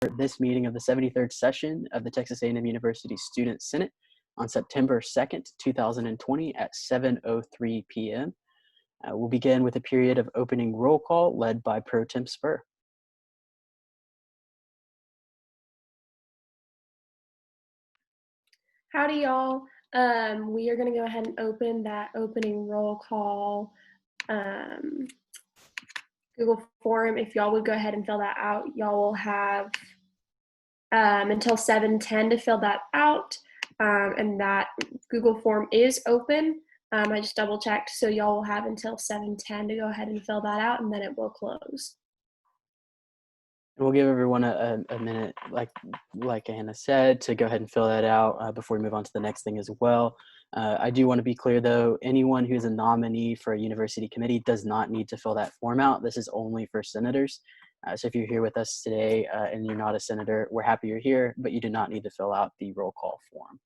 this meeting of the 73rd session of the Texas A&M University Student Senate on September 2nd, 2020 at 7:03 p.m. We'll begin with a period of opening roll call led by Pro Tem Spur. Howdy, y'all. We are going to go ahead and open that opening roll call Google form. If y'all would go ahead and fill that out, y'all will have until 7:10 to fill that out. And that Google form is open. I just double checked, so y'all will have until 7:10 to go ahead and fill that out, and then it will close. We'll give everyone a minute, like Anna said, to go ahead and fill that out before we move on to the next thing as well. I do want to be clear, though, anyone who is a nominee for a university committee does not need to fill that form out. This is only for senators. So if you're here with us today and you're not a senator, we're happy you're here, but you do not need to fill out the roll call form.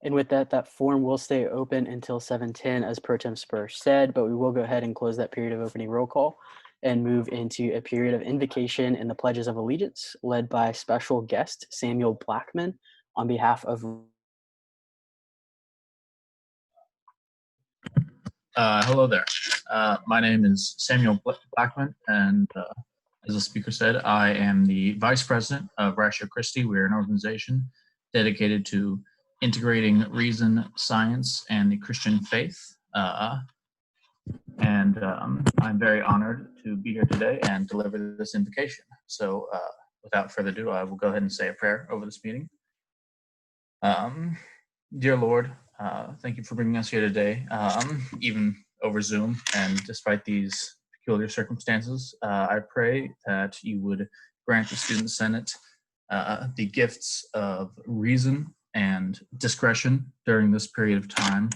And with that, that form will stay open until 7:10, as Pro Tem Spur said, but we will go ahead and close that period of opening roll call and move into a period of invocation and the pledges of allegiance led by special guest Samuel Blackman on behalf of. Hello there. My name is Samuel Blackman, and as the speaker said, I am the Vice President of Ratio Christi. We're an organization dedicated to integrating reason, science, and the Christian faith. And I'm very honored to be here today and deliver this invocation. So without further ado, I will go ahead and say a prayer over this meeting. Dear Lord, thank you for bringing us here today, even over Zoom, and despite these peculiar circumstances. I pray that you would grant the Student Senate the gifts of reason and discretion during this period of time,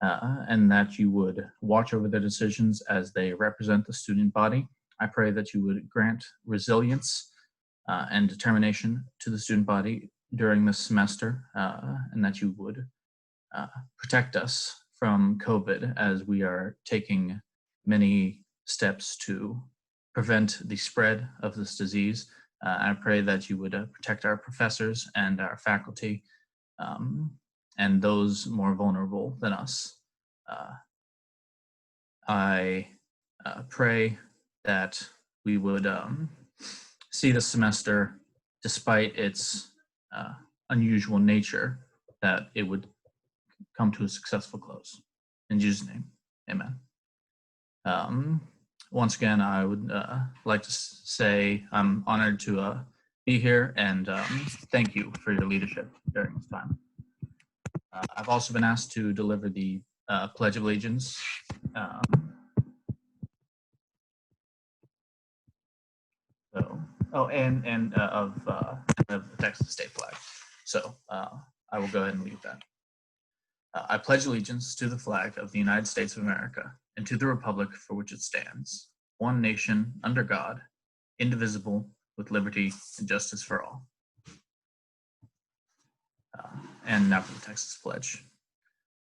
and that you would watch over their decisions as they represent the student body. I pray that you would grant resilience and determination to the student body during this semester, and that you would protect us from COVID as we are taking many steps to prevent the spread of this disease. I pray that you would protect our professors and our faculty and those more vulnerable than us. I pray that we would see the semester, despite its unusual nature, that it would come to a successful close. In Jesus' name, amen. Once again, I would like to say I'm honored to be here, and thank you for your leadership during this time. I've also been asked to deliver the Pledge of Allegiance. And of the Texas state flag. So I will go ahead and leave that. I pledge allegiance to the flag of the United States of America and to the republic for which it stands, one nation, under God, indivisible, with liberty and justice for all. And now for the Texas pledge.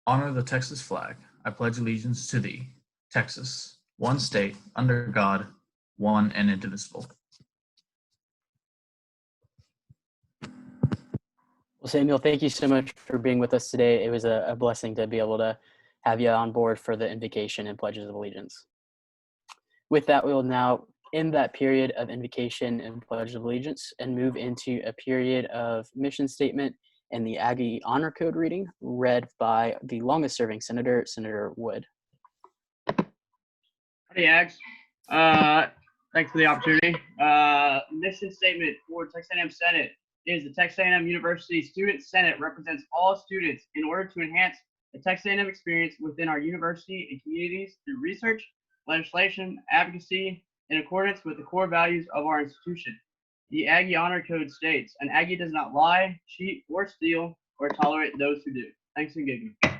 Honor the Texas flag. I pledge allegiance to thee, Texas, one state, under God, one and indivisible. Well, Samuel, thank you so much for being with us today. It was a blessing to be able to have you on board for the invocation and pledges of allegiance. With that, we will now end that period of invocation and pledge of allegiance and move into a period of mission statement and the Aggie Honor Code reading read by the longest serving senator, Senator Wood. Howdy, Ags. Thanks for the opportunity. Mission statement for Texas A&M Senate is the Texas A&M University Student Senate represents all students in order to enhance the Texas A&M experience within our university and communities through research, legislation, advocacy, in accordance with the core values of our institution. The Aggie Honor Code states, an Aggie does not lie, cheat, or steal, or tolerate those who do. Thanks and good.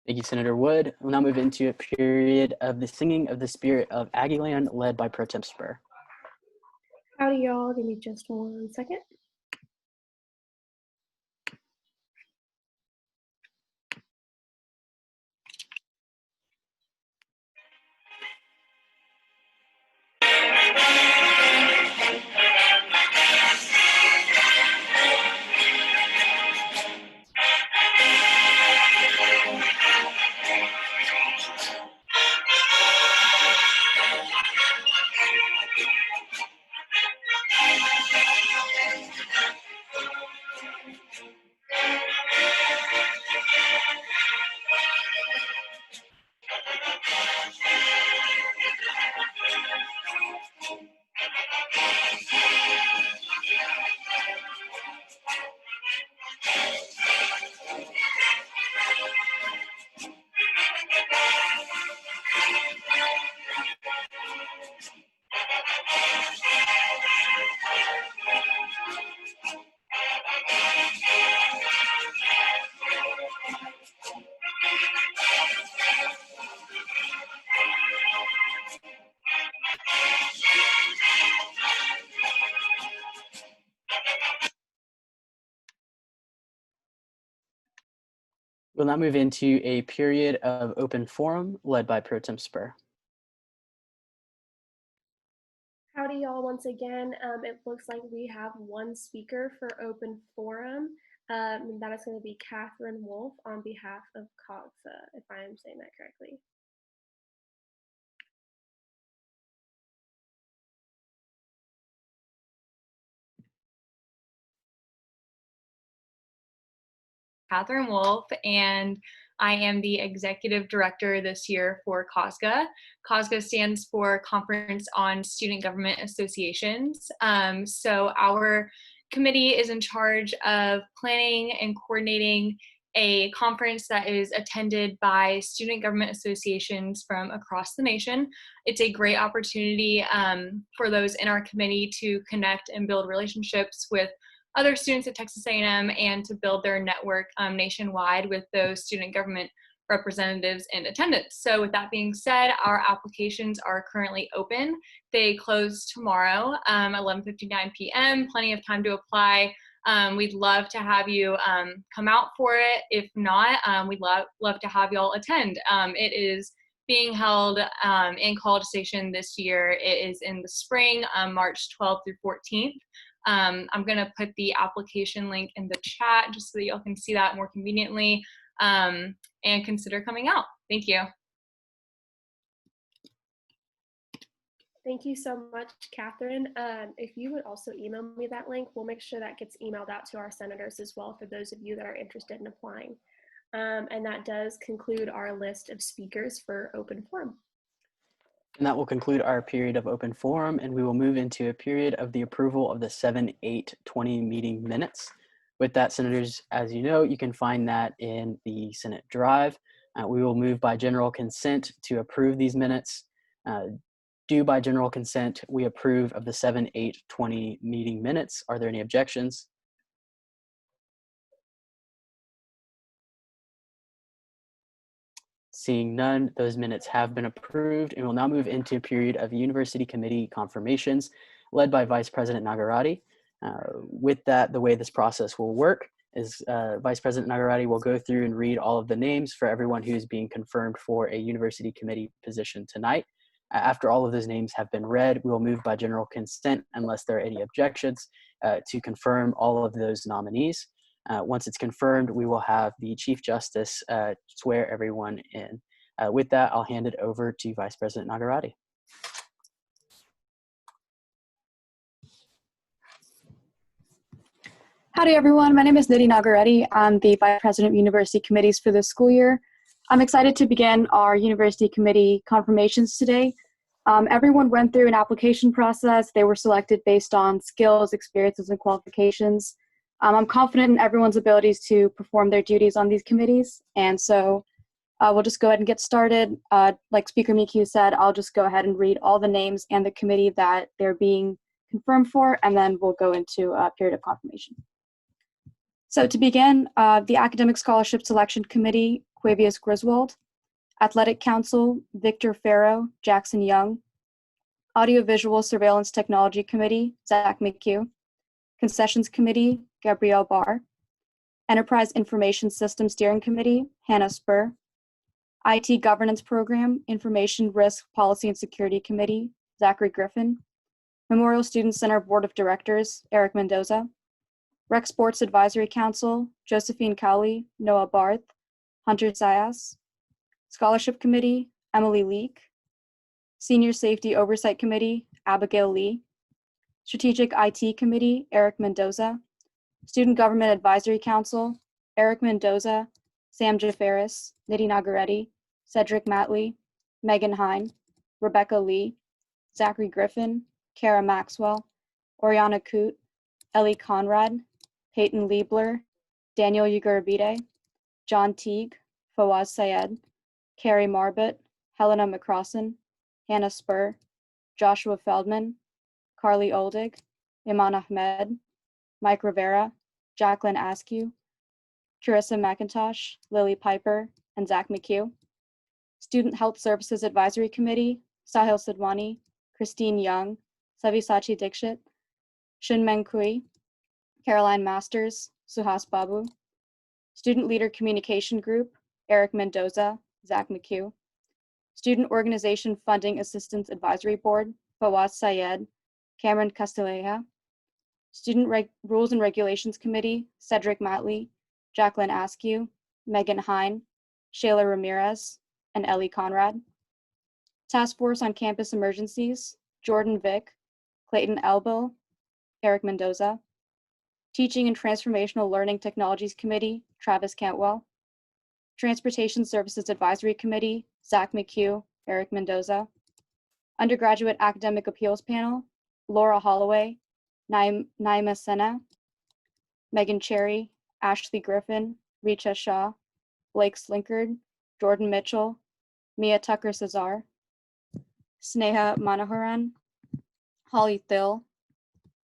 Thank you, Senator Wood. We'll now move into a period of the singing of the spirit of Aggieland, led by Pro Tem Spur. Howdy, y'all. Give me just 1 second. We'll now move into a period of open forum led by Pro Tem Spur. Howdy, y'all. Once again, it looks like we have one speaker for open forum. And that is going to be Catherine Wolf on behalf of COGSA, if I am saying that correctly. Catherine Wolf, and I am the executive director this year for COSGA. COSGA stands for Conference on Student Government Associations. So our committee is in charge of planning and coordinating a conference that is attended by student government associations from across the nation. It's a great opportunity for those in our committee to connect and build relationships with other students at Texas A&M and to build their network nationwide with those student government representatives in attendance. So with that being said, our applications are currently open. They close tomorrow, 11:59 p.m., plenty of time to apply. We'd love to have you come out for it. If not, we'd love to have y'all attend. It is being held in College Station this year. It is in the spring, March 12th through 14th. I'm going to put the application link in the chat just so that y'all can see that more conveniently and consider coming out. Thank you. Thank you so much, Catherine. If you would also email me that link, we'll make sure that gets emailed out to our senators as well for those of you that are interested in applying. And that does conclude our list of speakers for open forum. And that will conclude our period of open forum, and we will move into a period of the approval of the 7/8/20 meeting minutes. With that, senators, as you know, you can find that in the Senate Drive. We will move by general consent to approve these minutes. Due by general consent, we approve of the 7/8/20 meeting minutes. Are there any objections? Seeing none, those minutes have been approved, and we'll now move into a period of university committee confirmations led by Vice President Nagarati. With that, the way this process will work is Vice President Nagarati will go through and read all of the names for everyone who's being confirmed for a university committee position tonight. After all of those names have been read, we will move by general consent, unless there are any objections, to confirm all of those nominees. Once it's confirmed, we will have the Chief Justice swear everyone in. With that, I'll hand it over to Vice President Nagarati. Howdy everyone, my name is Nidhi Nagarati. I'm the Vice President of University Committees for this school year. I'm excited to begin our university committee confirmations today. Everyone went through an application process. They were selected based on skills, experiences, and qualifications. I'm confident in everyone's abilities to perform their duties on these committees, and so we'll just go ahead and get started. Like Speaker Mikiu said, I'll just go ahead and read all the names and the committee that they're being confirmed for, and then we'll go into a period of confirmation. So to begin, the Academic Scholarship Selection Committee, Quavius Griswold. Athletic Council, Victor Farrow, Jackson Young. Audiovisual Surveillance Technology Committee, Zach McHugh. Concessions Committee, Gabrielle Barr. Enterprise Information System Steering Committee, Hannah Spur. IT Governance Program, Information Risk Policy and Security Committee, Zachary Griffin. Memorial Student Center Board of Directors, Eric Mendoza. Rec Sports Advisory Council, Josephine Cowley, Noah Barth, Hunter Sayas. Scholarship Committee, Emily Leek. Senior Safety Oversight Committee, Abigail Lee. Strategic IT Committee, Eric Mendoza. Student Government Advisory Council, Eric Mendoza, Sam Jafaris, Nidhi Nagareddy, Cedric Matley, Megan Hine, Rebecca Lee, Zachary Griffin, Kara Maxwell, Oriana Coote, Ellie Conrad, Peyton Liebler, Daniel Ugurabide, John Teague, Fawaz Syed, Carrie Marbut, Helena McCrossan, Hannah Spur, Joshua Feldman, Carly Oldig, Iman Ahmed, Mike Rivera, Jacqueline Askew, Carissa McIntosh, Lily Piper, and Zach McHugh. Student Health Services Advisory Committee, Sahil Sidwani, Christine Young, Savisachi Dixit, Shinmeng Kui, Caroline Masters, Suhas Babu. Student Leader Communication Group, Eric Mendoza, Zach McHugh. Student Organization Funding Assistance Advisory Board, Fawaz Syed, Cameron Castilleja. Student Rules and Regulations Committee, Cedric Matley, Jacqueline Askew, Megan Hine, Shayla Ramirez, and Ellie Conrad. Task Force on Campus Emergencies, Jordan Vick, Clayton Elbow, Eric Mendoza. Teaching and Transformational Learning Technologies Committee, Travis Cantwell. Transportation Services Advisory Committee, Zach McHugh, Eric Mendoza. Undergraduate Academic Appeals Panel, Laura Holloway, Naima Sena, Megan Cherry, Ashley Griffin, Richa Shah, Blake Slinkard, Jordan Mitchell, Mia Tucker Cesar, Sneha Manoharan, Holly Thill,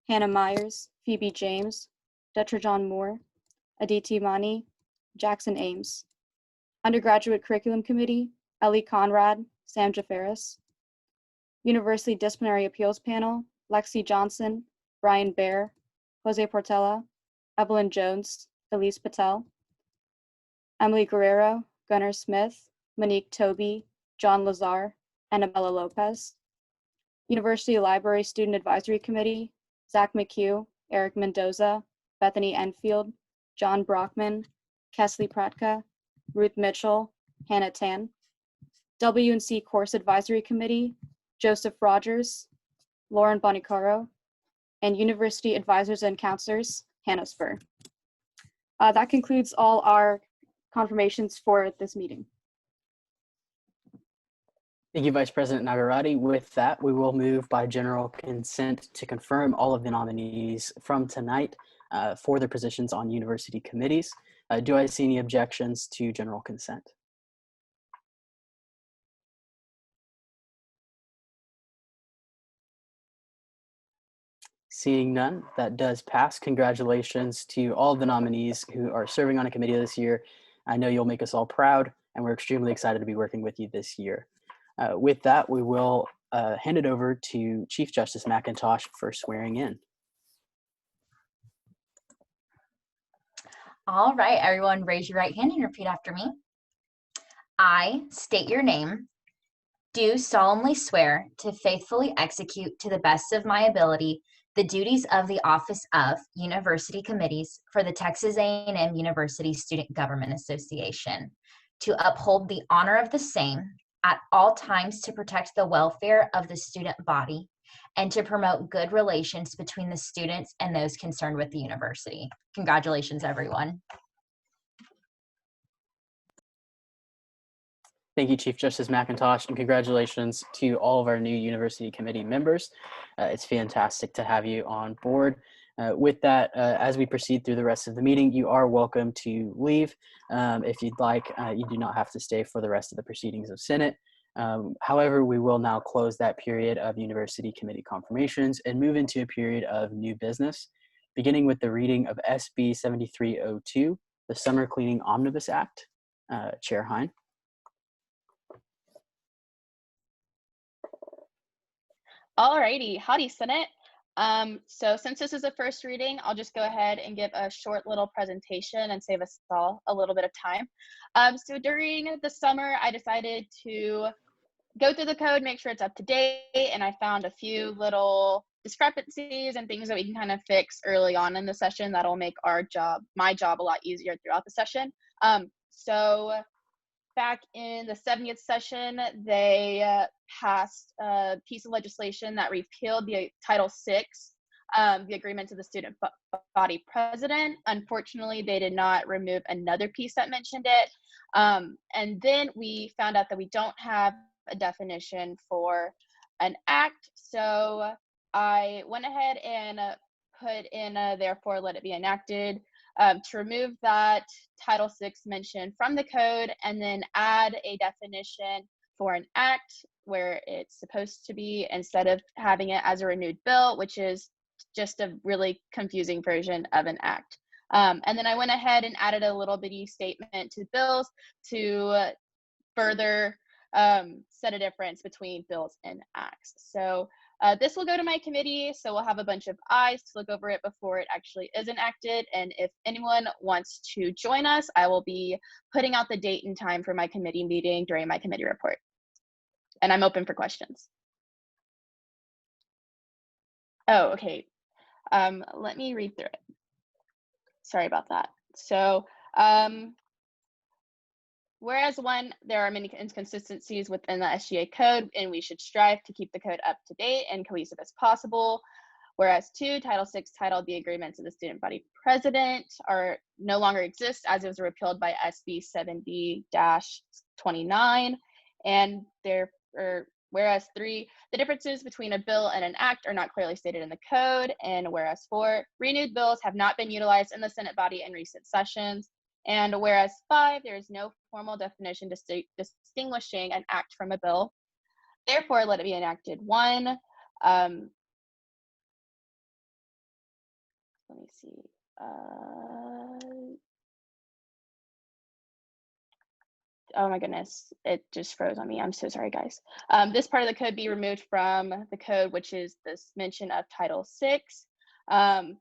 Hannah Myers, Phoebe James, Detrajan Moore, Aditi Mani, Jackson Ames. Undergraduate Curriculum Committee, Ellie Conrad, Sam Jafaris. University Disciplinary Appeals Panel, Lexi Johnson, Brian Baer, Jose Portela, Evelyn Jones, Elise Patel. Emily Guerrero, Gunnar Smith, Monique Toby, John Lazar, Annabella Lopez. University Library Student Advisory Committee, Zach McHugh, Eric Mendoza, Bethany Enfield, John Brockman, Kesley Pratka, Ruth Mitchell, Hannah Tan. W&C Course Advisory Committee, Joseph Rogers, Lauren Bonicaro, and University Advisors and Counselors, Hannah Spur. That concludes all our confirmations for this meeting. Thank you, Vice President Nagarati. With that, we will move by general consent to confirm all of the nominees from tonight for their positions on university committees. Do I see any objections to general consent? Seeing none, that does pass. Congratulations to all of the nominees who are serving on a committee this year. I know you'll make us all proud, and we're extremely excited to be working with you this year. With that, we will hand it over to Chief Justice McIntosh for swearing in. All right, everyone, raise your right hand and repeat after me. I state your name, do solemnly swear to faithfully execute to the best of my ability the duties of the office of University Committees for the Texas A&M University Student Government Association, to uphold the honor of the same at all times, to protect the welfare of the student body, and to promote good relations between the students and those concerned with the university. Congratulations, everyone. Thank you, Chief Justice McIntosh, and congratulations to all of our new University Committee members. It's fantastic to have you on board. With that, as we proceed through the rest of the meeting, you are welcome to leave if you'd like. You do not have to stay for the rest of the proceedings of Senate. However, we will now close that period of University Committee confirmations and move into a period of new business, beginning with the reading of SB 7302, the Summer Cleaning Omnibus Act. Chair Hein. Alrighty, howdy Senate. So since this is a first reading, I'll just go ahead and give a short little presentation and save us all a little bit of time. So during the summer, I decided to go through the code, make sure it's up to date, and I found a few little discrepancies and things that we can kind of fix early on in the session that'll make my job a lot easier throughout the session. So back in the 70th session, they passed a piece of legislation that repealed the Title VI, the agreement to the student body president. Unfortunately, they did not remove another piece that mentioned it. And then we found out that we don't have a definition for an act. So I went ahead and put in therefore let it be enacted to remove that Title VI mention from the code and then add a definition for an act where it's supposed to be instead of having it as a renewed bill, which is just a really confusing version of an act. And then I went ahead and added a little bitty statement to bills to further set a difference between bills and acts. So this will go to my committee, so we'll have a bunch of eyes to look over it before it actually is enacted. And if anyone wants to join us, I will be putting out the date and time for my committee meeting during my committee report. And I'm open for questions. Oh, okay. Let me read through it. Sorry about that. So, whereas one, there are many inconsistencies within the SGA code, and we should strive to keep the code up to date and cohesive as possible. Whereas two, Title VI titled the agreements of the student body president are no longer exist as it was repealed by SB 70-29. And whereas three, the differences between a bill and an act are not clearly stated in the code. And whereas four, renewed bills have not been utilized in the Senate body in recent sessions. And whereas five, there is no formal definition distinguishing an act from a bill. Therefore, let it be enacted. One, let me see. Oh my goodness, it just froze on me. I'm so sorry, guys. This part of the code be removed from the code, which is this mention of Title VI.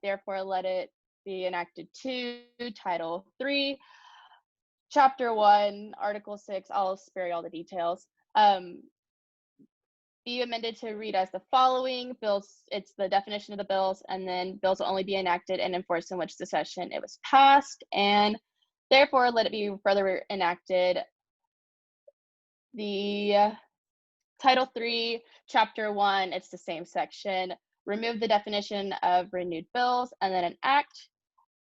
Therefore, let it be enacted to Title III, Chapter 1, Article 6. I'll spare you all the details. Be amended to read as the following. Bills, it's the definition of the bills, and then bills will only be enacted and enforced in which the session it was passed, and therefore let it be further enacted. The Title III, Chapter 1, it's the same section. Remove the definition of renewed bills, and then an act.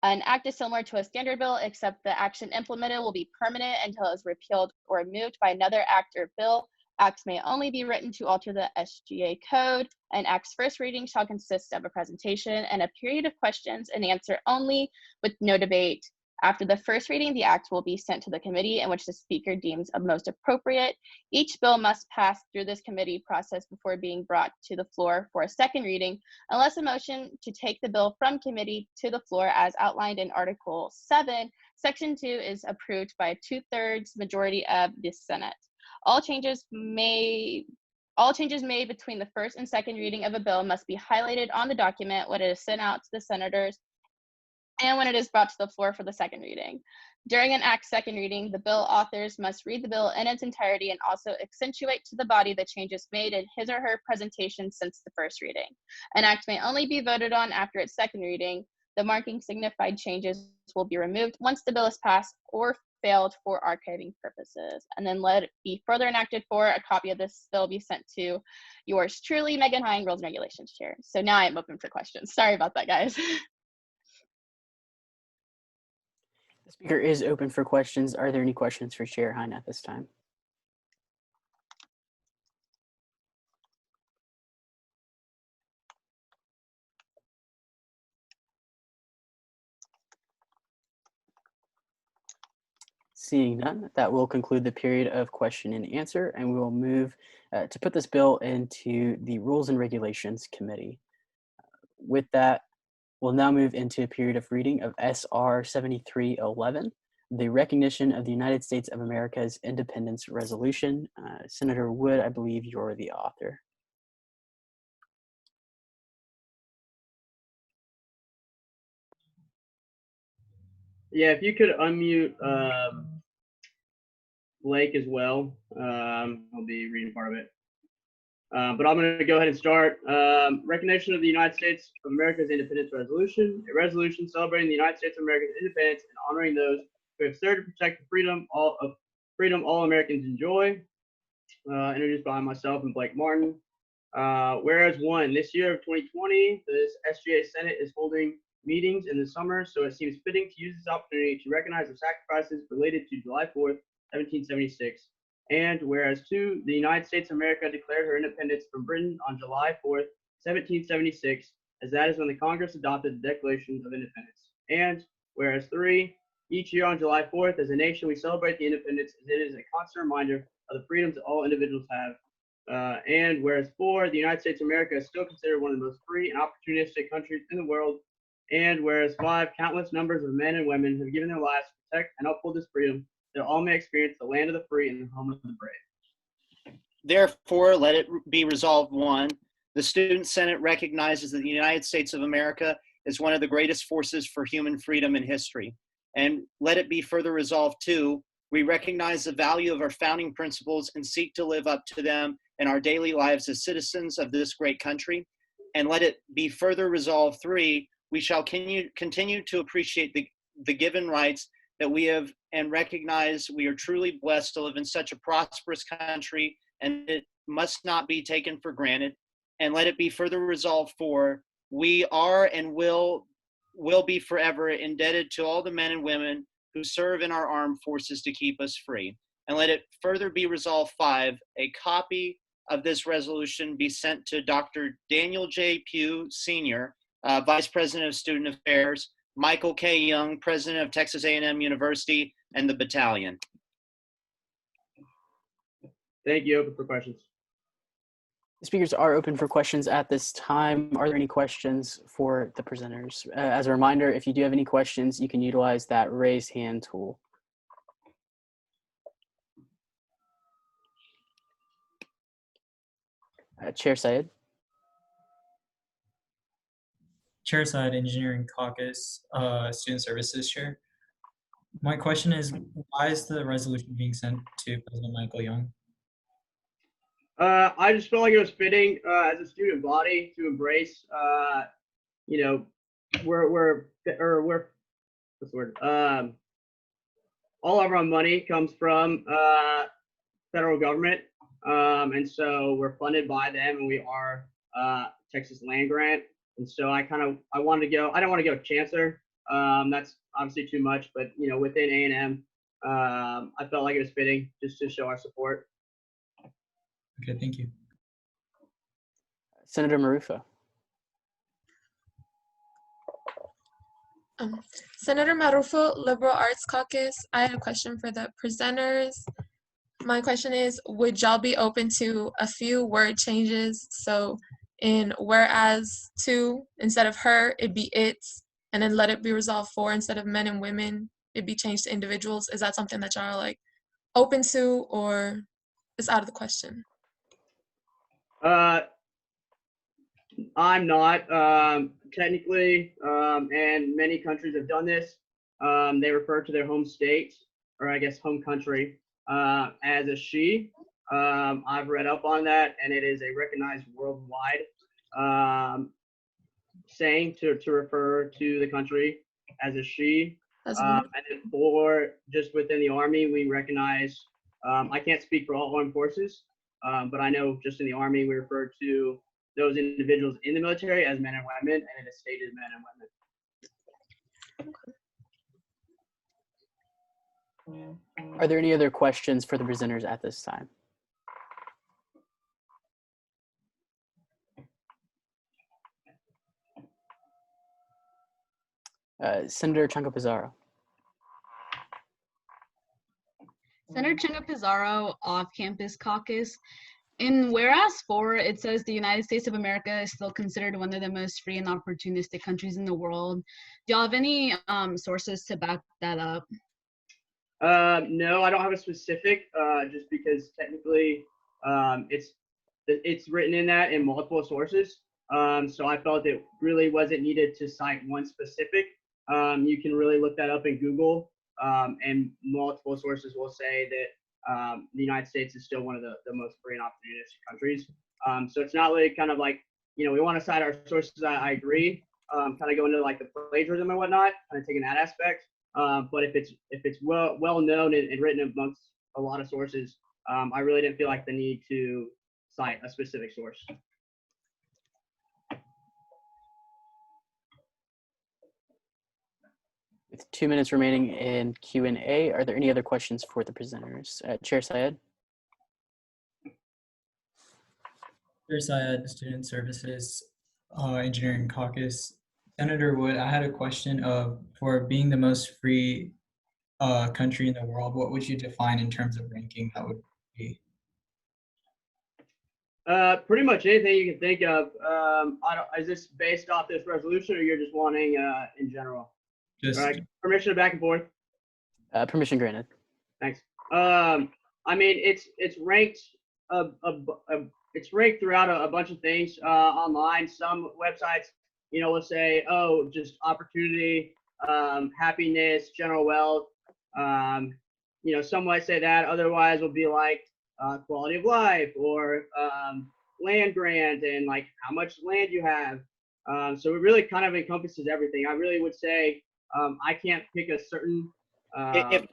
An act is similar to a standard bill, except the action implemented will be permanent until it is repealed or removed by another act or bill. Acts may only be written to alter the SGA code. An act's first reading shall consist of a presentation and a period of questions and answer only, with no debate. After the first reading, the act will be sent to the committee in which the speaker deems most appropriate. Each bill must pass through this committee process before being brought to the floor for a second reading, unless a motion to take the bill from committee to the floor as outlined in Article 7, Section 2 is approved by a 2/3 majority of the Senate. All changes made between the first and second reading of a bill must be highlighted on the document when it is sent out to the senators and when it is brought to the floor for the second reading. During an act second reading, the bill authors must read the bill in its entirety and also accentuate to the body the changes made in his or her presentation since the first reading. An act may only be voted on after its second reading. The marking signified changes will be removed once the bill is passed or failed for archiving purposes. And then let it be further enacted for a copy of this bill be sent to yours truly, Megan Hein, Rules and Regulations Chair. So now I'm open for questions. Sorry about that, guys. The speaker is open for questions. Are there any questions for Chair Hein at this time? Seeing none, that will conclude the period of question and answer, and we will move to put this bill into the Rules and Regulations Committee. With that, we'll now move into a period of reading of SR 7311, the Recognition of the United States of America's Independence Resolution. Senator Wood, I believe you're the author. Yeah, if you could unmute Blake as well, I'll be reading part of it. But I'm going to go ahead and start. Recognition of the United States of America's Independence Resolution, a resolution celebrating the United States of America's independence and honoring those who have served to protect the freedom all Americans enjoy. Introduced by myself and Blake Martin. Whereas one, this year of 2020, the SGA Senate is holding meetings in the summer, so it seems fitting to use this opportunity to recognize the sacrifices related to July 4th, 1776. And whereas two, the United States of America declared her independence from Britain on July 4th, 1776, as that is when the Congress adopted the Declaration of Independence. And whereas three, each year on July 4th, as a nation, we celebrate the independence as it is a constant reminder of the freedoms that all individuals have. And whereas four, the United States of America is still considered one of the most free and opportunistic countries in the world. And whereas five, countless numbers of men and women have given their lives to protect and uphold this freedom, that all may experience the land of the free and the home of the brave. Therefore, let it be resolved, one, the Student Senate recognizes that the United States of America is one of the greatest forces for human freedom in history. And let it be further resolved, two, we recognize the value of our founding principles and seek to live up to them in our daily lives as citizens of this great country. And let it be further resolved, three, we shall continue to appreciate the given rights that we have and recognize we are truly blessed to live in such a prosperous country, and it must not be taken for granted. And let it be further resolved, for we are and will be forever indebted to all the men and women who serve in our armed forces to keep us free. And let it further be resolved, five, a copy of this resolution be sent to Dr. Daniel J. Pugh, Sr., Vice President of Student Affairs, Michael K. Young, President of Texas A&M University, and the battalion. Thank you. Open for questions. The speakers are open for questions at this time. Are there any questions for the presenters? As a reminder, if you do have any questions, you can utilize that raise hand tool. Chair Syed. Chair Syed, Engineering Caucus, Student Services Chair. My question is, why is the resolution being sent to President Michael Young? I just felt like it was fitting as a student body to embrace, what's the word? All of our money comes from federal government, and so we're funded by them, and we are Texas land grant. And so I don't want to go chancellor. That's obviously too much, but within A&M, I felt like it was fitting just to show our support. Okay, thank you. Senator Marufo. Senator Marufo, Liberal Arts Caucus. I have a question for the presenters. My question is, would y'all be open to a few word changes? So in whereas two, instead of her, it'd be its, and then let it be resolved for, instead of men and women, it'd be changed to individuals. Is that something that y'all are like open to, or is out of the question? I'm not technically, and many countries have done this. They refer to their home state, or I guess home country, as a she. I've read up on that, and it is a recognized worldwide saying to refer to the country as a she. And then for just within the Army, we recognize, I can't speak for all armed forces, but I know just in the Army, we refer to those individuals in the military as men and women, and it is stated men and women. Are there any other questions for the presenters at this time? Senator Chanco Pizarro. Senator Chinga Pizarro off-campus caucus. In whereas 4, it says the United States of America is still considered one of the most free and opportunistic countries in the world. Do y'all have any sources to back that up? No, I don't have a specific, just because technically it's written in that in multiple sources. So I felt it really wasn't needed to cite one specific. You can really look that up in Google, and multiple sources will say that the United States is still one of the most free and opportunistic countries. So it's not really kind of like, we want to cite our sources. I agree. Kind of go into like the plagiarism and whatnot, kind of taking that aspect. But if it's well known and written amongst a lot of sources, I really didn't feel like the need to cite a specific source. With 2 minutes remaining in Q&A, are there any other questions for the presenters? Chair Syed? Chair Syed, Student Services Engineering Caucus. Senator Wood, I had a question of, for being the most free country in the world, what would you define in terms of ranking that would be? Pretty much anything you can think of. Is this based off this resolution, or you're just wanting in general? Just all right, permission to back and forth. Permission granted. Thanks. I mean, it's ranked it's ranked throughout a bunch of things online. Some websites, will say, oh, just opportunity, happiness, general wealth. Some might say that. Otherwise, will be like quality of life, or land grant, and like how much land you have. So it really kind of encompasses everything. I really would say I can't pick a certain.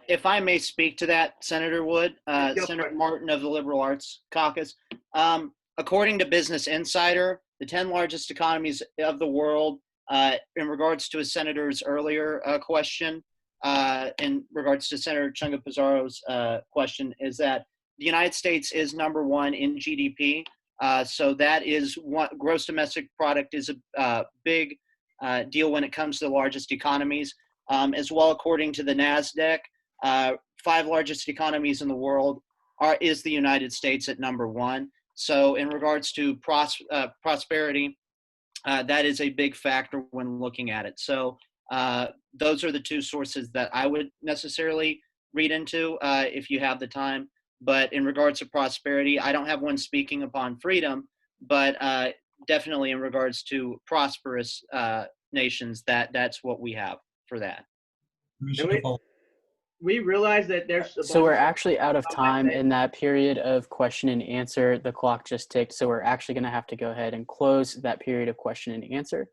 If I may speak to that, Senator Wood, Senator Martin of the Liberal Arts Caucus. According to Business Insider, the 10 largest economies of the world, in regards to a senator's earlier question, in regards to Senator Chunga Pizarro's question, is that the United States is #1 in GDP. So that is what gross domestic product is a big deal when it comes to the largest economies. As well, according to the NASDAQ, 5 largest economies in the world is the United States at #1. So in regards to prosperity, that is a big factor when looking at it. So those are the 2 sources that I would necessarily read into if you have the time. But in regards to prosperity, I don't have one speaking upon freedom, but definitely in regards to prosperous nations, that's what we have for that. We realize that there's so we're actually out of time in that period of question and answer. The clock just ticked, so we're actually going to have to go ahead and close that period of question and answer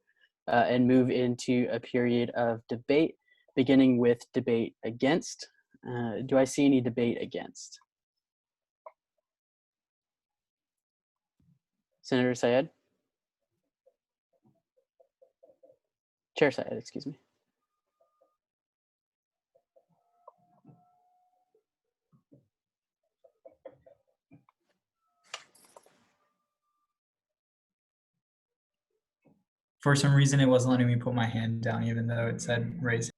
and move into a period of debate, beginning with debate against. Do I see any debate against? Senator Syed? Chair Syed, excuse me. For some reason, it wasn't letting me put my hand down, even though it said raise.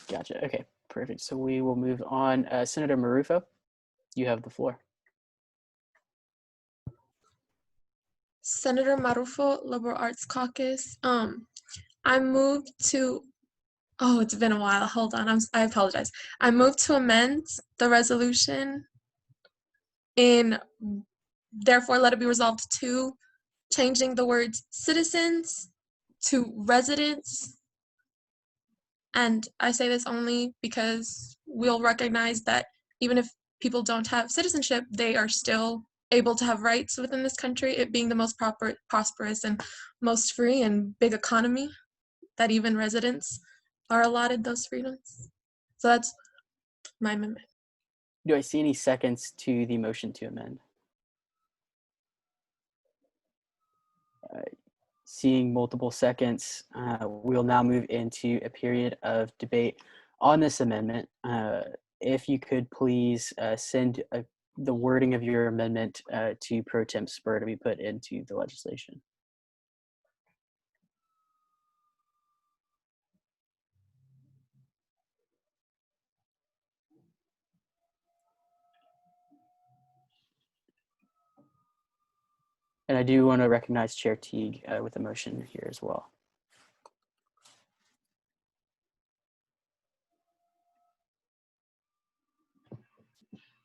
Gotcha. Okay, perfect. So we will move on. Senator Marufo, you have the floor. Senator Marufo, Liberal Arts Caucus. I moved to. Oh, it's been a while. Hold on. I apologize. I moved to amend the resolution in therefore let it be resolved to changing the words citizens to residents. And I say this only because we'll recognize that even if people don't have citizenship, they are still able to have rights within this country, it being the most prosperous and most free and big economy, that even residents are allotted those freedoms. So that's my amendment. Do I see any seconds to the motion to amend? Seeing multiple seconds, we'll now move into a period of debate on this amendment. If you could please send the wording of your amendment to Pro Tem Spur to be put into the legislation. And I do want to recognize Chair Teague with a motion here as well.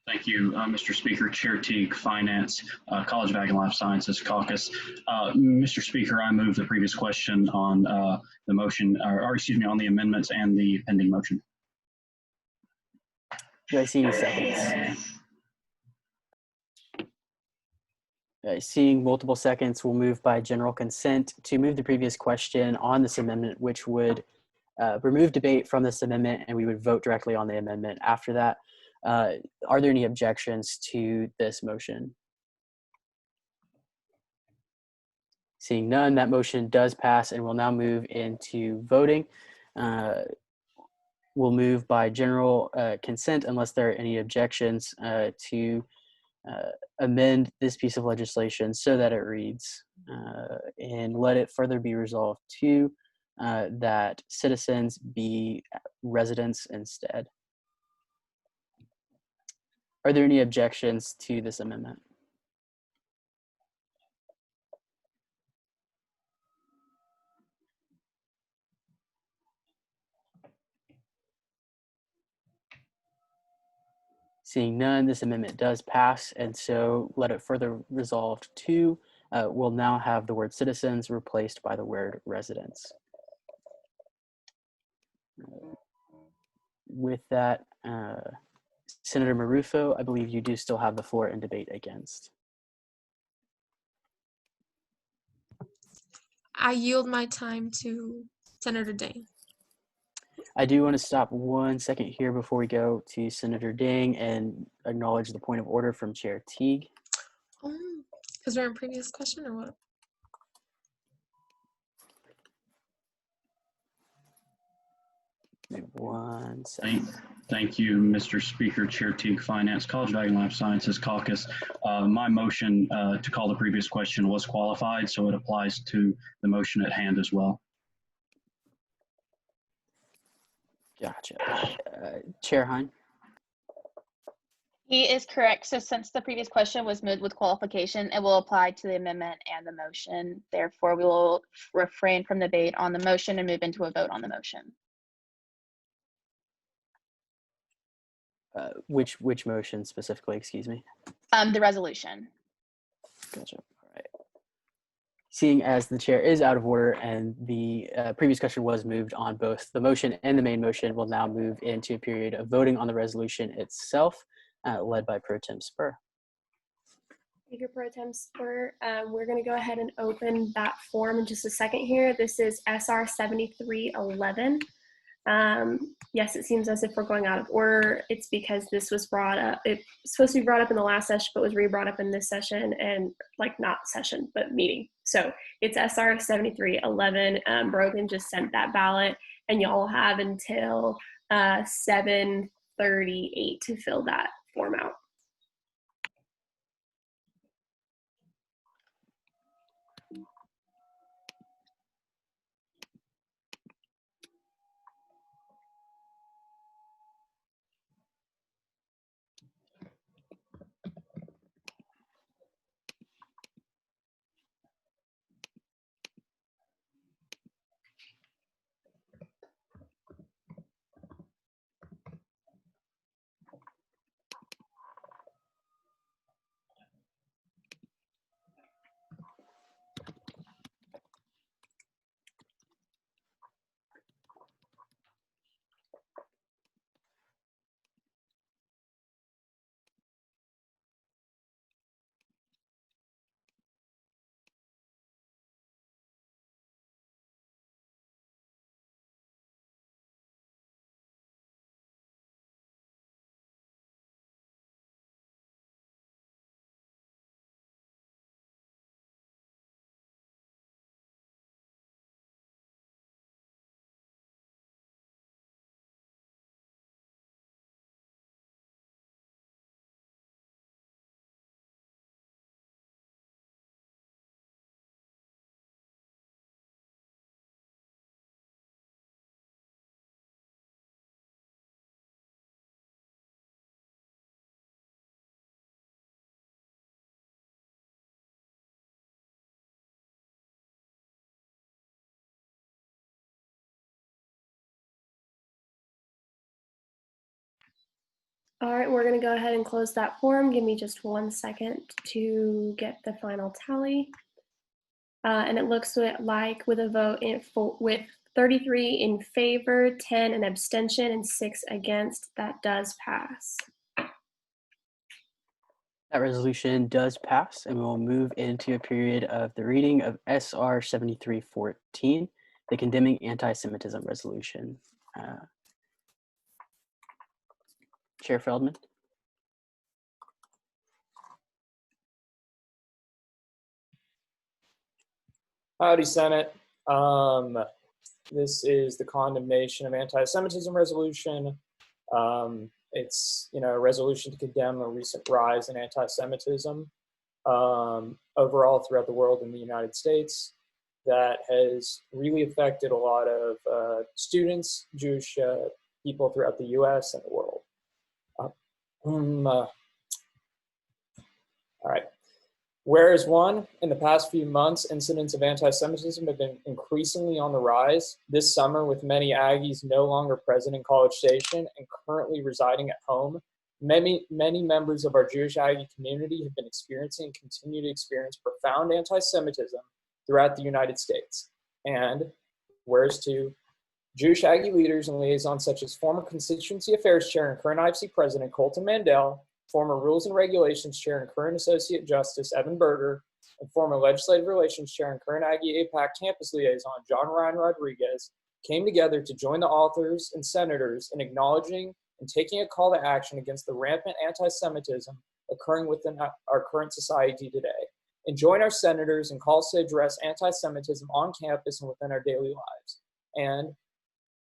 Thank you, Mr. Speaker. Chair Teague, Finance, College of Ag and Life Sciences Caucus. Mr. Speaker, I move the previous question on the motion, or excuse me, on the amendments and the pending motion. Do I see any seconds? Seeing multiple seconds, we'll move by general consent to move the previous question on this amendment, which would remove debate from this amendment, and we would vote directly on the amendment after that. Are there any objections to this motion? Seeing none, that motion does pass, and we'll now move into voting. We'll move by general consent unless there are any objections to amend this piece of legislation so that it reads, and let it further be resolved to that citizens be residents instead. Are there any objections to this amendment? Seeing none, this amendment does pass, and so let it further resolved to, we'll now have the word citizens replaced by the word residents. With that, Senator Marufo, I believe you do still have the floor in debate against. I yield my time to Senator Dang. I do want to stop 1 second here before we go to Senator Dang and acknowledge the point of order from Chair Teague. Is there a previous question or what? Maybe 1 second. Thank you, Mr. Speaker, Chair Teague, Finance, College of Ag and Life Sciences Caucus. My motion to call the previous question was qualified, so it applies to the motion at hand as well. Gotcha. Chair Hein? He is correct. So since the previous question was moved with qualification, it will apply to the amendment and the motion. Therefore, we will refrain from debate on the motion and move into a vote on the motion. Which motion specifically, excuse me? The resolution. Gotcha. All right. Seeing as the chair is out of order and the previous question was moved on both the motion and the main motion, we'll now move into a period of voting on the resolution itself, led by Pro Tem Spur. Speaker Pro Tem Spur, we're going to go ahead and open that form in just a second here. This is SR 7311. Yes, it seems as if we're going out of order. It's because this was brought up, it's supposed to be brought up in the last session, but was re-brought up in this session, and like not session, but meeting. So it's SR 7311. Brogan just sent that ballot, and y'all have until 7:38 to fill that form out. All right, we're going to go ahead and close that form. Give me just 1 second to get the final tally. And it looks like with a vote with 33 in favor, 10 an abstention, and 6 against, that does pass. That resolution does pass, and we will move into a period of the reading of SR 7314, the Condemning Anti-Semitism Resolution. Chair Feldman. Howdy, Senate. This is the condemnation of anti-Semitism resolution. It's a resolution to condemn a recent rise in anti-Semitism overall throughout the world in the United States that has really affected a lot of students, Jewish people throughout the U.S. and the world. All right. Whereas one, in the past few months, incidents of anti-Semitism have been increasingly on the rise. This summer, with many Aggies no longer present in College Station and currently residing at home, many members of our Jewish Aggie community have been experiencing and continue to experience profound anti-Semitism throughout the United States. And whereas two, Jewish Aggie leaders and liaisons such as former Constituency Affairs Chair and current IFC President Colton Mandel, former Rules and Regulations Chair and current Associate Justice Evan Berger, and former Legislative Relations Chair and current Aggie APAC Campus Liaison John Ryan Rodriguez came together to join the authors and senators in acknowledging and taking a call to action against the rampant anti-Semitism occurring within our current society today, and join our senators in calls to address anti-Semitism on campus and within our daily lives. And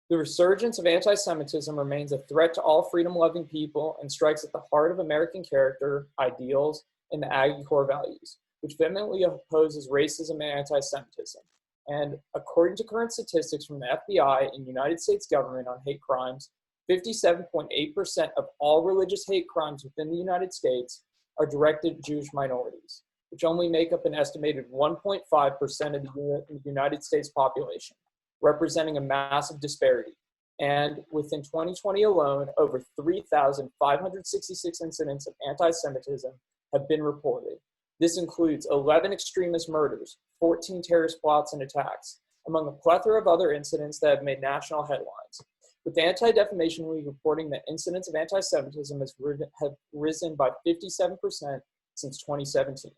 the resurgence of anti-Semitism remains a threat to all freedom-loving people and strikes at the heart of American character, ideals, and the Aggie core values, which vehemently opposes racism and anti-Semitism. And according to current statistics from the FBI and United States government on hate crimes, 57.8% of all religious hate crimes within the United States are directed at Jewish minorities, which only make up an estimated 1.5% of the United States population, representing a massive disparity. And within 2020 alone, over 3,566 incidents of anti-Semitism have been reported. This includes 11 extremist murders, 14 terrorist plots and attacks, among a plethora of other incidents that have made national headlines. With Anti-Defamation League reporting that incidents of anti-Semitism have risen by 57% since 2017.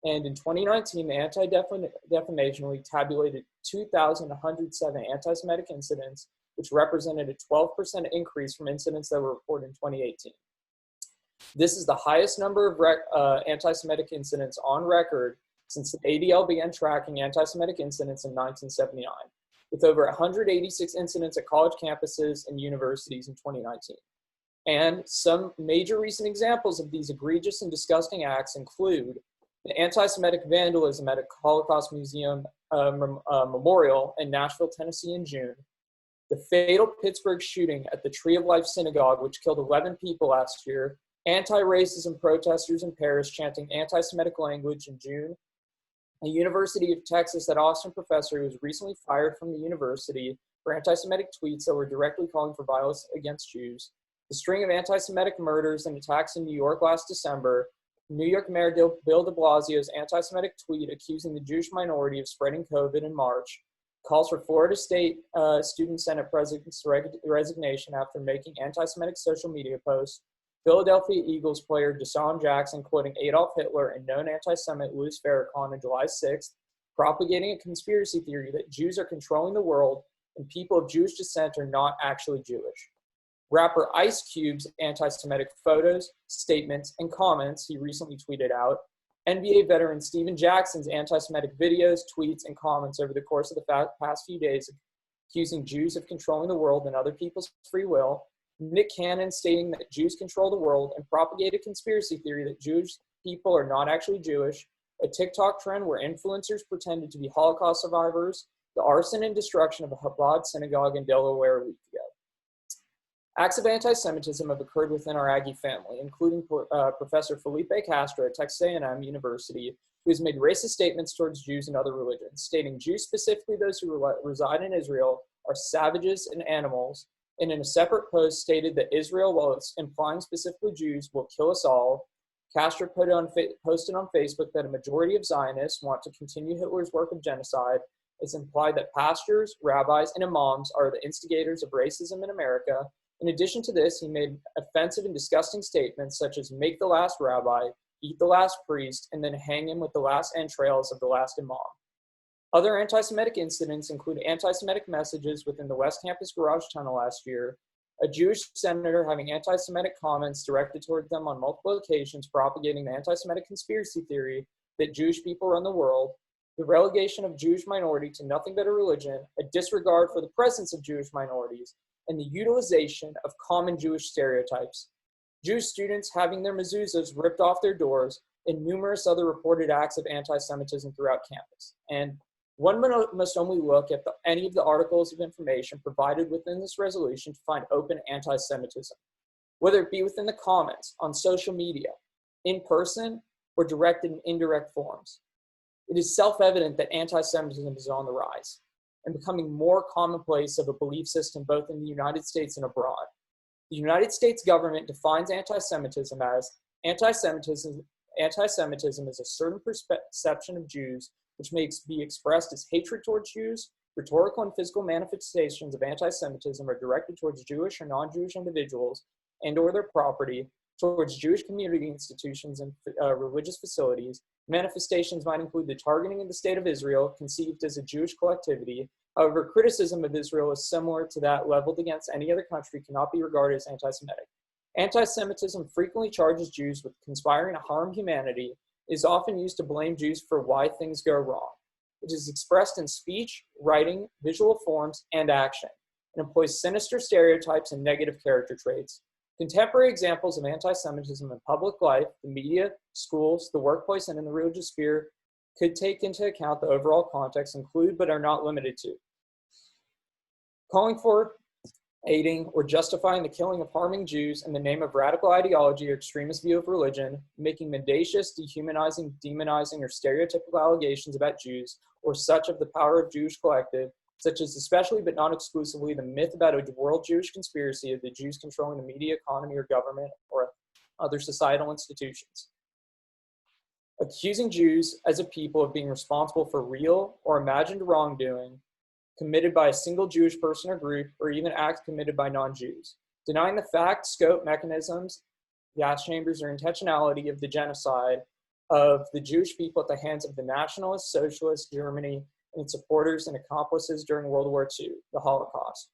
And in 2019, the Anti-Defamation League tabulated 2,107 anti-Semitic incidents, which represented a 12% increase from incidents that were reported in 2018. This is the highest number of anti-Semitic incidents on record since the ADL began tracking anti-Semitic incidents in 1979, with over 186 incidents at college campuses and universities in 2019. And some major recent examples of these egregious and disgusting acts include the anti-Semitic vandalism at a Holocaust Museum memorial in Nashville, Tennessee in June, the fatal Pittsburgh shooting at the Tree of Life Synagogue, which killed 11 people last year, anti-racism protesters in Paris chanting anti-Semitic language in June, a University of Texas at Austin professor who was recently fired from the university for anti-Semitic tweets that were directly calling for violence against Jews, the string of anti-Semitic murders and attacks in New York last December, New York Mayor Bill de Blasio's anti-Semitic tweet accusing the Jewish minority of spreading COVID in March, calls for Florida State Student Senate President's resignation after making anti-Semitic social media posts, Philadelphia Eagles player Deshaun Jackson quoting Adolf Hitler and known anti-Semite Louis Farrakhan on July 6th, propagating a conspiracy theory that Jews are controlling the world and people of Jewish descent are not actually Jewish. Rapper Ice Cube's anti-Semitic photos, statements, and comments he recently tweeted out, NBA veteran Steven Jackson's anti-Semitic videos, tweets, and comments over the course of the past few days accusing Jews of controlling the world and other people's free will, Nick Cannon stating that Jews control the world and propagate a conspiracy theory that Jewish people are not actually Jewish, a TikTok trend where influencers pretended to be Holocaust survivors, the arson and destruction of a Chabad synagogue in Delaware a week ago. Acts of anti-Semitism have occurred within our Aggie family, including Professor Felipe Castro at Texas A&M University, who has made racist statements towards Jews and other religions, stating Jews, specifically those who reside in Israel, are savages and animals, and in a separate post stated that Israel, while it's implying specifically Jews, will kill us all. Castro posted on Facebook that a majority of Zionists want to continue Hitler's work of genocide. It's implied that pastors, rabbis, and imams are the instigators of racism in America. In addition to this, he made offensive and disgusting statements such as make the last rabbi, eat the last priest, and then hang him with the last entrails of the last imam. Other anti-Semitic incidents include anti-Semitic messages within the West Campus garage tunnel last year, a Jewish senator having anti-Semitic comments directed toward them on multiple occasions, propagating the anti-Semitic conspiracy theory that Jewish people run the world, the relegation of Jewish minority to nothing but a religion, a disregard for the presence of Jewish minorities, and the utilization of common Jewish stereotypes. Jewish students having their mezuzahs ripped off their doors, and numerous other reported acts of anti-Semitism throughout campus. And one must only look at any of the articles of information provided within this resolution to find open anti-Semitism, whether it be within the comments, on social media, in person, or direct and indirect forms. It is self-evident that anti-Semitism is on the rise and becoming more commonplace of a belief system both in the United States and abroad. The United States government defines anti-Semitism as anti-Semitism is a certain perception of Jews which may be expressed as hatred towards Jews. Rhetorical and physical manifestations of anti-Semitism are directed towards Jewish or non-Jewish individuals and or their property, towards Jewish community institutions and religious facilities. Manifestations might include the targeting of the State of Israel, conceived as a Jewish collectivity. However, criticism of Israel is similar to that leveled against any other country cannot be regarded as anti-Semitic. Anti-Semitism frequently charges Jews with conspiring to harm humanity, is often used to blame Jews for why things go wrong. It is expressed in speech, writing, visual forms, and action. It employs sinister stereotypes and negative character traits. Contemporary examples of anti-Semitism in public life, the media, schools, the workplace, and in the religious sphere could take into account the overall context, include but are not limited to calling for, aiding, or justifying the killing of harming Jews in the name of radical ideology or extremist view of religion, making mendacious, dehumanizing, demonizing, or stereotypical allegations about Jews, or such of the power of Jewish collective, such as especially but not exclusively the myth about a world Jewish conspiracy of the Jews controlling the media, economy, or government, or other societal institutions. Accusing Jews as a people of being responsible for real or imagined wrongdoing committed by a single Jewish person or group, or even acts committed by non-Jews. Denying the fact, scope, mechanisms, gas chambers, or intentionality of the genocide of the Jewish people at the hands of the nationalist, socialist Germany and its supporters and accomplices during World War II, the Holocaust.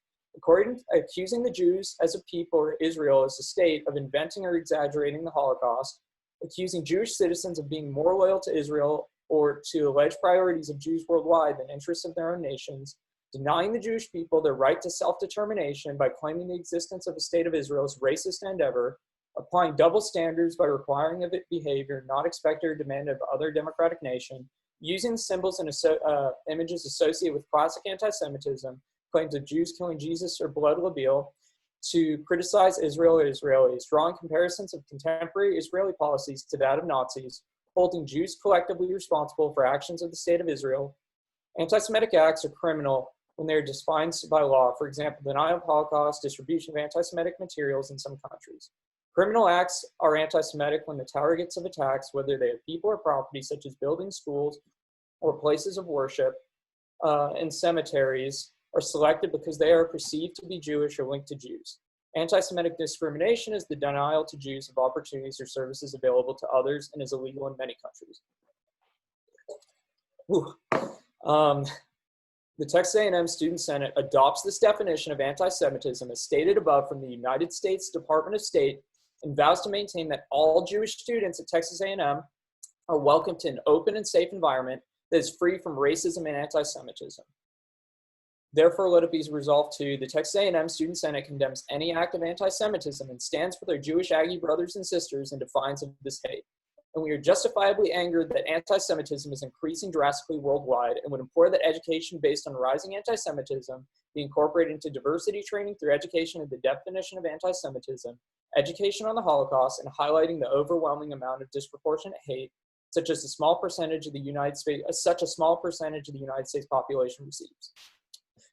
Accusing the Jews as a people or Israel as a state of inventing or exaggerating the Holocaust, accusing Jewish citizens of being more loyal to Israel or to alleged priorities of Jews worldwide than interests of their own nations, denying the Jewish people their right to self-determination by claiming the existence of a state of Israel as racist endeavor, applying double standards by requiring of it behavior not expected or demanded of other democratic nation, using symbols and images associated with classic anti-Semitism, claims of Jews killing Jesus or blood labile, to criticize Israel or Israelis, drawing comparisons of contemporary Israeli policies to that of Nazis, holding Jews collectively responsible for actions of the state of Israel. Anti-Semitic acts are criminal when they are defined by law, for example, denial of Holocaust, distribution of anti-Semitic materials in some countries. Criminal acts are anti-Semitic when the targets of attacks, whether they are people or property, such as buildings, schools, or places of worship, and cemeteries, are selected because they are perceived to be Jewish or linked to Jews. Anti-Semitic discrimination is the denial to Jews of opportunities or services available to others and is illegal in many countries. The Texas A&M Student Senate adopts this definition of anti-Semitism as stated above from the United States Department of State and vows to maintain that all Jewish students at Texas A&M are welcome to an open and safe environment that is free from racism and anti-Semitism. Therefore, let it be resolved to the Texas A&M Student Senate condemns any act of anti-Semitism and stands for their Jewish Aggie brothers and sisters in defiance of this hate. And we are justifiably angered that anti-Semitism is increasing drastically worldwide and would implore that education based on rising anti-Semitism be incorporated into diversity training through education of the definition of anti-Semitism, education on the Holocaust, and highlighting the overwhelming amount of disproportionate hate such a small percentage of the United States population receives.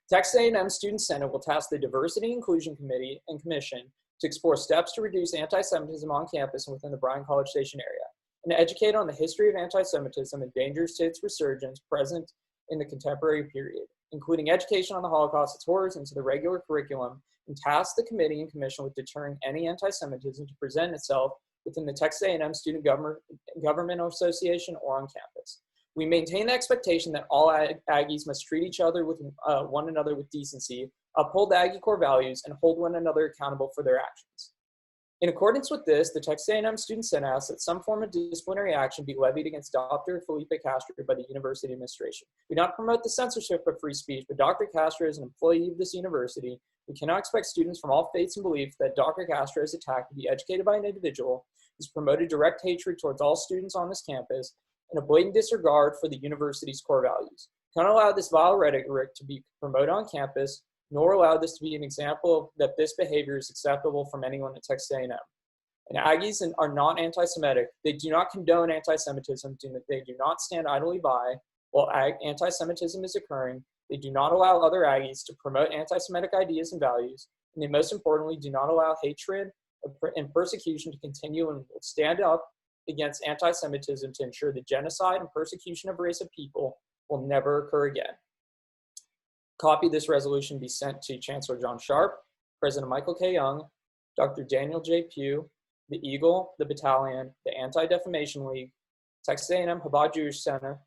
Texas A&M Student Senate will task the Diversity and Inclusion Committee and Commission to explore steps to reduce anti-Semitism on campus and within the Bryan College Station area, and to educate on the history of anti-Semitism and dangers to its resurgence present in the contemporary period, including education on the Holocaust, its horrors, into the regular curriculum, and task the committee and commission with deterring any anti-Semitism to present itself within the Texas A&M Student Government Association or on campus. We maintain the expectation that all Aggies must treat each other with one another with decency, uphold the Aggie core values, and hold one another accountable for their actions. In accordance with this, the Texas A&M Student Senate asks that some form of disciplinary action be levied against Dr. Felipe Castro by the university administration. We do not promote the censorship of free speech, but Dr. Castro is an employee of this university. We cannot expect students from all faiths and beliefs that Dr. Castro is attacked to be educated by an individual who's promoted direct hatred towards all students on this campus and a blatant disregard for the university's core values. We cannot allow this vile rhetoric to be promoted on campus, nor allow this to be an example that this behavior is acceptable from anyone at Texas A&M. And Aggies are not anti-Semitic. They do not condone anti-Semitism. They do not stand idly by while anti-Semitism is occurring. They do not allow other Aggies to promote anti-Semitic ideas and values. And they most importantly do not allow hatred and persecution to continue, and will stand up against anti-Semitism to ensure the genocide and persecution of race of people will never occur again. Copy of this resolution be sent to Chancellor John Sharp, President Michael K. Young, Dr. Daniel J. Pugh, the Eagle, the Battalion, the Anti-Defamation League, Texas A&M Chabad Jewish Center,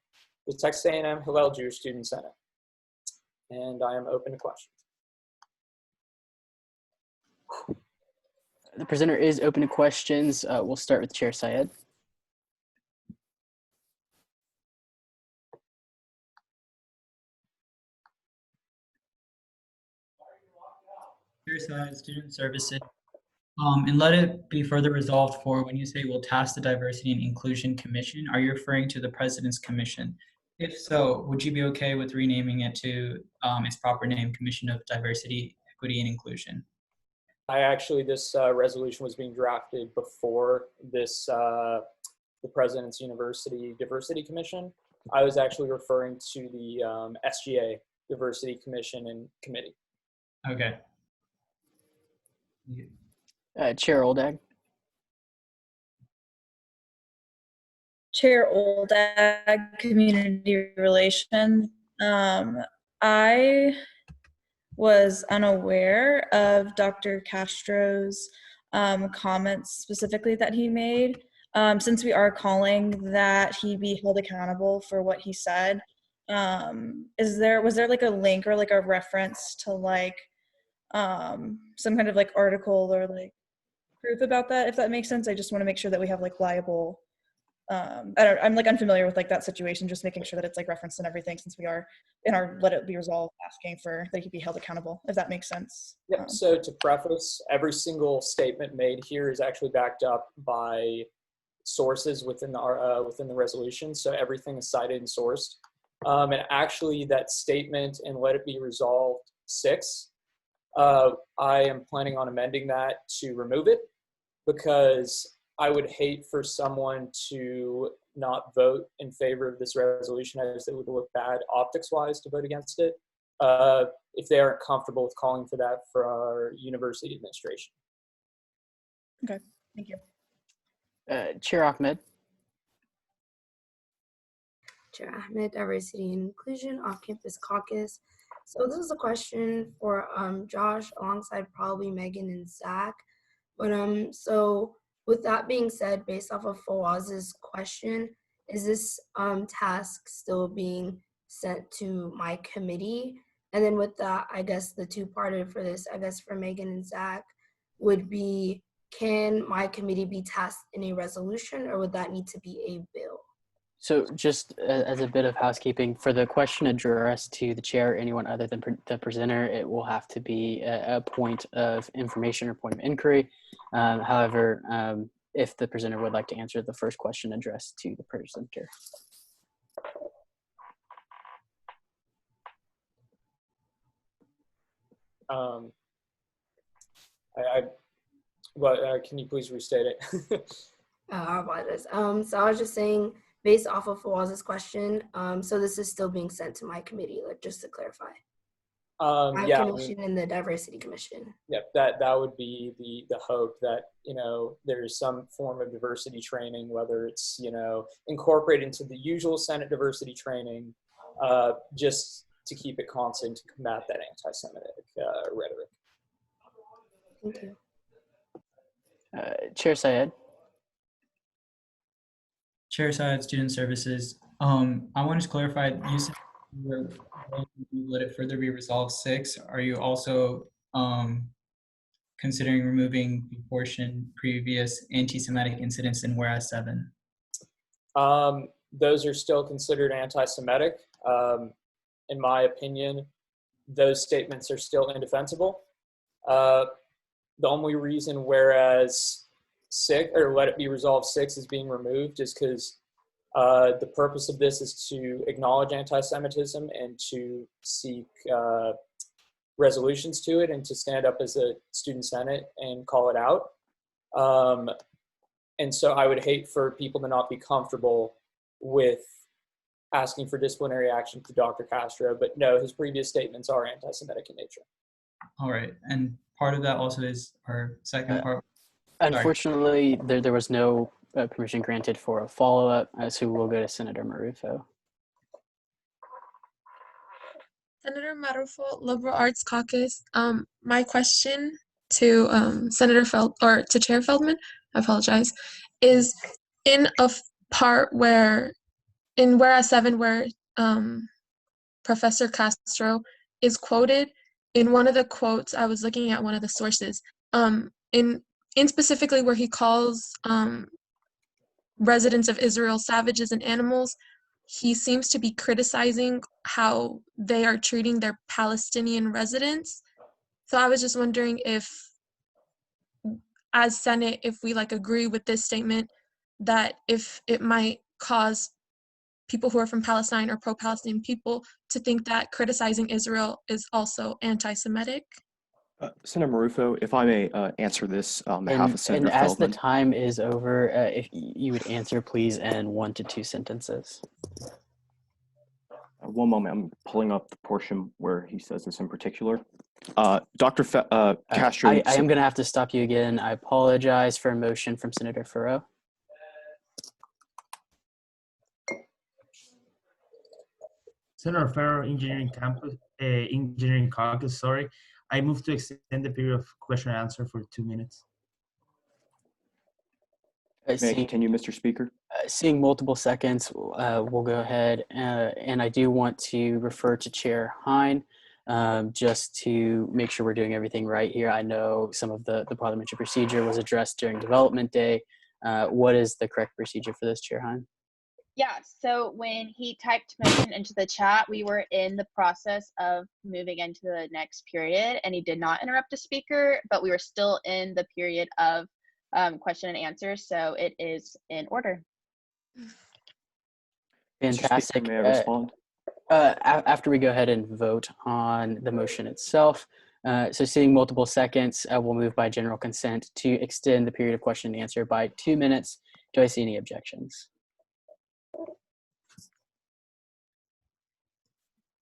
the Texas A&M Hillel Jewish Student Senate. And I am open to questions. The presenter is open to questions. We'll start with Chair Syed. Student Services. And let it be further resolved for when you say we'll task the Diversity and Inclusion Commission, are you referring to the President's Commission? If so, would you be okay with renaming it to its proper name, Commission of Diversity, Equity, and Inclusion? This resolution was being drafted before this, the President's University Diversity Commission. I was actually referring to the SGA Diversity Commission and Committee. Okay. Chair Oldag. Chair Oldag, Community Relations. I was unaware of Dr. Castro's comments specifically that he made. Since we are calling that he be held accountable for what he said, was there like a link or like a reference to like some kind of like article or like proof about that, if that makes sense? I just want to make sure that we have like liable I'm like unfamiliar with like that situation, just making sure that it's like referenced and everything, since we are in our let it be resolved asking for that he be held accountable, if that makes sense. Yep. So to preface, every single statement made here is actually backed up by sources within the resolution. So everything is cited and sourced. And actually that statement in Let It Be Resolved 6, I am planning on amending that to remove it, because I would hate for someone to not vote in favor of this resolution, as it would look bad optics-wise to vote against it, if they aren't comfortable with calling for that for our university administration. Okay, thank you. Chair Ahmed. Chair Ahmed, Diversity and Inclusion, Off-Campus Caucus. So this is a question for Josh, alongside probably Megan and Zach. But so with that being said, based off of Fawaz's question, is this task still being sent to my committee? And then with that, I guess the two-parter for this, I guess for Megan and Zach, would be, can my committee be tasked in a resolution, or would that need to be a bill? So just as a bit of housekeeping, for the question addressed to the chair or anyone other than the presenter, it will have to be a point of information or point of inquiry. However, if the presenter would like to answer the first question addressed to the presenter. Can you please restate it? I apologize. So I was just saying, based off of Fawaz's question, so this is still being sent to my committee, like just to clarify. That commission and the diversity commission. Yep, that would be the hope that, there's some form of diversity training, whether it's, incorporated into the usual Senate diversity training, just to keep it constant to combat that anti-Semitic rhetoric. Thank you. Chair Syed. Chair Syed, Student Services. I wanted to clarify, you said you were going to let it further be resolved 6. Are you also considering removing the portion previous anti-Semitic incidents in whereas 7? Those are still considered anti-Semitic. In my opinion, those statements are still indefensible. The only reason whereas 6, or let it be resolved 6, is being removed is because the purpose of this is to acknowledge anti-Semitism and to seek resolutions to it and to stand up as a student senate and call it out. And so I would hate for people to not be comfortable with asking for disciplinary action to Dr. Castro, but no, his previous statements are anti-Semitic in nature. All right, and part of that also is our second part. Unfortunately, there was no permission granted for a follow-up, so we'll go to Senator Marufo. Senator Marufo, Liberal Arts Caucus. My question to to Chair Feldman, I apologize, is in a part where, in whereas 7, where Professor Castro is quoted, in one of the quotes, I was looking at one of the sources, in specifically where he calls residents of Israel savages and animals, he seems to be criticizing how they are treating their Palestinian residents. So I was just wondering if, as Senate, if we agree with this statement, that if it might cause people who are from Palestine or pro-Palestinian people to think that criticizing Israel is also anti-Semitic. Senator Marufo, if I may answer this on behalf of Senator Feldman. And as the Feldman. time is over, if you would answer, please, in 1 to 2 sentences. One moment, I'm pulling up the portion where he says this in particular. Dr. Castro. I am going to have to stop you again. I apologize for a motion from Senator Farrow. Senator Farrow, Engineering Caucus, sorry. I move to extend the period of question and answer for 2 minutes. May I continue, Mr. Speaker? Seeing multiple seconds, we'll go ahead. And I do want to refer to Chair Hein, just to make sure we're doing everything right here. I know some of the parliamentary procedure was addressed during Development Day. What is the correct procedure for this, Chair Hein? Yeah, so when he typed motion into the chat, we were in the process of moving into the next period, and he did not interrupt the speaker, but we were still in the period of question and answer, so it is in order. Fantastic. May I respond? After we go ahead and vote on the motion itself, so seeing multiple seconds, we'll move by general consent to extend the period of question and answer by 2 minutes. Do I see any objections?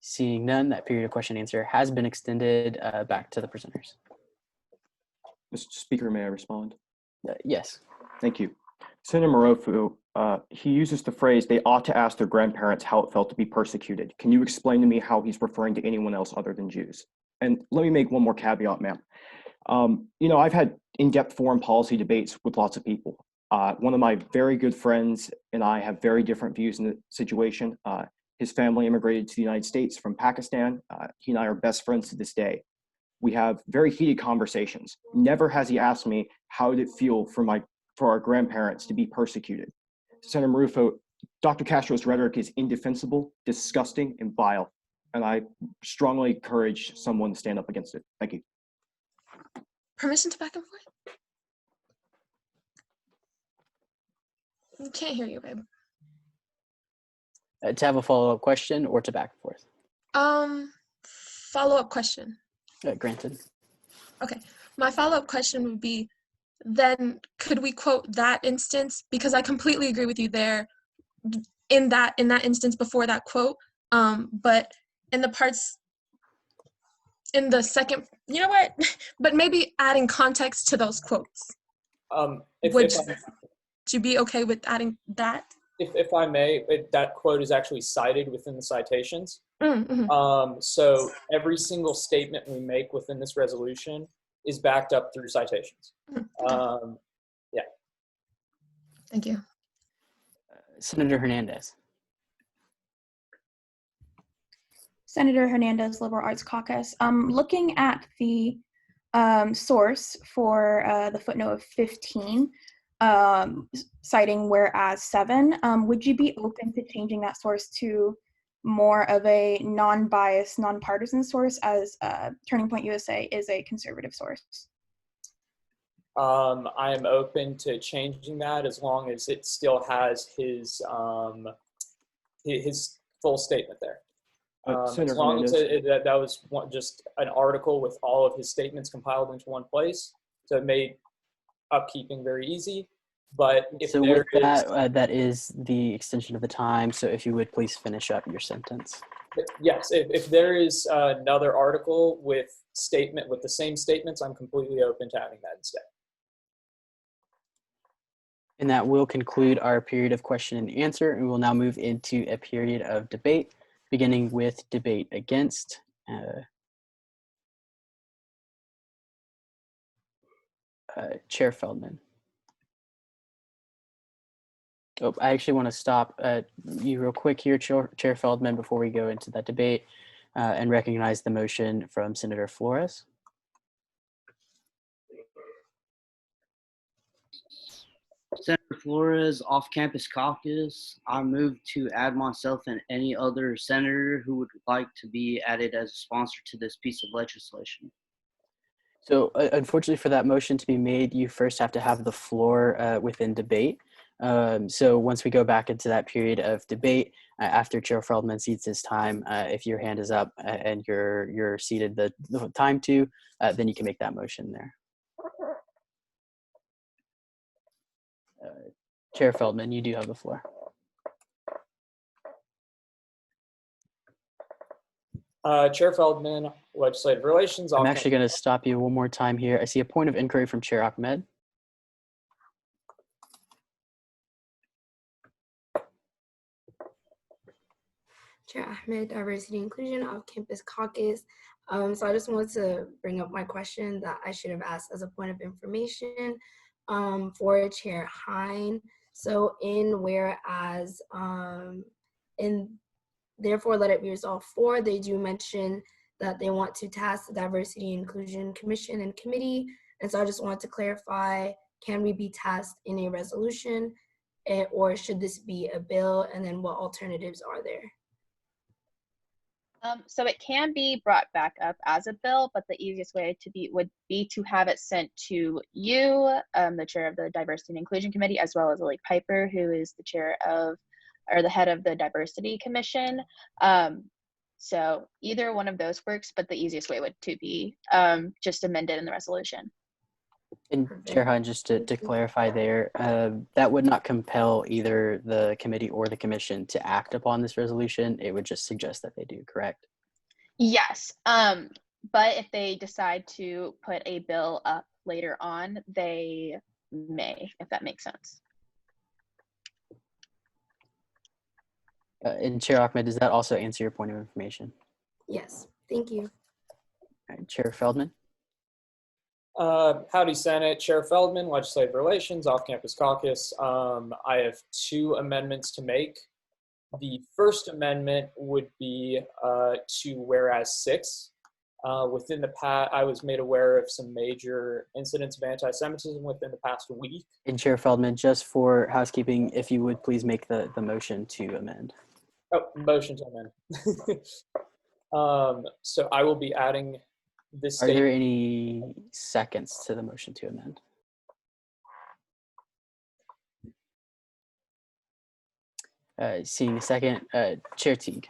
Seeing none, that period of question and answer has been extended. Back to the presenters. Mr. Speaker, may I respond? Yes. Thank you. Senator Marufo, he uses the phrase, they ought to ask their grandparents how it felt to be persecuted. Can you explain to me how he's referring to anyone else other than Jews? And let me make one more caveat, ma'am. I've had in-depth foreign policy debates with lots of people. One of my very good friends and I have very different views in the situation. His family immigrated to the United States from Pakistan. He and I are best friends to this day. We have very heated conversations. Never has he asked me how did it feel for our grandparents to be persecuted. Senator Marufo, Dr. Castro's rhetoric is indefensible, disgusting, and vile, and I strongly encourage someone to stand up against it. Thank you. Permission to back and forth? We can't hear you, babe. To have a follow-up question or to back and forth? Follow-up question. Granted. Okay, my follow-up question would be, then could we quote that instance? Because I completely agree with you there in that instance before that quote, but in the parts in the second, you know what? But maybe adding context to those quotes. Would you be okay with adding that? If I may, that quote is actually cited within the citations. Mm-hmm. So every single statement we make within this resolution is backed up through citations. Yeah. Thank you. Senator Hernandez. Senator Hernandez, Liberal Arts Caucus. Looking at the source for the footnote of 15, citing whereas 7, would you be open to changing that source to more of a non-biased, non-partisan source, as Turning Point USA is a conservative source? I am open to changing that as long as it still has his full statement there. As long as that was just an article with all of his statements compiled into one place, so it made upkeeping very easy. But if so there with that, that is the extension of the time. So if you would please finish up your sentence. Yes, if there is another article with the same statements, I'm completely open to having that instead. And that will conclude our period of question and answer, and we'll now move into a period of debate, beginning with debate against. Chair Feldman. Oh, I actually want to stop you real quick here, Chair Feldman, before we go into that debate and recognize the motion from Senator Flores. Senator Flores, Off-Campus Caucus. I move to add myself and any other senator who would like to be added as a sponsor to this piece of legislation. So unfortunately for that motion to be made, you first have to have the floor within debate. So once we go back into that period of debate, after Chair Feldman cedes his time, if your hand is up and you're seated the time to, then you can make that motion there. Chair Feldman, you do have the floor. Chair Feldman, Legislative Relations. I'm actually going to stop you one more time here. I see a point of inquiry from Chair Ahmed. Chair Ahmed, Diversity Inclusion, Off-Campus Caucus. So I just wanted to bring up my question that I should have asked as a point of information for Chair Hein. So in whereas, and therefore let it be resolved 4, they do mention that they want to task the Diversity Inclusion Commission and Committee. And so I just wanted to clarify, can we be tasked in a resolution or should this be a bill? And then what alternatives are there? So it can be brought back up as a bill, but the easiest way would be to have it sent to you, the chair of the Diversity and Inclusion Committee, as well as Lake Piper, who is the chair of, or the head of the Diversity Commission. So either one of those works, but the easiest way would to be just amended in the resolution. And Chair Hein, just to clarify there, that would not compel either the committee or the commission to act upon this resolution. It would just suggest that they do, correct? Yes, but if they decide to put a bill up later on, they may, if that makes sense. And Chair Ahmed, does that also answer your point of information? Yes, thank you. All right, Chair Feldman. Howdy, Senate. Chair Feldman, Legislative Relations, Off-Campus Caucus. I have 2 amendments to make. The first amendment would be to whereas 6. Within the past, I was made aware of some major incidents of anti-Semitism within the past week. And Chair Feldman, just for housekeeping, if you would please make the motion to amend. Oh, motion to amend. So I will be adding this. Are there any seconds to the motion to amend? Seeing a second, Chair Teague.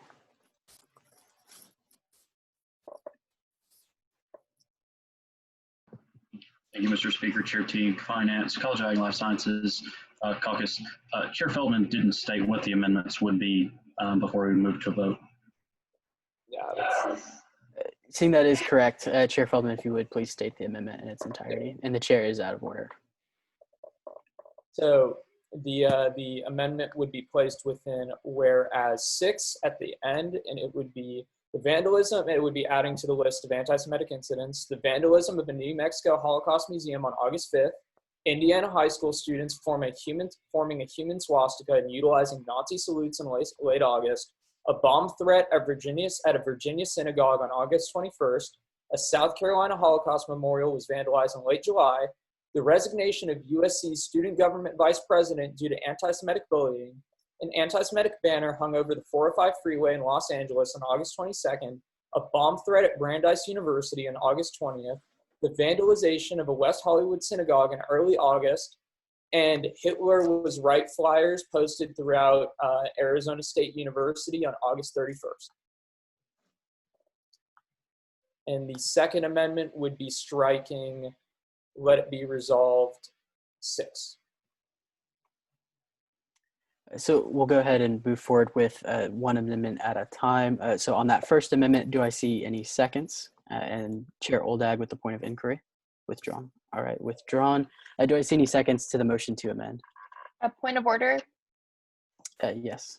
Thank you, Mr. Speaker. Chair Teague, Finance, College of Ag and Life Sciences Caucus. Chair Feldman didn't state what the amendments would be before we move to a vote. Yeah. Seeing that is correct, Chair Feldman, if you would please state the amendment in its entirety, and the chair is out of order. So the amendment would be placed within whereas 6 at the end, and it would be the vandalism. It would be adding to the list of anti-Semitic incidents the vandalism of the New Mexico Holocaust Museum on August 5th. Indiana high school students forming a human swastika and utilizing Nazi salutes in late August. A bomb threat at a Virginia synagogue on August 21st. A South Carolina Holocaust memorial was vandalized in late July. The resignation of USC's student government vice president due to anti-Semitic bullying. An anti-Semitic banner hung over the 405 freeway in Los Angeles on August 22nd. A bomb threat at Brandeis University on August 20th. The vandalization of a West Hollywood synagogue in early August. And Hitler was right flyers posted throughout Arizona State University on August 31st. And the second amendment would be striking, let it be resolved 6. So we'll go ahead and move forward with one amendment at a time. So on that first amendment, do I see any seconds? And Chair Oldag with the point of inquiry. Withdrawn. All right, withdrawn. Do I see any seconds to the motion to amend? A point of order, Yes.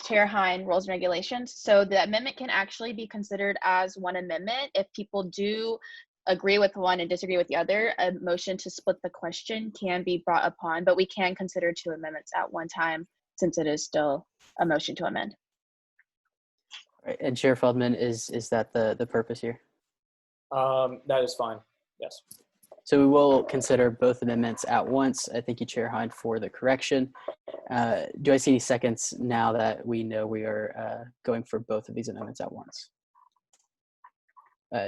Chair Hein, Rules and Regulations. So the amendment can actually be considered as one amendment. If people do agree with one and disagree with the other, a motion to split the question can be brought upon, but we can consider 2 amendments at one time since it is still a motion to amend. All right, and Chair Feldman, is that the purpose here? That is fine. Yes. So we will consider both amendments at once. I thank you, Chair Hein, for the correction. Do I see any seconds now that we know we are going for both of these amendments at once?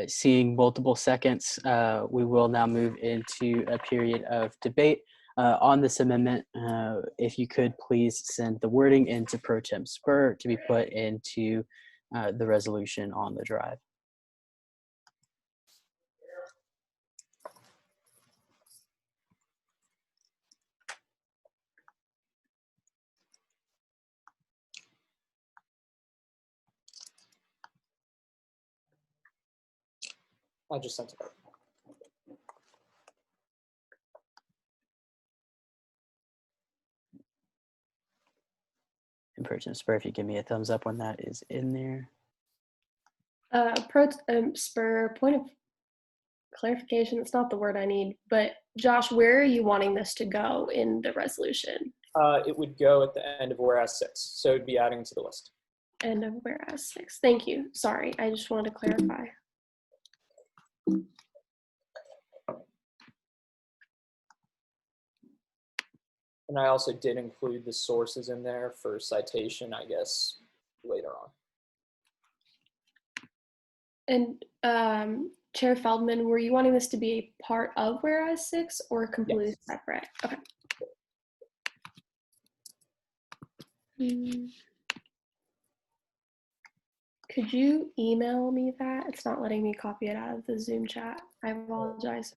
Seeing multiple seconds, we will now move into a period of debate on this amendment. If you could please send the wording into Pro Tem Spur to be put into the resolution on the drive. I just sent it out. And Pro Tem Spur, if you give me a thumbs up when that is in there. Pro Spur, point of clarification, it's not the word I need, but Josh, where are you wanting this to go in the resolution? It would go at the end of whereas 6, so it'd be adding to the list. End of whereas 6. Thank you. Sorry, I just wanted to clarify. And I also did include the sources in there for citation, I guess, later on. And Chair Feldman, were you wanting this to be a part of whereas 6 or completely separate? Okay. Could you email me that? It's not letting me copy it out of the Zoom chat. I apologize.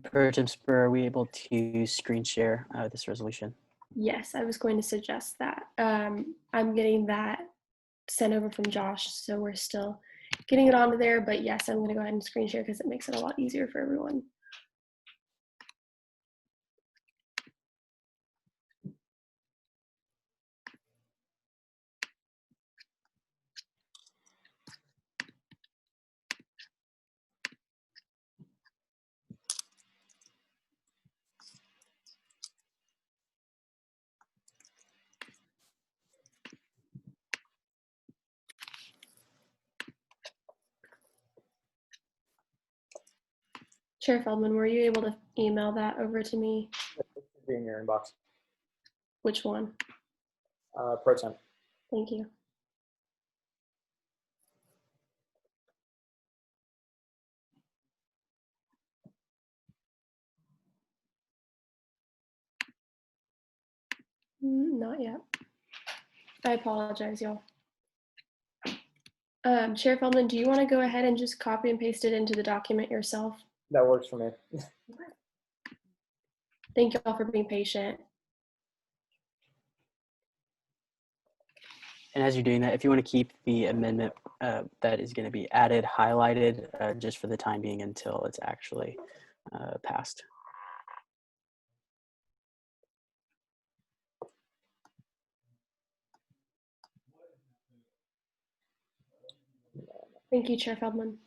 Pro Tem Spur, are we able to screen share this resolution? Yes, I was going to suggest that. I'm getting that sent over from Josh, so we're still getting it onto there, but yes, I'm going to go ahead and screen share because it makes it a lot easier for everyone. Chair Feldman, were you able to email that over to me? It should be in your inbox. Which one? Pro Tem. Thank you. Not yet. I apologize, y'all. Chair Feldman, do you want to go ahead and just copy and paste it into the document yourself? That works for me. Thank you all for being patient. And as you're doing that, if you want to keep the amendment that is going to be added highlighted just for the time being until it's actually passed. Thank you, Chair Feldman.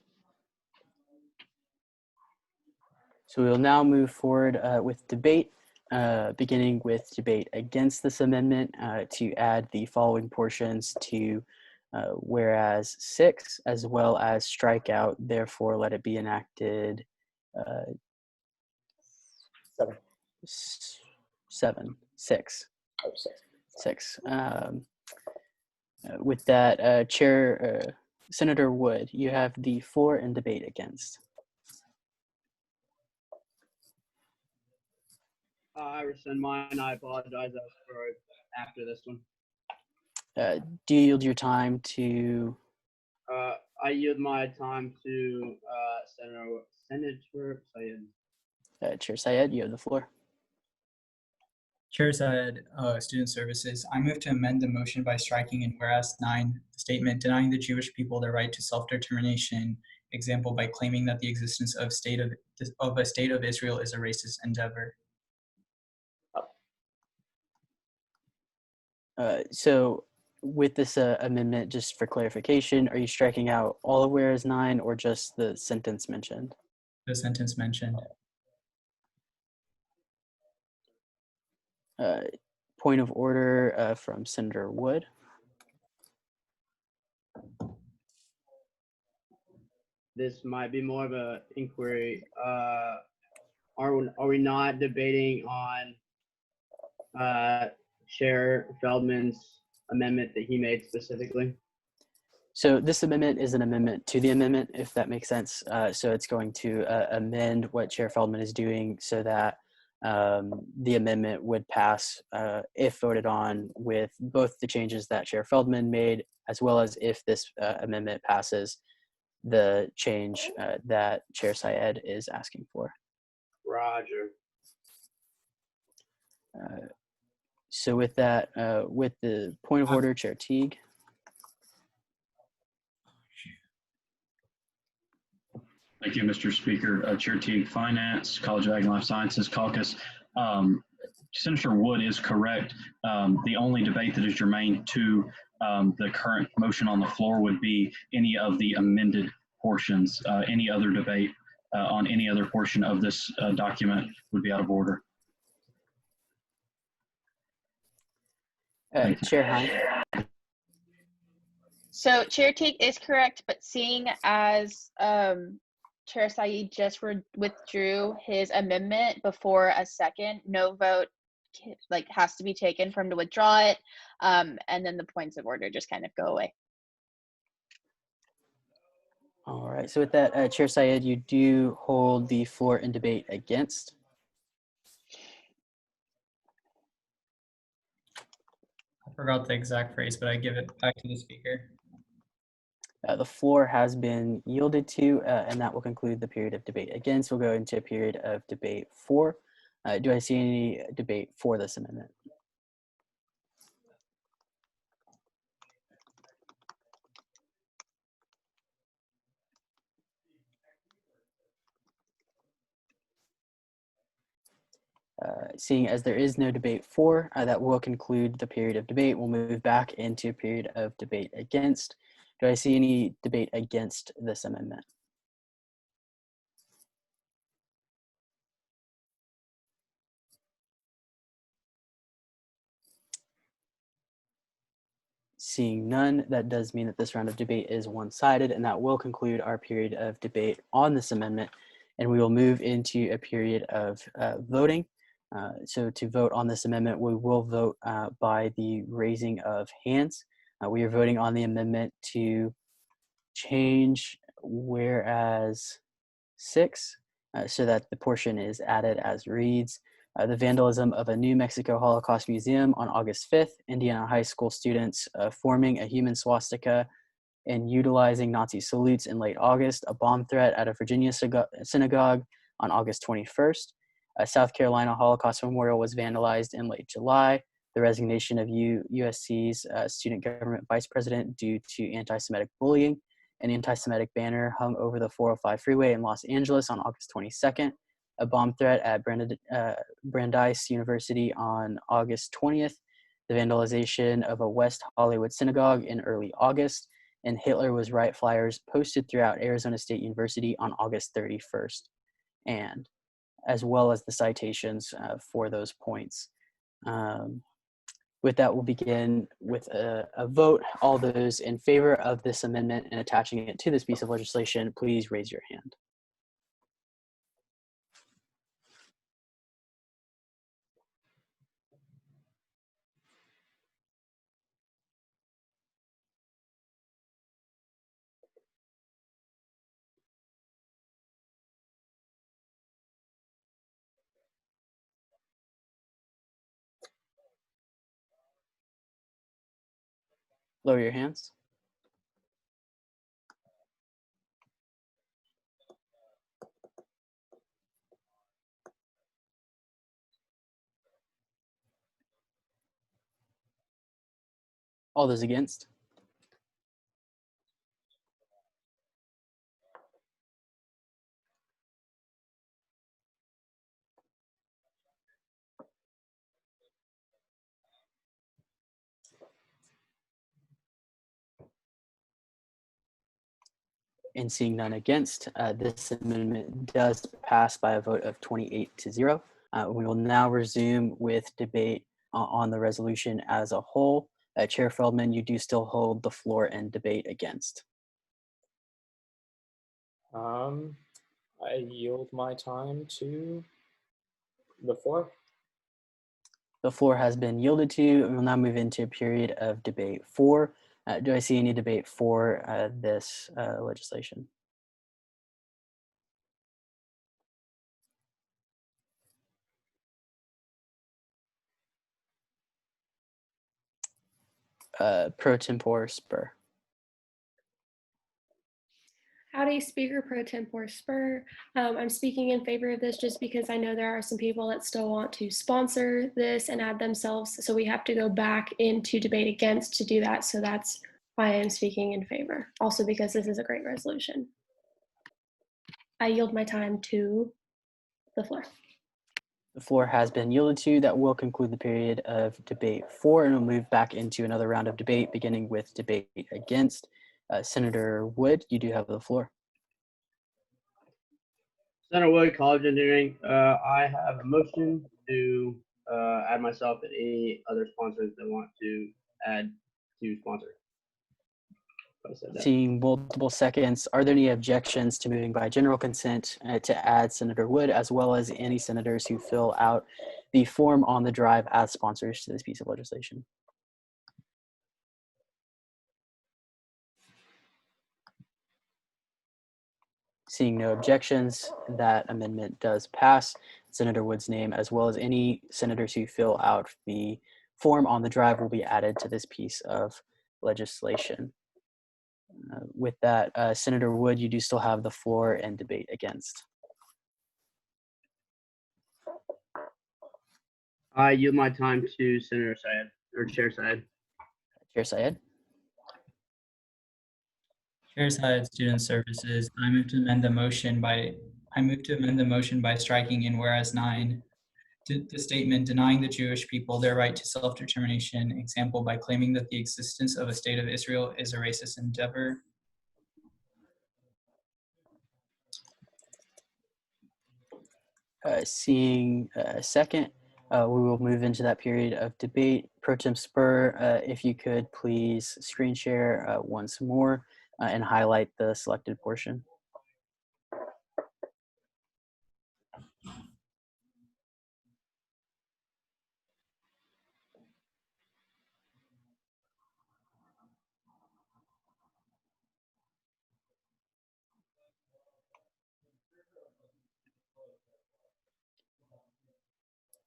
So we will now move forward with debate, beginning with debate against this amendment to add the following portions to whereas 6, as well as strike out, therefore let it be enacted 6. With that, Senator Wood, you have the floor in debate against. I rescind mine. I apologize for after this one. Do you yield your time to? I yield my time to Senator Syed. Chair Syed, you have the floor. Chair Syed, Student Services. I move to amend the motion by striking in whereas 9 the statement denying the Jewish people their right to self-determination, example by claiming that the existence of a state of Israel is a racist endeavor. So with this amendment, just for clarification, are you striking out all of whereas 9 or just the sentence mentioned? The sentence mentioned. Point of order from Senator Wood. This might be more of an inquiry. Are we not debating on Chair Feldman's amendment that he made specifically? So this amendment is an amendment to the amendment, if that makes sense. So it's going to amend what Chair Feldman is doing so that the amendment would pass if voted on with both the changes that Chair Feldman made, as well as if this amendment passes, the change that Chair Syed is asking for. Roger. So with that, with the point of order, Chair Teague. Thank you, Mr. Speaker. Chair Teague, Finance, College of Ag and Life Sciences Caucus. Senator Wood is correct. The only debate that is germane to the current motion on the floor would be any of the amended portions. Any other debate on any other portion of this document would be out of order. Chair Hine. So Chair Teague is correct, but seeing as Chair Syed just withdrew his amendment before a second, no vote has to be taken for him to withdraw it, and then the points of order just kind of go away. All right, so with that, Chair Syed, you do hold the floor in debate against. I forgot the exact phrase, but I give it back to the speaker. The floor has been yielded to, and that will conclude the period of debate. Again, so we'll go into a period of debate 4. Do I see any debate for this amendment? Seeing as there is no debate for, that will conclude the period of debate. We'll move back into a period of debate against. Do I see any debate against this amendment? Seeing none, that does mean that this round of debate is one-sided, and that will conclude our period of debate on this amendment. And we will move into a period of voting. So to vote on this amendment, we will vote by the raising of hands. We are voting on the amendment to change whereas 6 so that the portion is added as reads. The vandalism of a New Mexico Holocaust Museum on August 5th, Indiana high school students forming a human swastika and utilizing Nazi salutes in late August, a bomb threat at a Virginia synagogue on August 21st. A South Carolina Holocaust memorial was vandalized in late July. the resignation of USC's student government vice president due to anti-Semitic bullying, an anti-Semitic banner hung over the 405 freeway in Los Angeles on August 22nd, a bomb threat at Brandeis University on August 20th, the vandalization of a West Hollywood synagogue in early August, and Hitler was right flyers posted throughout Arizona State University on August 31st, and as well as the citations for those points. With that, we'll begin with a vote. All those in favor of this amendment and attaching it to this piece of legislation, please raise your hand. Lower your hands. All those against? And seeing none against, this amendment does pass by a vote of 28-0. We will now resume with debate on the resolution as a whole. Chair Feldman, you do still hold the floor and debate against. I yield my time to the floor. The floor has been yielded to. We'll now move into a period of debate for. Do I see any debate for this legislation? Pro tempore Spur. Howdy, Speaker Pro Tempore Spur. I'm speaking in favor of this just because I know there are some people that still want to sponsor this and add themselves. So we have to go back into debate against to do that. So that's why I am speaking in favor. Also because this is a great resolution. I yield my time to the floor. The floor has been yielded to. That will conclude the period of debate for, and we'll move back into another round of debate, beginning with debate against. Senator Wood, you do have the floor. Senator Wood, College of Engineering. I have a motion to add myself and any other sponsors that want to add to sponsor. Seeing multiple seconds, are there any objections to moving by general consent to add Senator Wood, as well as any senators who fill out the form on the drive as sponsors to this piece of legislation? Seeing no objections, that amendment does pass. Senator Wood's name, as well as any senators who fill out the form on the drive, will be added to this piece of legislation. With that, Senator Wood, you do still have the floor and debate against. I yield my time to Senator Syed, or Chair Syed. Chair Syed. Chair Syed, Student Services. I move to amend the motion by striking in whereas 9 the statement denying the Jewish people their right to self-determination, example by claiming that the existence of a state of Israel is a racist endeavor. Seeing a second, we will move into that period of debate. Pro Tem Spur, if you could please screen share once more and highlight the selected portion.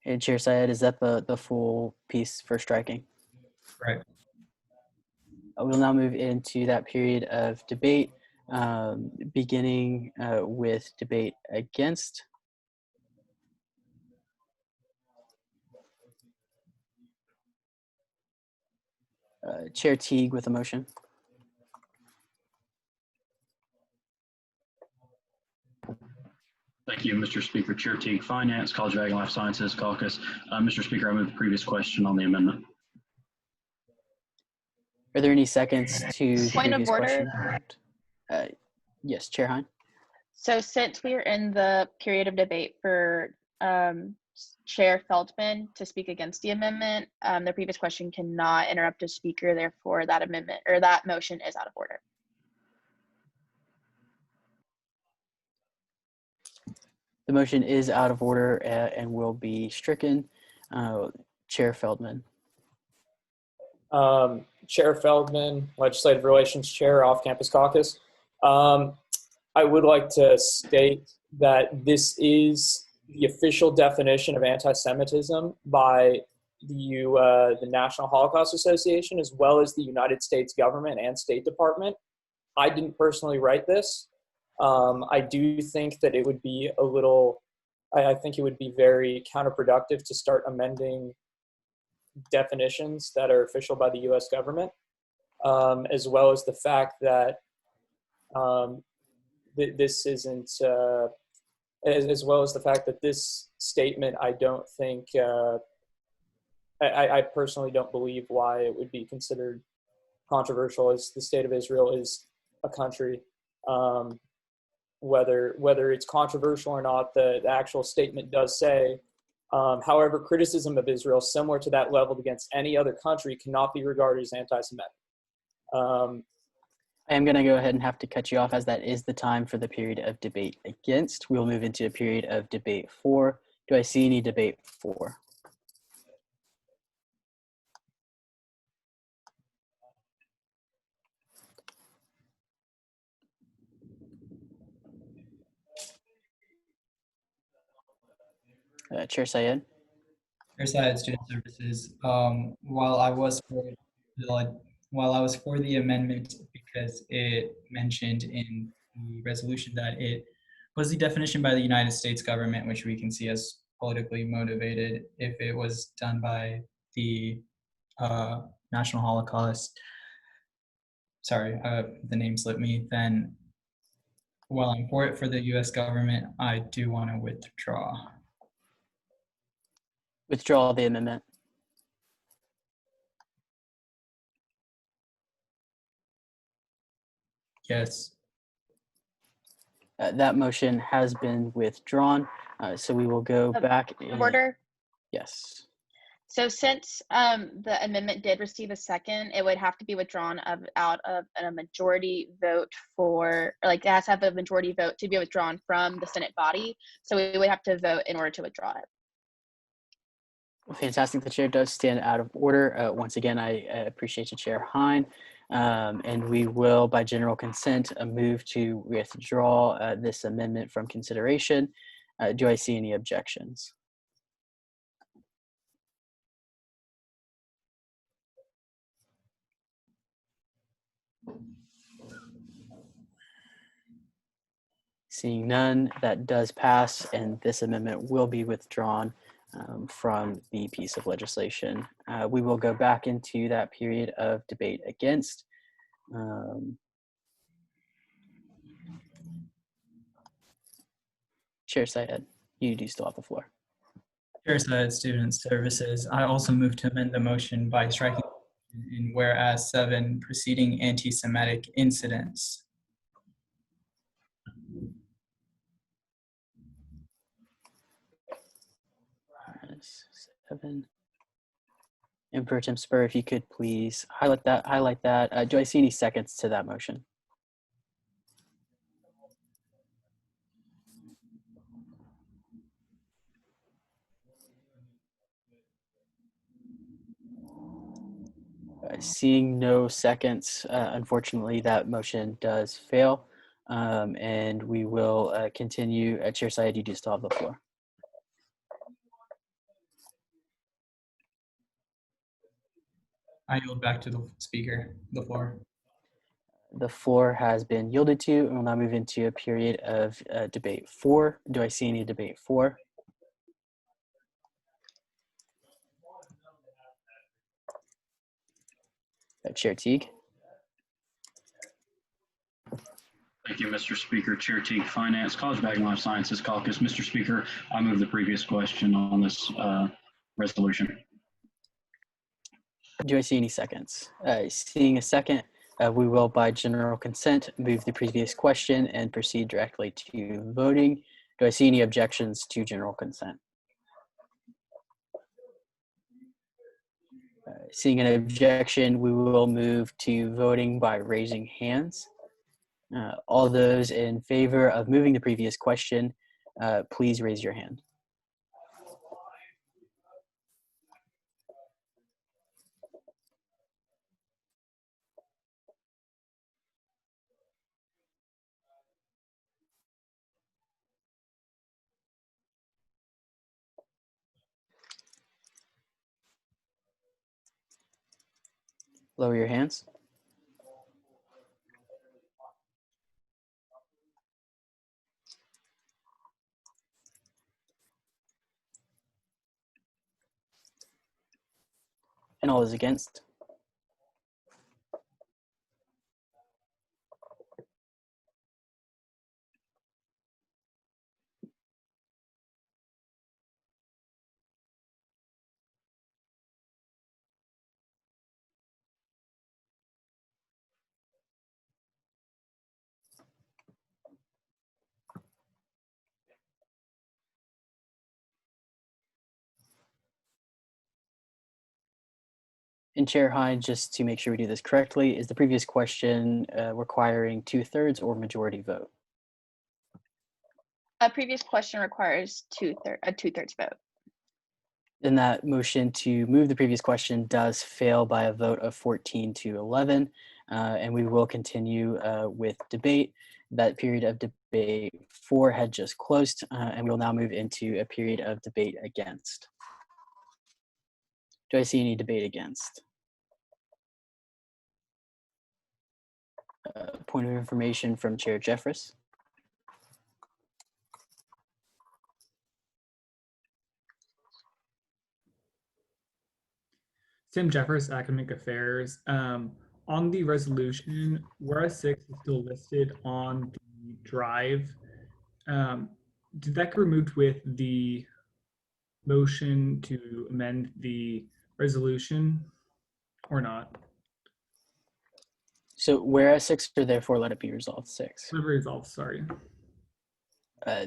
And Chair Syed, is that the full piece for striking? Right. We'll now move into that period of debate, beginning with debate against. Chair Teague with a motion. Thank you, Mr. Speaker. Chair Teague, Finance, College of Ag and Life Sciences Caucus. Mr. Speaker, I move the previous question on the amendment. Are there any seconds to the Point of previous order. question? Yes, Chair Hine. So since we're in the period of debate for Chair Feldman to speak against the amendment, the previous question cannot interrupt a speaker. Therefore, that amendment or that motion is out of order. The motion is out of order and will be stricken. Chair Feldman. Chair Feldman, Legislative Relations Chair, Off-Campus Caucus. I would like to state that this is the official definition of anti-Semitism by the National Holocaust Association, as well as the United States government and State Department. I didn't personally write this. I do think that it would be I think it would be very counterproductive to start amending definitions that are official by the U.S. government, as well as the fact that this isn't, as well as the fact that this statement, I don't think, I personally don't believe why it would be considered controversial, as the State of Israel is a country. Whether it's controversial or not, the actual statement does say, however, criticism of Israel similar to that leveled against any other country cannot be regarded as anti-Semitic. I am going to go ahead and have to cut you off, as that is the time for the period of debate against. We will move into a period of debate for. Do I see any debate for? Chair Syed. Chair Syed, Student Services. While I was for the amendment because it mentioned in the resolution that it was the definition by the United States government, which we can see as politically motivated. If it was done by the National Holocaust, sorry, the name slipped me, then while I'm for it for the US government, I do want to withdraw. Withdraw the amendment. Yes. That motion has been withdrawn, so we will go back. Order. Yes. So since the amendment did receive a second, it would have to be withdrawn out of a majority vote for, like, it has to have a majority vote to be withdrawn from the Senate body. So we would have to vote in order to withdraw it. Fantastic. The chair does stand out of order. Once again, I appreciate you, Chair Hine. And we will, by general consent, move to withdraw this amendment from consideration. Do I see any objections? Seeing none, that does pass, and this amendment will be withdrawn from the piece of legislation. We will go back into that period of debate against. Chair Syed, you do still have the floor. Chair Syed, Student Services. I also move to amend the motion by striking in whereas 7 preceding anti-Semitic incidents. Seven. And Pro Tem Spur, if you could please highlight that. Do I see any seconds to that motion? Seeing no seconds, unfortunately, that motion does fail. And we will continue. Chair Syed, you do still have the floor. I yield back to the speaker, the floor. The floor has been yielded to, and we'll now move into a period of debate for. Do I see any debate for? Chair Teague. Thank you, Mr. Speaker. Chair Teague, Finance, College of Ag and Life Sciences Caucus. Mr. Speaker, I move the previous question on this resolution. Do I see any seconds? Seeing a second, we will, by general consent, move the previous question and proceed directly to voting. Do I see any objections to general consent? Seeing an objection, we will move to voting by raising hands. All those in favor of moving the previous question, please raise your hand. Lower your hands. And all those against? And Chair Hyde, just to make sure we do this correctly, is the previous question requiring 2/3 or majority vote? A previous question requires a two-thirds vote. Then that motion to move the previous question does fail by a vote of 14 to 11, and we will continue with debate. That period of debate 4 had just closed, and we will now move into a period of debate against. Do I see any debate against? Point of information from Chair Jeffress. Tim Jeffers, Academic Affairs. On the resolution, whereas 6 is still listed on the drive, did that get removed with the motion to amend the resolution or not? So whereas 6, or therefore let it be resolved 6? Resolved, sorry.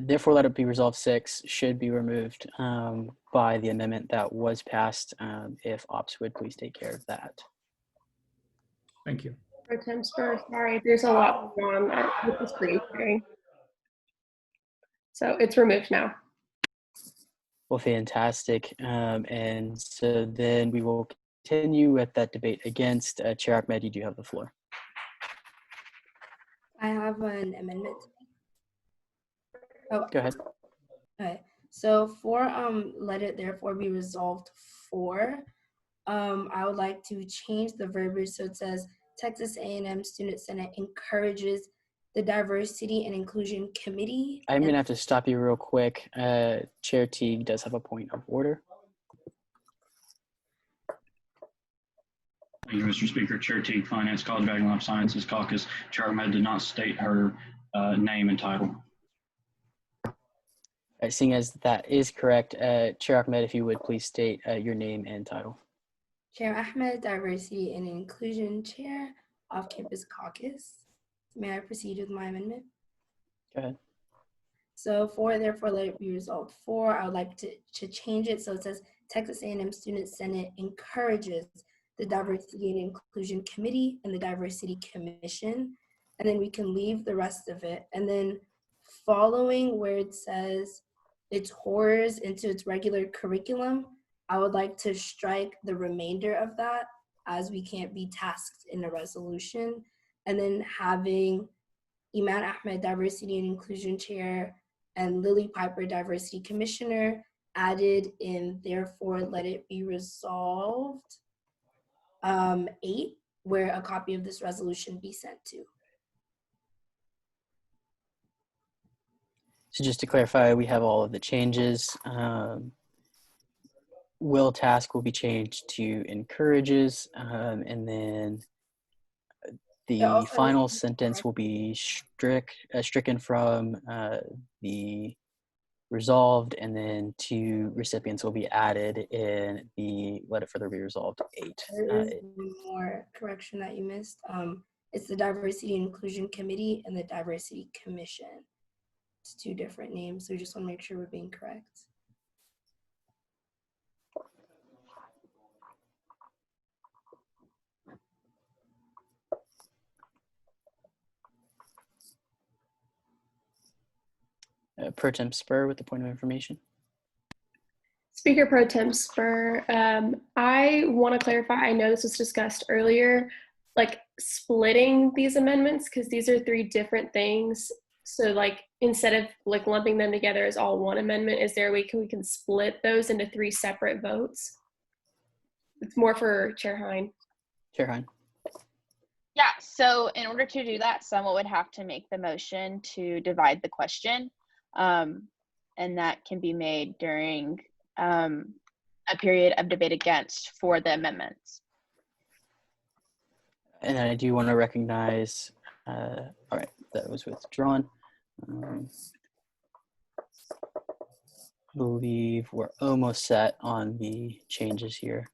Therefore let it be resolved 6 should be removed by the amendment that was passed. If Ops would please take care of that. Thank you. For Tim Spur, sorry, there's a lot going on with the screen sharing. So it's removed now. Well, fantastic. And so then we will continue with that debate against. Chair Ahmed, you do have the floor. I have an amendment. Oh, go ahead. Okay. So for let it therefore be resolved 4, I would like to change the verbiage so it says Texas A&M Student Senate encourages the Diversity and Inclusion Committee. I'm going to have to stop you real quick. Chair Teague does have a point of order. Thank you, Mr. Speaker. Chair Teague, Finance, College of Ag and Life Sciences Caucus. Chair Ahmed did not state her name and title. Seeing as that is correct, Chair Ahmed, if you would please state your name and title. Chair Ahmed, Diversity and Inclusion Chair, Off-Campus Caucus. May I proceed with my amendment? Go ahead. So for therefore let it be resolved 4, I would like to change it so it says Texas A&M Student Senate encourages the Diversity and Inclusion Committee and the Diversity Commission, and then we can leave the rest of it. And then following where it says it tours into its regular curriculum, I would like to strike the remainder of that as we can't be tasked in a resolution. And then having Iman Ahmed, Diversity and Inclusion Chair, and Lily Piper, Diversity Commissioner, added in therefore let it be resolved 8, where a copy of this resolution be sent to. So just to clarify, we have all of the changes. will task will be changed to encourages, and then the also final needs to be sentence will be stricken from the resolved, and then 2 recipients will be added in the let it further be resolved 8. There is one more correction that you missed. It's the Diversity and Inclusion Committee and the Diversity Commission. It's 2 different names, so we just want to make sure we're being correct. Pro Tem Spur with the point of information. Speaker Pro Tem Spur, I want to clarify, I know this was discussed earlier, like splitting these amendments, because these are 3 different things. So like instead of like lumping them together as all one amendment, is there a way we can split those into 3 separate votes? It's more for Chair Hein. Chair Hein. Yeah, so in order to do that, someone would have to make the motion to divide the question. And that can be made during a period of debate against for the amendments. And I do want to recognize, all right, that was withdrawn. I believe we're almost set on the changes here.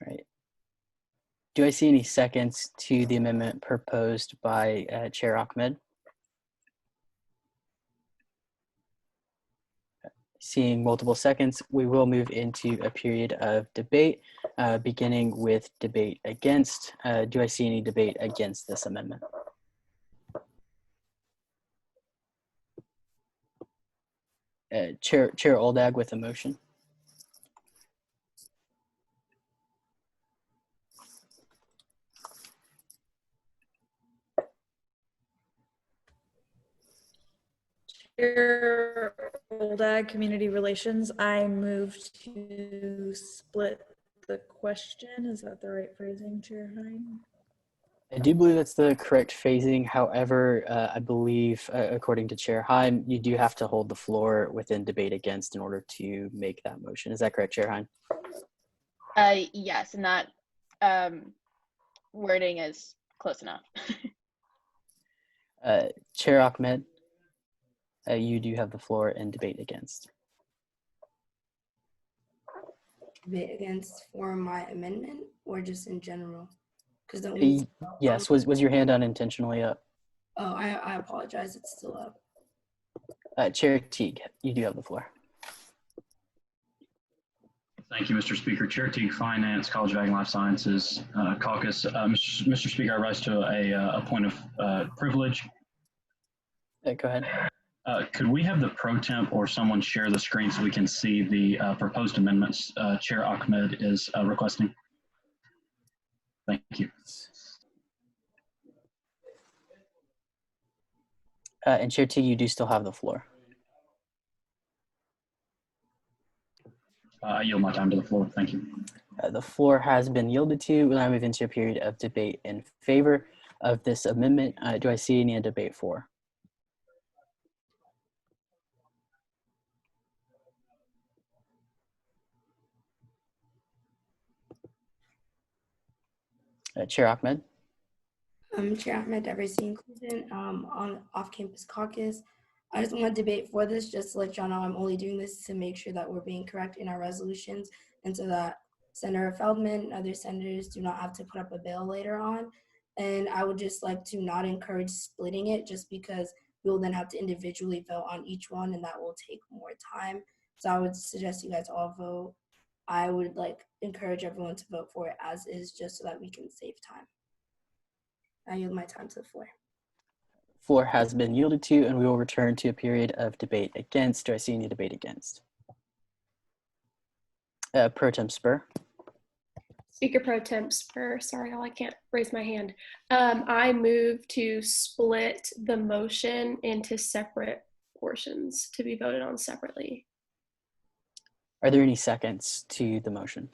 All right. Do I see any seconds to the amendment proposed by Chair Ahmed? Seeing multiple seconds, we will move into a period of debate, beginning with debate against. Do I see any debate against this amendment? Chair Oldag with a motion. Chair Oldag, Community Relations, I move to split the question. Is that the right phrasing, Chair Hein? I do believe that's the correct phasing. However, I believe, according to Chair Hein, you do have to hold the floor within debate against in order to make that motion. Is that correct, Chair Hein? Yes, and that wording is close enough. Chair Ahmed, you do have the floor in debate against. Debate against for my amendment or just in general? Because Yes, was your hand unintentionally up? Oh, I apologize. It's still up. Chair Teague, you do have the floor. Thank you, Mr. Speaker. Chair Teague, Finance, College of Ag and Life Sciences Caucus. Mr. Speaker, I rise to a point of privilege. Go ahead. Could we have the pro temp or someone share the screen so we can see the proposed amendments Chair Ahmed is requesting? Thank you. And Chair Teague, you do still have the floor. I yield my time to the floor. Thank you. The floor has been yielded to. We'll now move into a period of debate in favor of this amendment. Do I see any debate for? Chair Ahmed. Chair Ahmed, Diversity Inclusion, on Off-Campus Caucus. I just want to debate for this, just to let y'all know I'm only doing this to make sure that we're being correct in our resolutions and so that Senator Feldman and other senators do not have to put up a bill later on. And I would just like to not encourage splitting it just because we'll then have to individually vote on each one and that will take more time. So I would suggest you guys all vote. I would encourage everyone to vote for it as is just so that we can save time. I yield my time to the floor. Floor has been yielded to, and we will return to a period of debate against. Do I see any debate against? Pro Tem Spur. Speaker Pro Tem Spur, sorry, I can't raise my hand. I move to split the motion into separate portions to be voted on separately. Are there any seconds to the motion?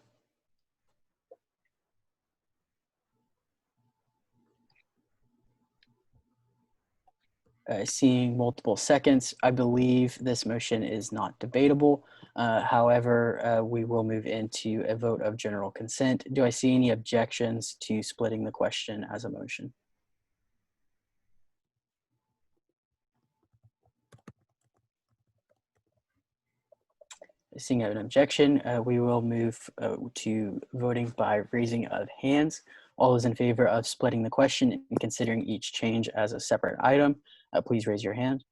Seeing multiple seconds, I believe this motion is not debatable. However, we will move into a vote of general consent. Do I see any objections to splitting the question as a motion? Seeing an objection, we will move to voting by raising of hands. All those in favor of splitting the question and considering each change as a separate item, please raise your hand.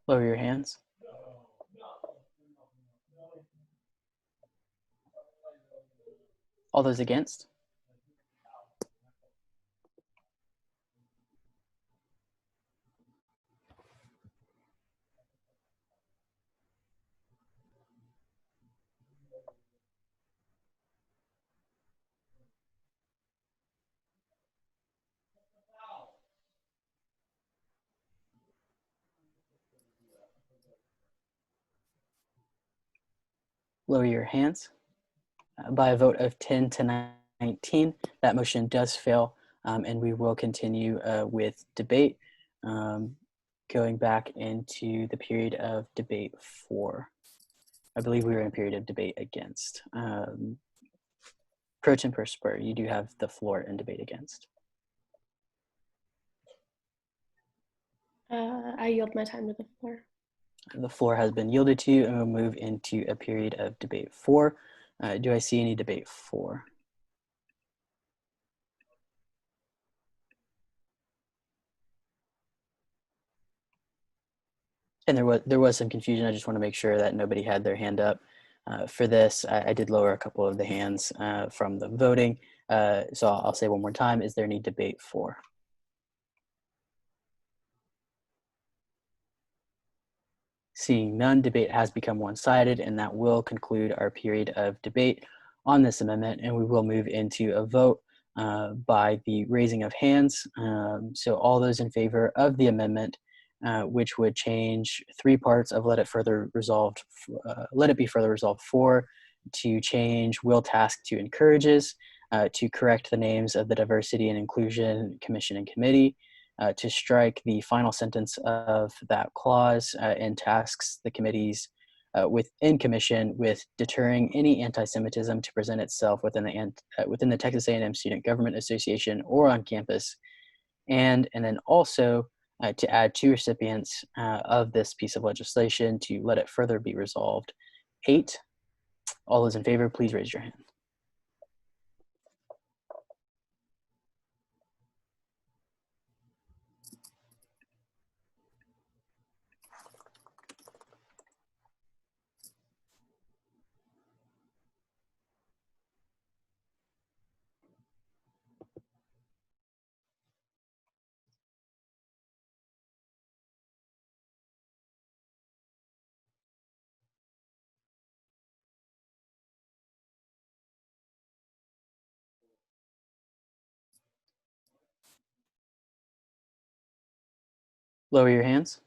Lower your hands. All those against? Lower your hands. By a vote of 10 to 19, that motion does fail, and we will continue with debate, going back into the period of debate 4. I believe we were in a period of debate against. Pro Tem Spur, you do have the floor in debate against. I yield my time to the floor. The floor has been yielded to you, and we'll move into a period of debate 4. Do I see any debate 4? And there was some confusion. I just want to make sure that nobody had their hand up. For this, I did lower a couple of the hands from the voting. So I'll say one more time, is there any debate 4? Seeing none, debate has become one-sided, and that will conclude our period of debate on this amendment, and we will move into a vote by the raising of hands. So all those in favor of the amendment, which would change 3 parts of let it be further resolved 4, to change will task to encourages, to correct the names of the Diversity and Inclusion Commission and Committee, to strike the final sentence of that clause and tasks the committees within commission with deterring any anti-Semitism to present itself within the Texas A&M Student Government Association or on campus, and then also to add 2 recipients of this piece of legislation to let it further be resolved 8. All those in favor, please raise your hand. Lower your hands.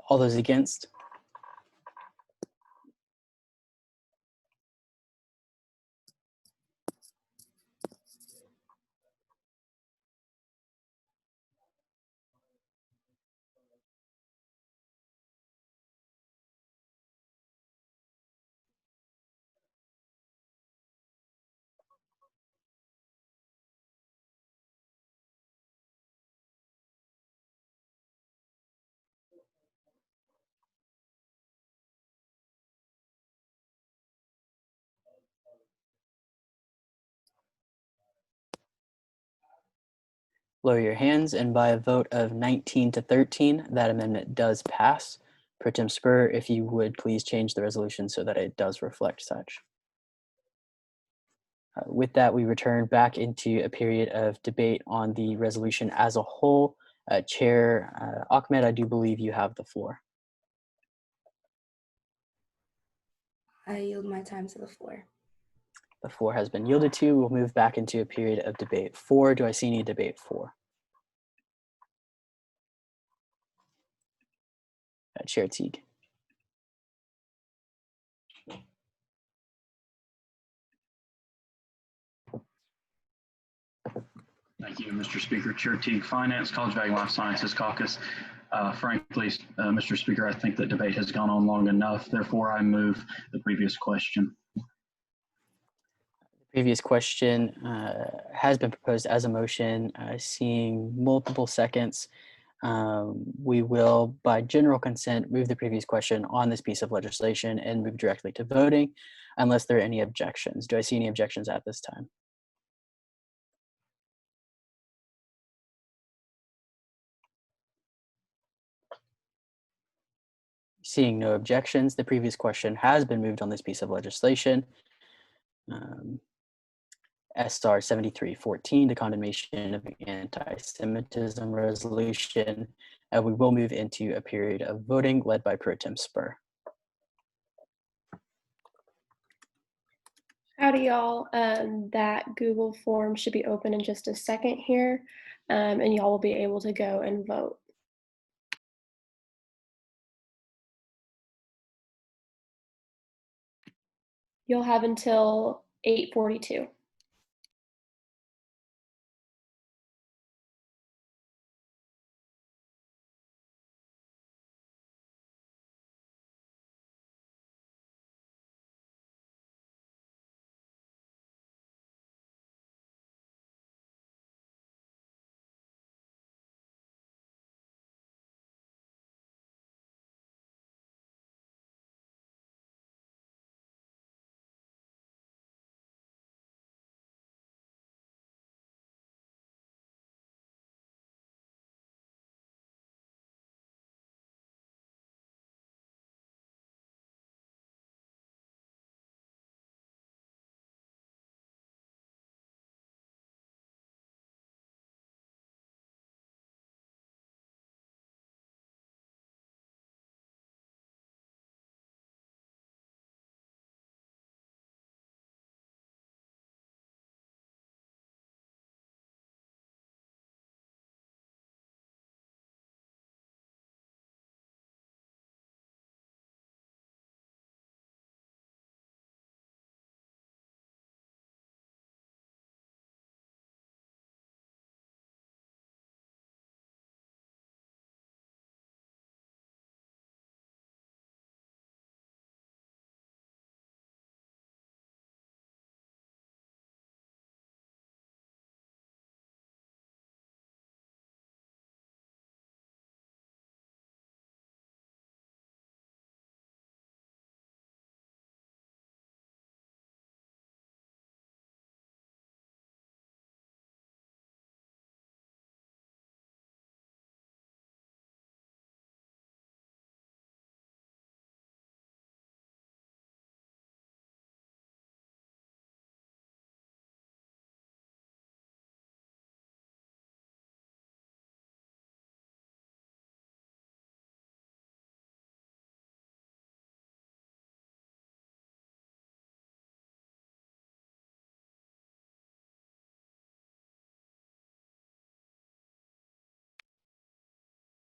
All those against? Lower your hands, and by a vote of 19 to 13, that amendment does pass. Pro Tem Spur, if you would please change the resolution so that it does reflect such. With that, we return back into a period of debate on the resolution as a whole. Chair Ahmed, I do believe you have the floor. I yield my time to the floor. The floor has been yielded to. We'll move back into a period of debate 4. Do I see any debate 4? Chair Teague. Thank you, Mr. Speaker. Chair Teague, Finance, College of Ag and Life Sciences Caucus. Frankly, Mr. Speaker, I think that debate has gone on long enough. Therefore, I move the previous question. The previous question has been proposed as a motion. Seeing multiple seconds, we will, by general consent, move the previous question on this piece of legislation and move directly to voting unless there are any objections. Do I see any objections at this time? Seeing no objections, the previous question has been moved on this piece of legislation. SR 7314, the condemnation of anti-Semitism resolution. We will move into a period of voting led by Pro Tem Spur. Howdy, y'all. That Google form should be open in just a second here, and y'all will be able to go and vote. You'll have until 8:42.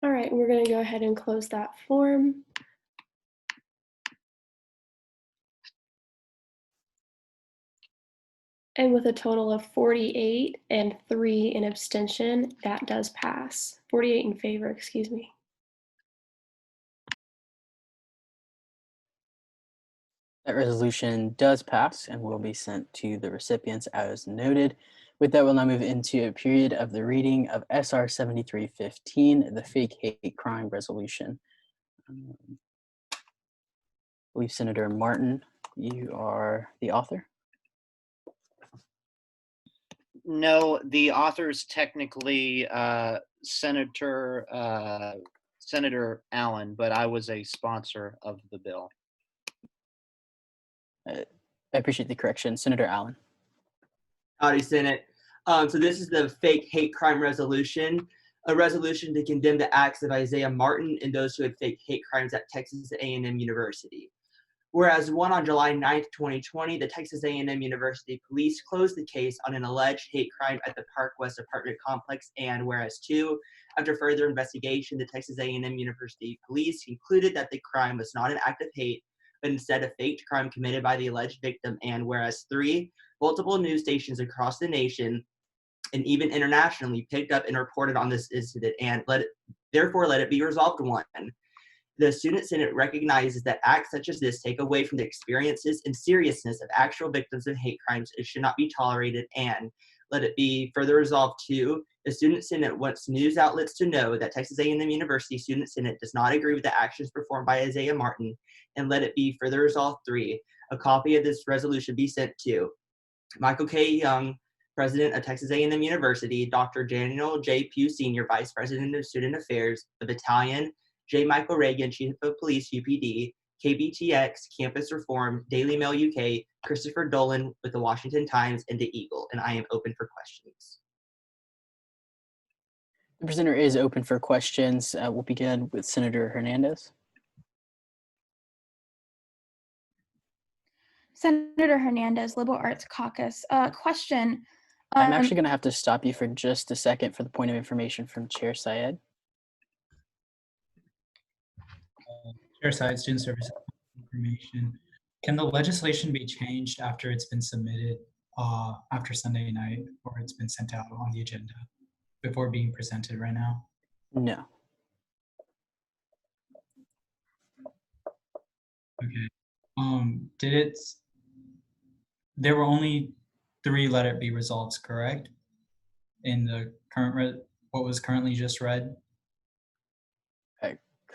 All right, we're going to go ahead and close that form. And with a total of 48 and 3 in abstention, that does pass. 48 in favor, excuse me. That resolution does pass and will be sent to the recipients as noted. With that, we'll now move into a period of the reading of SR 7315, the fake hate crime resolution. I believe Senator Martin, you are the author. No, the author is technically Senator Allen, but I was a sponsor of the bill. I appreciate the correction. Senator Allen. Howdy, Senate. So this is the fake hate crime resolution, a resolution to condemn the acts of Isaiah Martin and those who had fake hate crimes at Texas A&M University. Whereas one on July 9th, 2020, the Texas A&M University Police closed the case on an alleged hate crime at the Park West apartment complex. And whereas two, after further investigation, the Texas A&M University Police concluded that the crime was not an act of hate, but instead a faked crime committed by the alleged victim. And whereas three, multiple news stations across the nation and even internationally picked up and reported on this incident and therefore let it be resolved. One, the Student Senate recognizes that acts such as this take away from the experiences and seriousness of actual victims of hate crimes and should not be tolerated, and let it be further resolved. Two, the Student Senate wants news outlets to know that Texas A&M University Student Senate does not agree with the actions performed by Isaiah Martin, and let it be further resolved. Three, a copy of this resolution be sent to Michael K. Young, President of Texas A&M University, Dr. Daniel J. Pugh Sr., Vice President of Student Affairs, the Battalion, J. Michael Reagan, Chief of Police, UPD, KBTX, Campus Reform, Daily Mail UK, Christopher Dolan with the Washington Times, and the Eagle. And I am open for questions. The presenter is open for questions. We'll begin with Senator Hernandez. Senator Hernandez, Liberal Arts Caucus. Question. I'm actually going to have to stop you for just a second for the point of information from Chair Syed. Chair Syed, Student Service Information. Can the legislation be changed after it's been submitted after Sunday night, or it's been sent out on the agenda before being presented right now? No. Okay. There were only 3 let it be resolves, correct? In the current, what was currently just read?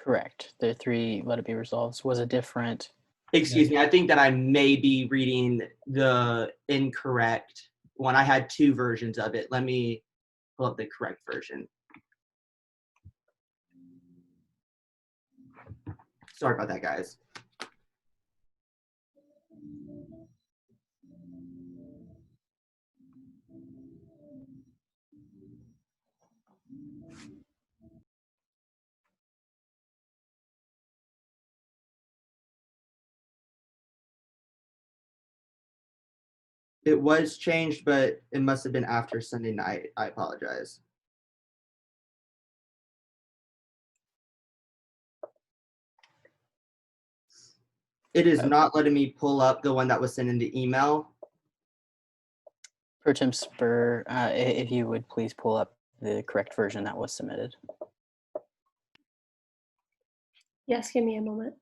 Correct. The 3 let it be resolves was a different. Excuse me, I think that I may be reading the incorrect one. I had 2 versions of it. Let me pull up the correct version. Sorry about that, guys. It was changed, but it must have been after Sunday night. I apologize. It is not letting me pull up the one that was sent in the email. Pro Tem Spur, if you would please pull up the correct version that was submitted. Yes, give me a moment.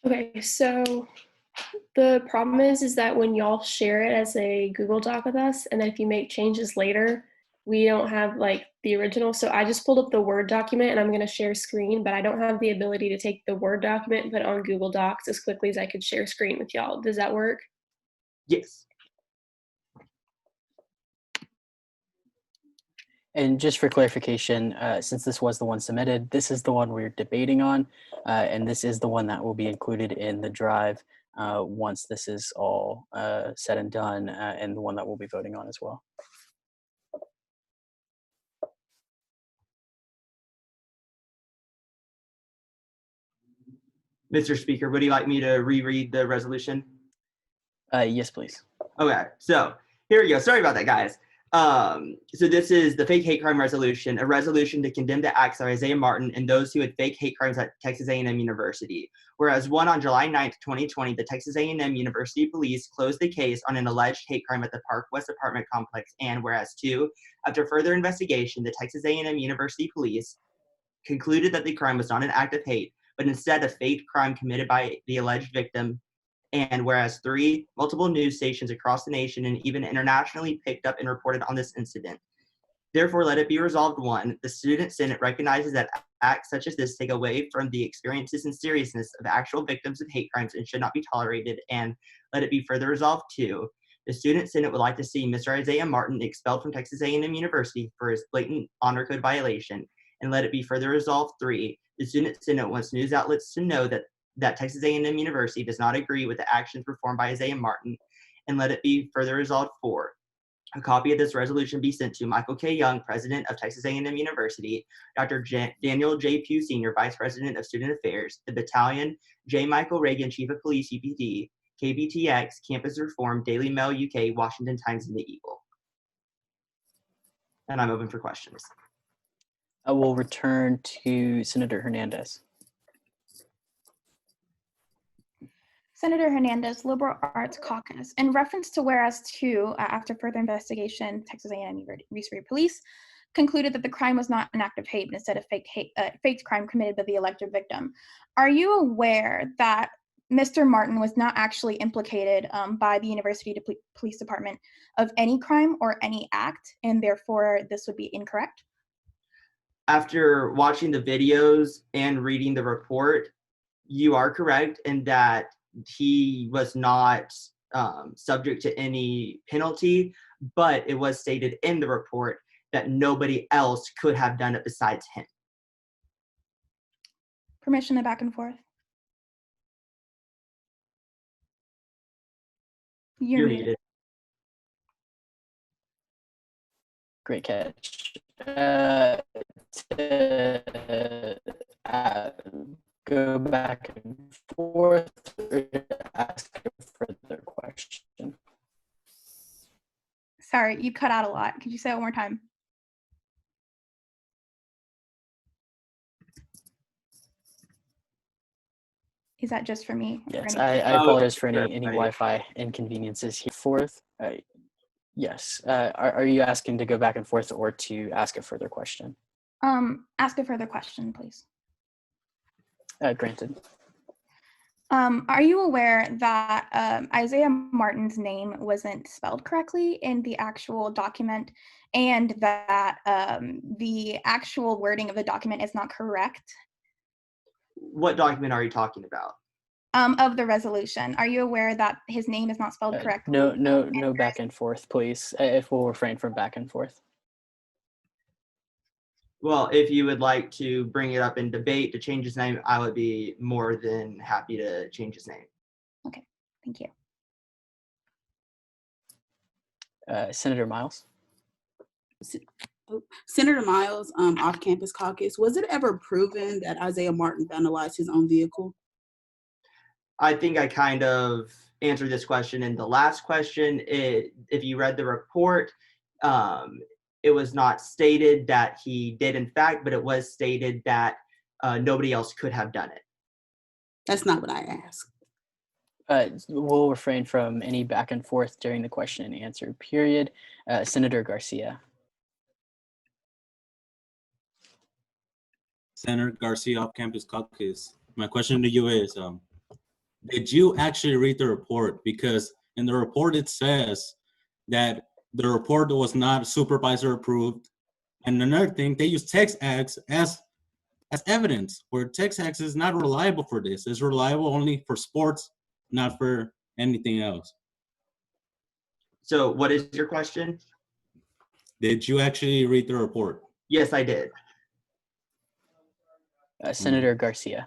Okay, so the problem is that when y'all share it as a Google Doc with us, and then if you make changes later, we don't have like the original. So I just pulled up the Word document and I'm going to share screen, but I don't have the ability to take the Word document and put it on Google Docs as quickly as I could share screen with y'all. Does that work? Yes. And just for clarification, since this was the one submitted, this is the one we're debating on, and this is the one that will be included in the drive once this is all said and done, and the one that we'll be voting on as well. Mr. Speaker, would you like me to reread the resolution? Yes, please. Okay, so here we go. Sorry about that, guys. So this is the fake hate crime resolution, a resolution to condemn the acts of Isaiah Martin and those who had fake hate crimes at Texas A&M University. Whereas one, on July 9th, 2020, the Texas A&M University Police closed the case on an alleged hate crime at the Park West apartment complex. And whereas two, after further investigation, the Texas A&M University Police concluded that the crime was not an act of hate, but instead a fake crime committed by the alleged victim. And whereas three, multiple news stations across the nation and even internationally picked up and reported on this incident. Therefore, let it be resolved, one, the Student Senate recognizes that acts such as this take away from the experiences and seriousness of actual victims of hate crimes and should not be tolerated. And let it be further resolved, two, the Student Senate would like to see Mr. Isaiah Martin expelled from Texas A&M University for his blatant honor code violation. And let it be further resolved, three, the Student Senate wants news outlets to know that Texas A&M University does not agree with the actions performed by Isaiah Martin. And let it be further resolved, four, a copy of this resolution be sent to Michael K. Young, President of Texas A&M University, Dr. Daniel J. Pugh, Sr., Vice President of Student Affairs, the Battalion, J. Michael Reagan, Chief of Police, UPD, KBTX, Campus Reform, Daily Mail UK, Washington Times, and the Eagle. And I'm open for questions. I will return to Senator Hernandez. Senator Hernandez, Liberal Arts Caucus. In reference to whereas two, after further investigation, Texas A&M University Police concluded that the crime was not an act of hate, but instead a fake crime committed by the alleged victim. Are you aware that Mr. Martin was not actually implicated by the University Police Department of any crime or any act, and therefore this would be incorrect? After watching the videos and reading the report, you are correct in that he was not subject to any penalty, but it was stated in the report that nobody else could have done it besides him. Permission to back and forth. You're muted. Great catch. Go back and forth or ask a further question. Sorry, you cut out a lot. Could you say it one more time? Is that just for me? Yes, I apologize for any Wi-Fi inconveniences here. Fourth, yes. Are you asking to go back and forth or to ask a further question? Ask a further question, please. Granted. Are you aware that Isaiah Martin's name wasn't spelled correctly in the actual document, and that the actual wording of the document is not correct? What document are you talking about? Of the resolution. Are you aware that his name is not spelled correctly? No back and forth, please. If we'll refrain from back and forth. Well, if you would like to bring it up in debate to change his name, I would be more than happy to change his name. Okay, thank you. Senator Miles. Senator Miles, Off-Campus Caucus, was it ever proven that Isaiah Martin vandalized his own vehicle? I think I kind of answered this question in the last question. If you read the report, it was not stated that he did in fact, but it was stated that nobody else could have done it. That's not what I asked. We'll refrain from any back and forth during the question and answer period. Senator Garcia. Senator Garcia, Off-Campus Caucus. My question to you is, did you actually read the report? Because in the report it says that the report was not supervisor approved. And another thing, they use TexAgs as evidence, where TexAgs is not reliable for this. It's reliable only for sports, not for anything else. So what is your question? Did you actually read the report? Yes, I did. Senator Garcia.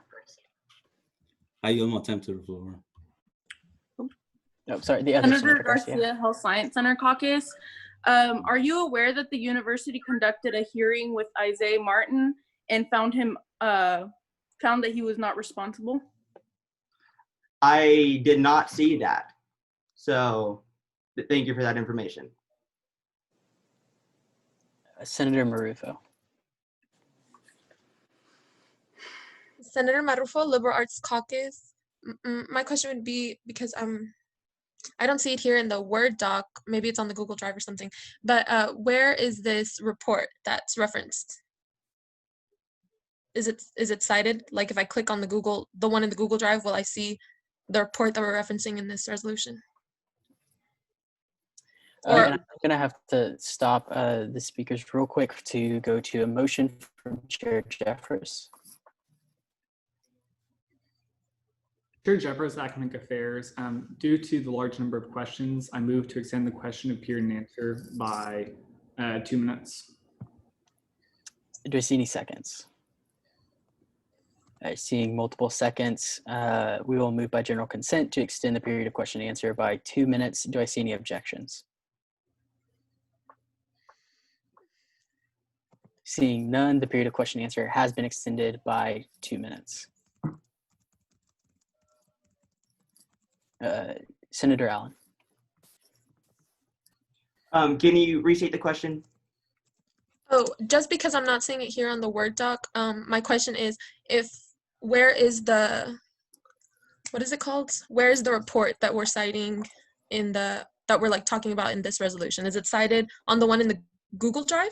I yield my time to the floor. No, sorry, the other Senator Garcia, Health Science Center Caucus. Are you aware that the university conducted a hearing with Isaiah Martin and found that he was not responsible? I did not see that. So thank you for that information. Senator Marufo. Senator Marufo, Liberal Arts Caucus. My question would be, because I don't see it here in the Word doc, maybe it's on the Google Drive or something, but where is this report that's referenced? Is it cited? Like if I click on the one in the Google Drive, will I see the report that we're referencing in this resolution? And I'm going to have to stop the speakers real quick to go to a motion from Chair Jeffress. Chair Jeffress, Academic Affairs. Due to the large number of questions, I move to extend the question of period and answer by 2 minutes. Do I see any seconds? Seeing multiple seconds, we will move by general consent to extend the period of question and answer by 2 minutes. Do I see any objections? Seeing none, the period of question and answer has been extended by 2 minutes. Senator Allen. Can you restate the question? Oh, just because I'm not seeing it here on the Word doc, my question is, where is the, what is it called? Where is the report that we're citing that we're like talking about in this resolution? Is it cited on the one in the Google Drive?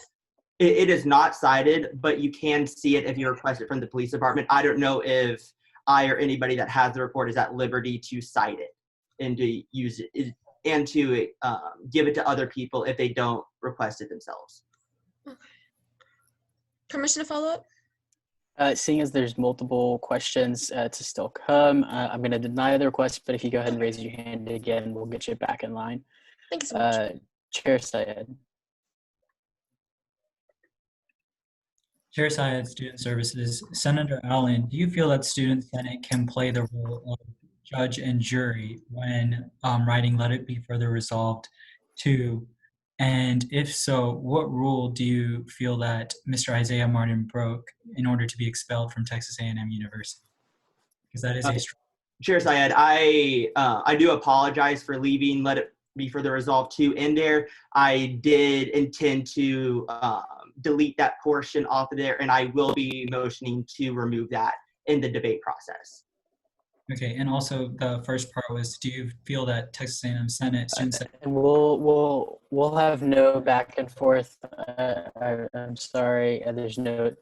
It is not cited, but you can see it if you request it from the police department. I don't know if I or anybody that has the report is at liberty to cite it and to use it and to give it to other people if they don't request it themselves. Okay. Permission to follow up? Seeing as there's multiple questions to still come, I'm going to deny the request, but if you go ahead and raise your hand again, we'll get you back in line. Thank you so much. Chair Syed. Chair Syed, Student Services. Senator Allen, do you feel that Student Senate can play the role of judge and jury when writing Let It Be Further Resolved 2? And if so, what rule do you feel that Mr. Isaiah Martin broke in order to be expelled from Texas A&M University? Because that is a strong. Chair Syed, I do apologize for leaving Let It Be Further Resolved 2 in there. I did intend to delete that portion off of there, and I will be motioning to remove that in the debate process. Okay, and also the first part was, do you feel that Texas A&M Senate students? And we'll have no back and forth. I'm sorry, there's no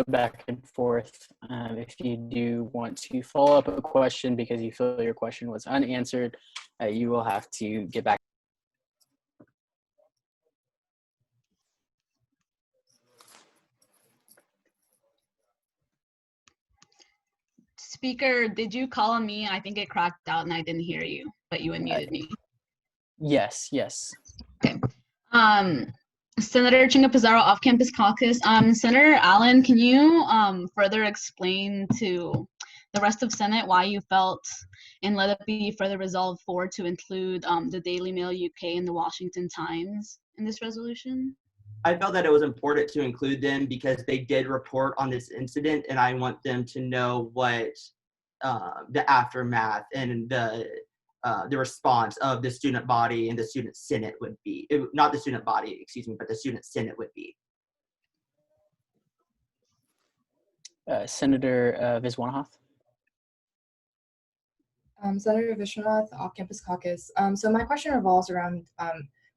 back and forth. If you do want to follow up a question because you feel your question was unanswered, you will have to get back. Speaker, did you call on me? I think it cracked out and I didn't hear you, but you unmuted me. Yes. Okay. Senator Chinga Pizarro, Off-Campus Caucus. Senator Allen, can you further explain to the rest of Senate why you felt and Let It Be Further Resolved 4 to include the Daily Mail UK and the Washington Times in this resolution? I felt that it was important to include them because they did report on this incident, and I want them to know what the aftermath and the response of the student body and the student senate would be. Not the student body, excuse me, but the student senate would be. Senator Viswanath. Senator Vishwanath, Off-Campus Caucus. So my question revolves around,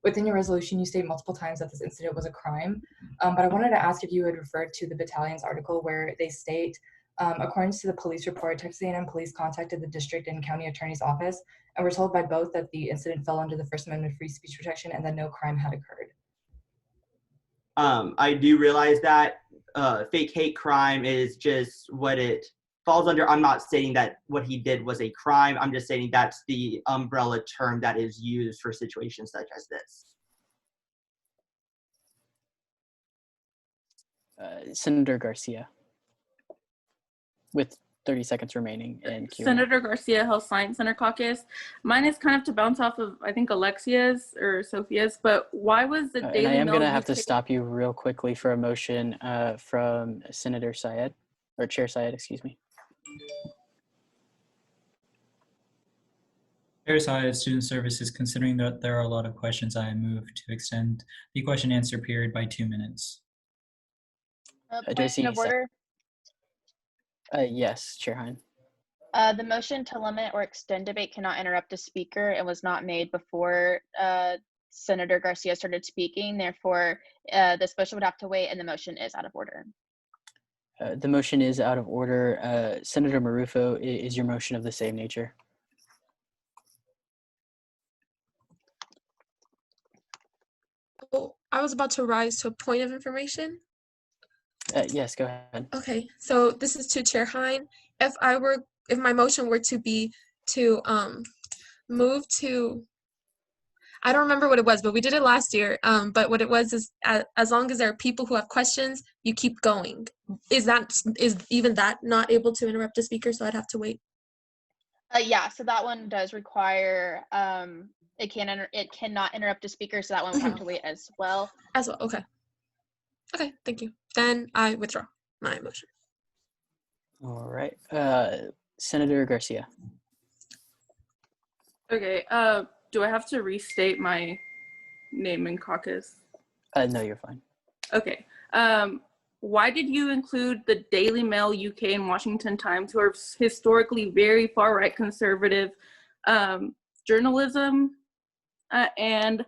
within your resolution, you state multiple times that this incident was a crime, but I wanted to ask if you had referred to the battalion's article where they state, according to the police report, Texas A&M police contacted the district and county attorney's office and were told by both that the incident fell under the First Amendment free speech protection and that no crime had occurred. I do realize that fake hate crime is just what it falls under. I'm not saying that what he did was a crime. I'm just saying that's the umbrella term that is used for situations such as this. Senator Garcia, with 30 seconds remaining in Q&A. Senator Garcia, Health Science Center Caucus. Mine is kind of to bounce off of, I think, Alexia's or Sophia's, but why was the Daily Mail? And I am going to have to stop you real quickly for a motion from Senator Syed, or Chair Syed, excuse me. Chair Syed, Student Services, considering that there are a lot of questions, I move to extend the question and answer period by 2 minutes. Do I see Point a of second? order. Yes, Chair Hein. The motion to limit or extend debate cannot interrupt a speaker and was not made before Senator Garcia started speaking. Therefore, this motion would have to wait and the motion is out of order. The motion is out of order. Senator Marufo, is your motion of the same nature? Oh, I was about to rise to a point of information. Yes, go ahead. Okay, so this is to Chair Hein. If my motion were to be to move to, I don't remember what it was, but we did it last year. But what it was is as long as there are people who have questions, you keep going. Is even that not able to interrupt a speaker? So I'd have to wait. Yeah, so that one does require it cannot interrupt a speaker, so that one would have to wait as well. As well, okay. Okay, thank you. Then I withdraw my motion. All right. Senator Garcia. Okay. Do I have to restate my name in caucus? No, you're fine. Okay. Why did you include the Daily Mail UK and Washington Times, who are historically very far-right conservative journalism, and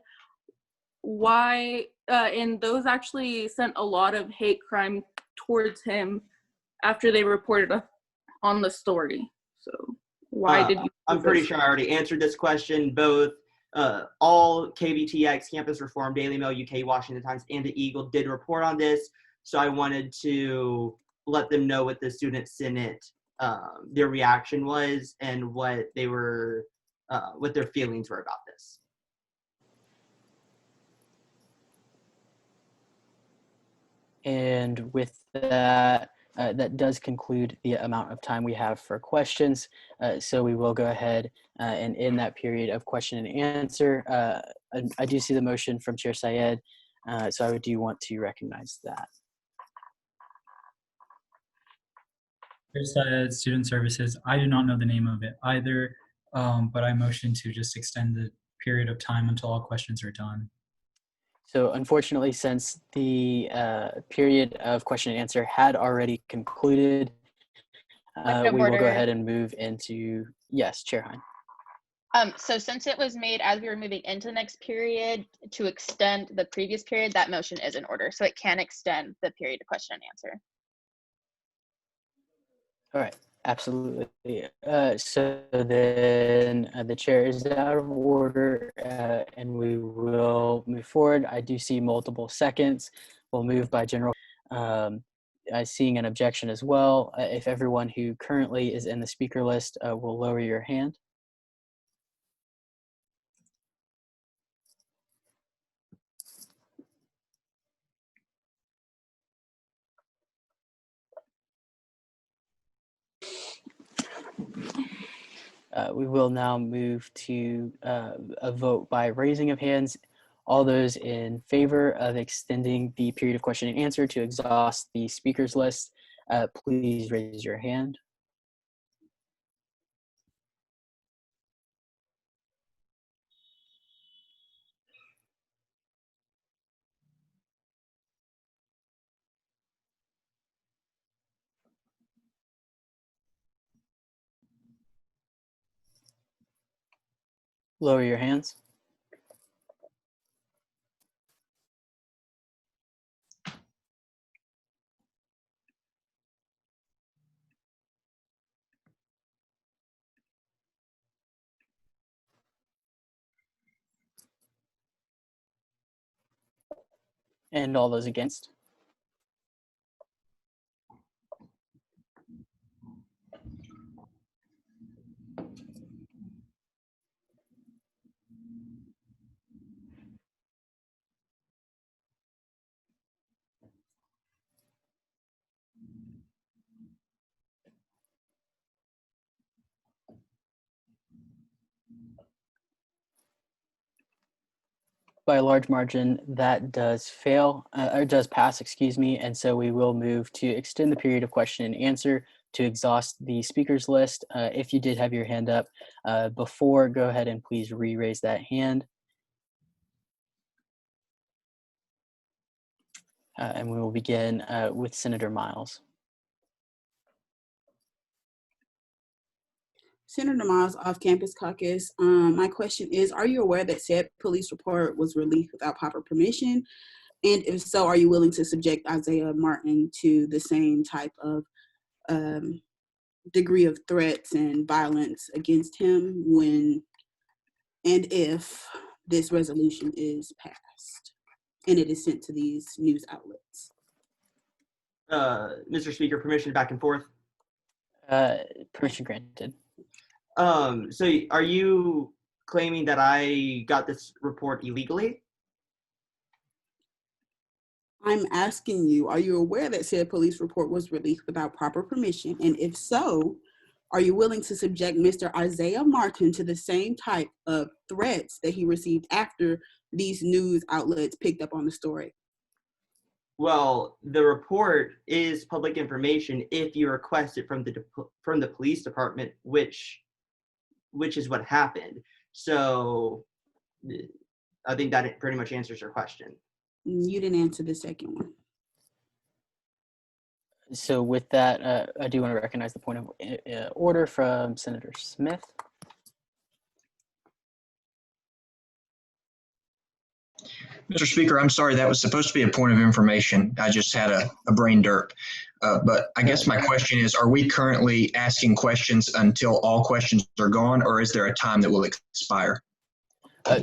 why? And those actually sent a lot of hate crime towards him after they reported on the story. So why did you? I'm pretty sure I already answered this question. Both all KBTX, Campus Reform, Daily Mail UK, Washington Times, and the Eagle did report on this. So I wanted to let them know what the Student Senate, their reaction was and what they were, what their feelings were about this. And with that, that does conclude the amount of time we have for questions. So we will go ahead and end that period of question and answer. I do see the motion from Chair Syed, so I do want to recognize that. Chair Syed, Student Services, I do not know the name of it either, but I motion to just extend the period of time until all questions are done. So unfortunately, since the period of question and answer had already concluded, we will go ahead and move into, yes, Chair Hein. So since it was made as we were moving into the next period to extend the previous period, that motion is in order. So it can extend the period of question and answer. All right, absolutely. So then the chair is out of order and we will move forward. I do see multiple seconds. We'll move by general. Seeing an objection as well. If everyone who currently is in the speaker list will lower your hand. We will now move to a vote by raising of hands. All those in favor of extending the period of question and answer to exhaust the speakers list, please raise your hand. Lower your hands. And all those against. By a large margin, that does fail, or does pass, excuse me, and so we will move to extend the period of question and answer to exhaust the speakers list. If you did have your hand up before, go ahead and please re-raise that hand. And we will begin with Senator Miles. Senator Miles, Off-Campus Caucus. My question is, are you aware that said police report was released without proper permission? And if so, are you willing to subject Isaiah Martin to the same type of degree of threats and violence against him when and if this resolution is passed and it is sent to these news outlets? Mr. Speaker, permission back and forth? Permission granted. So are you claiming that I got this report illegally? I'm asking you, are you aware that said police report was released without proper permission? And if so, are you willing to subject Mr. Isaiah Martin to the same type of threats that he received after these news outlets picked up on the story? Well, the report is public information if you request it from the police department, which is what happened. So I think that pretty much answers your question. You didn't answer the second one. So with that, I do want to recognize the point of order from Senator Smith. Mr. Speaker, I'm sorry, that was supposed to be a point of information. I just had a brain derp. But I guess my question is, are we currently asking questions until all questions are gone, or is there a time that will expire?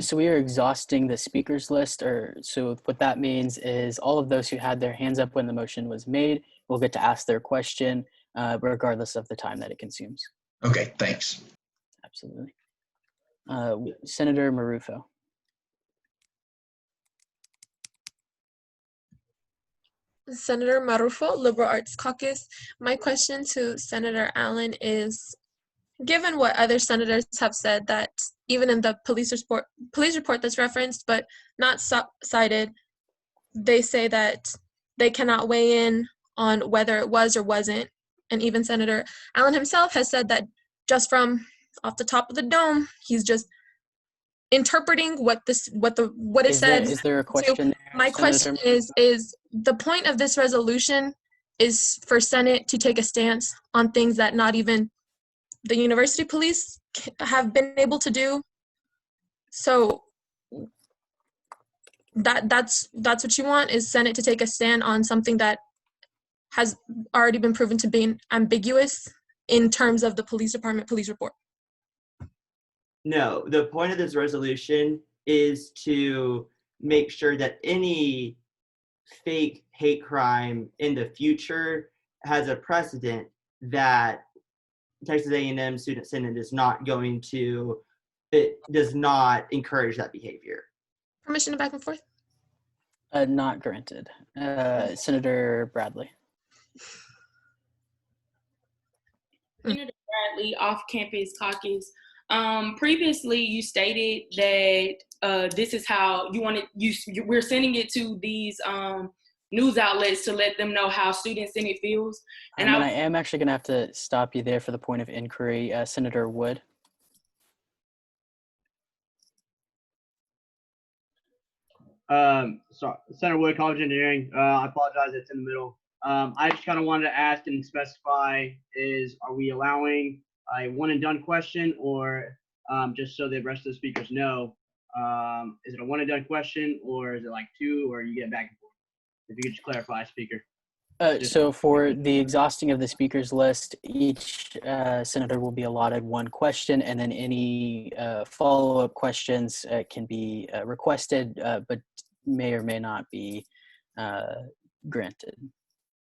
So we are exhausting the speakers list, so what that means is all of those who had their hands up when the motion was made will get to ask their question regardless of the time that it consumes. Okay, thanks. Absolutely. Senator Marufo. Senator Marufo, Liberal Arts Caucus. My question to Senator Allen is, given what other senators have said that even in the police report that's referenced but not cited, they say that they cannot weigh in on whether it was or wasn't. And even Senator Allen himself has said that just from off the top of the dome, he's just interpreting what it said. Is there a question? My question is the point of this resolution is for Senate to take a stance on things that not even the university police have been able to do. So that's what you want, is Senate to take a stand on something that has already been proven to be ambiguous in terms of the police department police report. No, the point of this resolution is to make sure that any fake hate crime in the future has a precedent that Texas A&M Student Senate is not going to, it does not encourage that behavior. Permission to back and forth? Not granted. Senator Bradley. Senator Bradley, Off-Campus Caucus. Previously, you stated that this is how you wanted. We're sending it to these news outlets to let them know how Student Senate feels. And I am actually going to have to stop you there for the point of inquiry. Senator Wood. So Senator Wood, College of Engineering. I apologize, it's in the middle. I just kind of wanted to ask and specify: are we allowing a one and done question, or just so the rest of the speakers know, is it a one and done question, or is it like two, or you get back and forth? If you could just clarify, Speaker. So for the exhausting of the speakers list, each senator will be allotted one question, and then any follow-up questions can be requested, but may or may not be granted.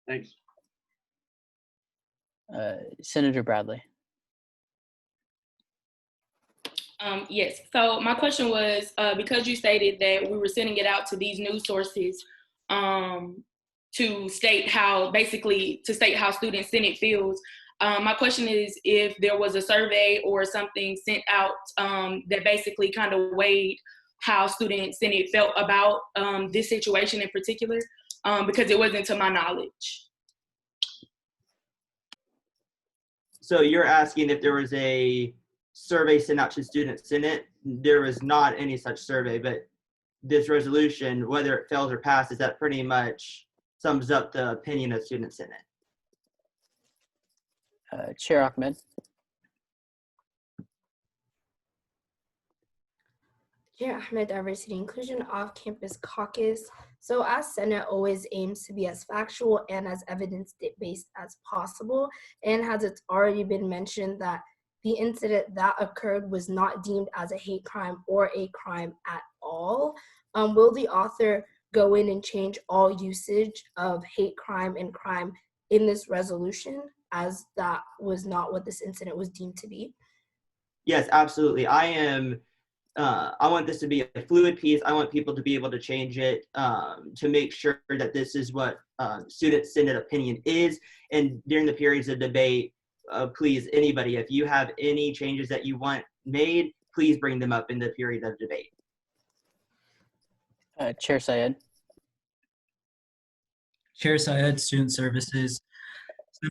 Thanks. Senator Bradley. Yes, so my question was, because you stated that we were sending it out to these news sources to state how Student Senate feels. My question is if there was a survey or something sent out that basically kind of weighed how Student Senate felt about this situation in particular, because it wasn't to my knowledge. So you're asking if there was a survey sent out to Student Senate. There was not any such survey, but this resolution, whether it fails or passes, that pretty much sums up the opinion of Student Senate. Chair Ahmed. Chair Ahmed, Diversity Inclusion Off-Campus Caucus. So as Senate always aims to be as factual and as evidence-based as possible, and has it's already been mentioned that the incident that occurred was not deemed as a hate crime or a crime at all, will the author go in and change all usage of hate crime and crime in this resolution, as that was not what this incident was deemed to be? Yes, absolutely. I want this to be a fluid piece. I want people to be able to change it to make sure that this is what Student Senate opinion is. And during the periods of debate, please, anybody, if you have any changes that you want made, please bring them up in the period of debate. Chair Syed. Chair Syed, Student Services.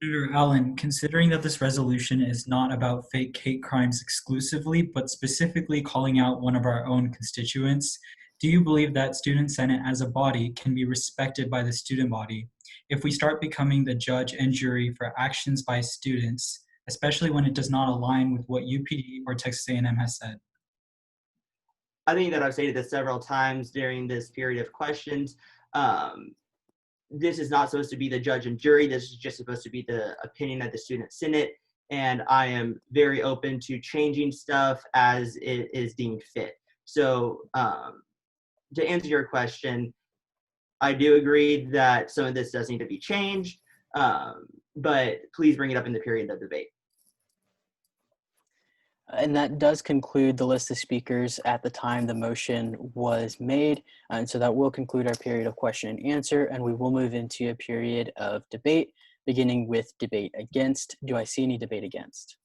Senator Allen, considering that this resolution is not about fake hate crimes exclusively, but specifically calling out one of our own constituents, do you believe that Student Senate as a body can be respected by the student body if we start becoming the judge and jury for actions by students, especially when it does not align with what UPD or Texas A&M has said? I think that I've stated this several times during this period of questions. This is not supposed to be the judge and jury. This is just supposed to be the opinion of the Student Senate. And I am very open to changing stuff as it is deemed fit. So to answer your question, I do agree that some of this does need to be changed, but please bring it up in the period of debate. And that does conclude the list of speakers at the time the motion was made. And so that will conclude our period of question and answer, and we will move into a period of debate, beginning with debate against. Do I see any debate against?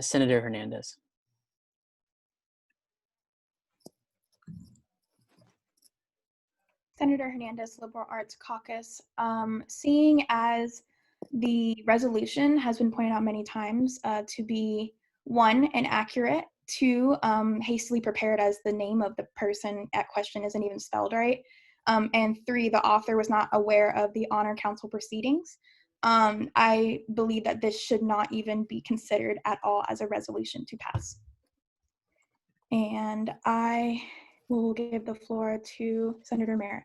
Senator Hernandez. Senator Hernandez, Liberal Arts Caucus. Seeing as the resolution has been pointed out many times to be, one, inaccurate, two, hastily prepared as the name of the person at question isn't even spelled right, and three, the author was not aware of the Honor Council proceedings. I believe that this should not even be considered at all as a resolution to pass. And I will give the floor to Senator Merritt.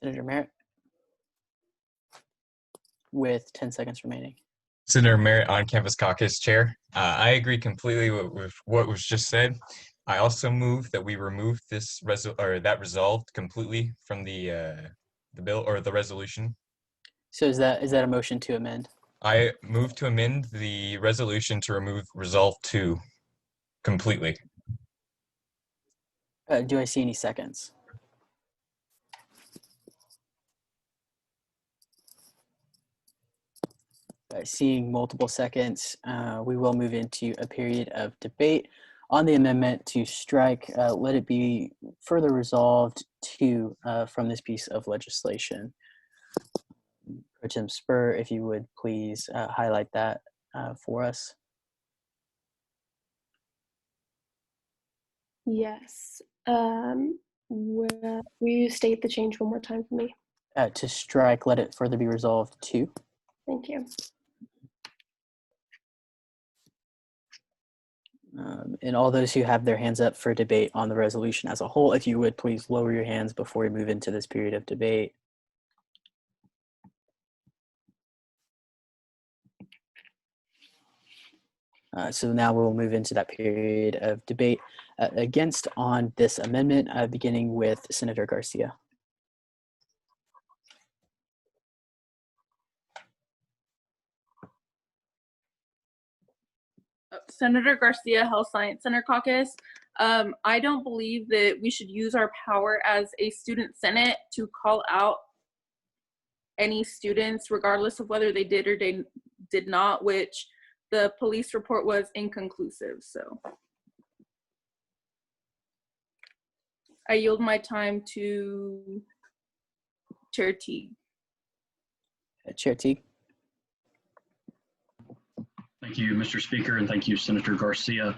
Senator Merritt, with 10 seconds remaining. Senator Merritt, On Campus Caucus Chair. I agree completely with what was just said. I also move that we remove this that resolved completely from the bill or the resolution. So is that a motion to amend? I move to amend the resolution to remove Resolve 2 completely. Do I see any seconds? Seeing multiple seconds, we will move into a period of debate on the amendment to strike. Let it be further resolved to from this piece of legislation. Pro Tem Spur, if you would please highlight that for us. Yes. Will you state the change one more time for me? To strike, let it further be resolved to. Thank you. And all those who have their hands up for debate on the resolution as a whole, if you would please lower your hands before we move into this period of debate. So now we'll move into that period of debate against on this amendment, beginning with Senator Garcia. Senator Garcia, Health Science Center Caucus. I don't believe that we should use our power as a student senate to call out any students, regardless of whether they did or they did not, which the police report was inconclusive. So I yield my time to Chair Teague. Chair Teague. Thank you, Mr. Speaker, and thank you, Senator Garcia.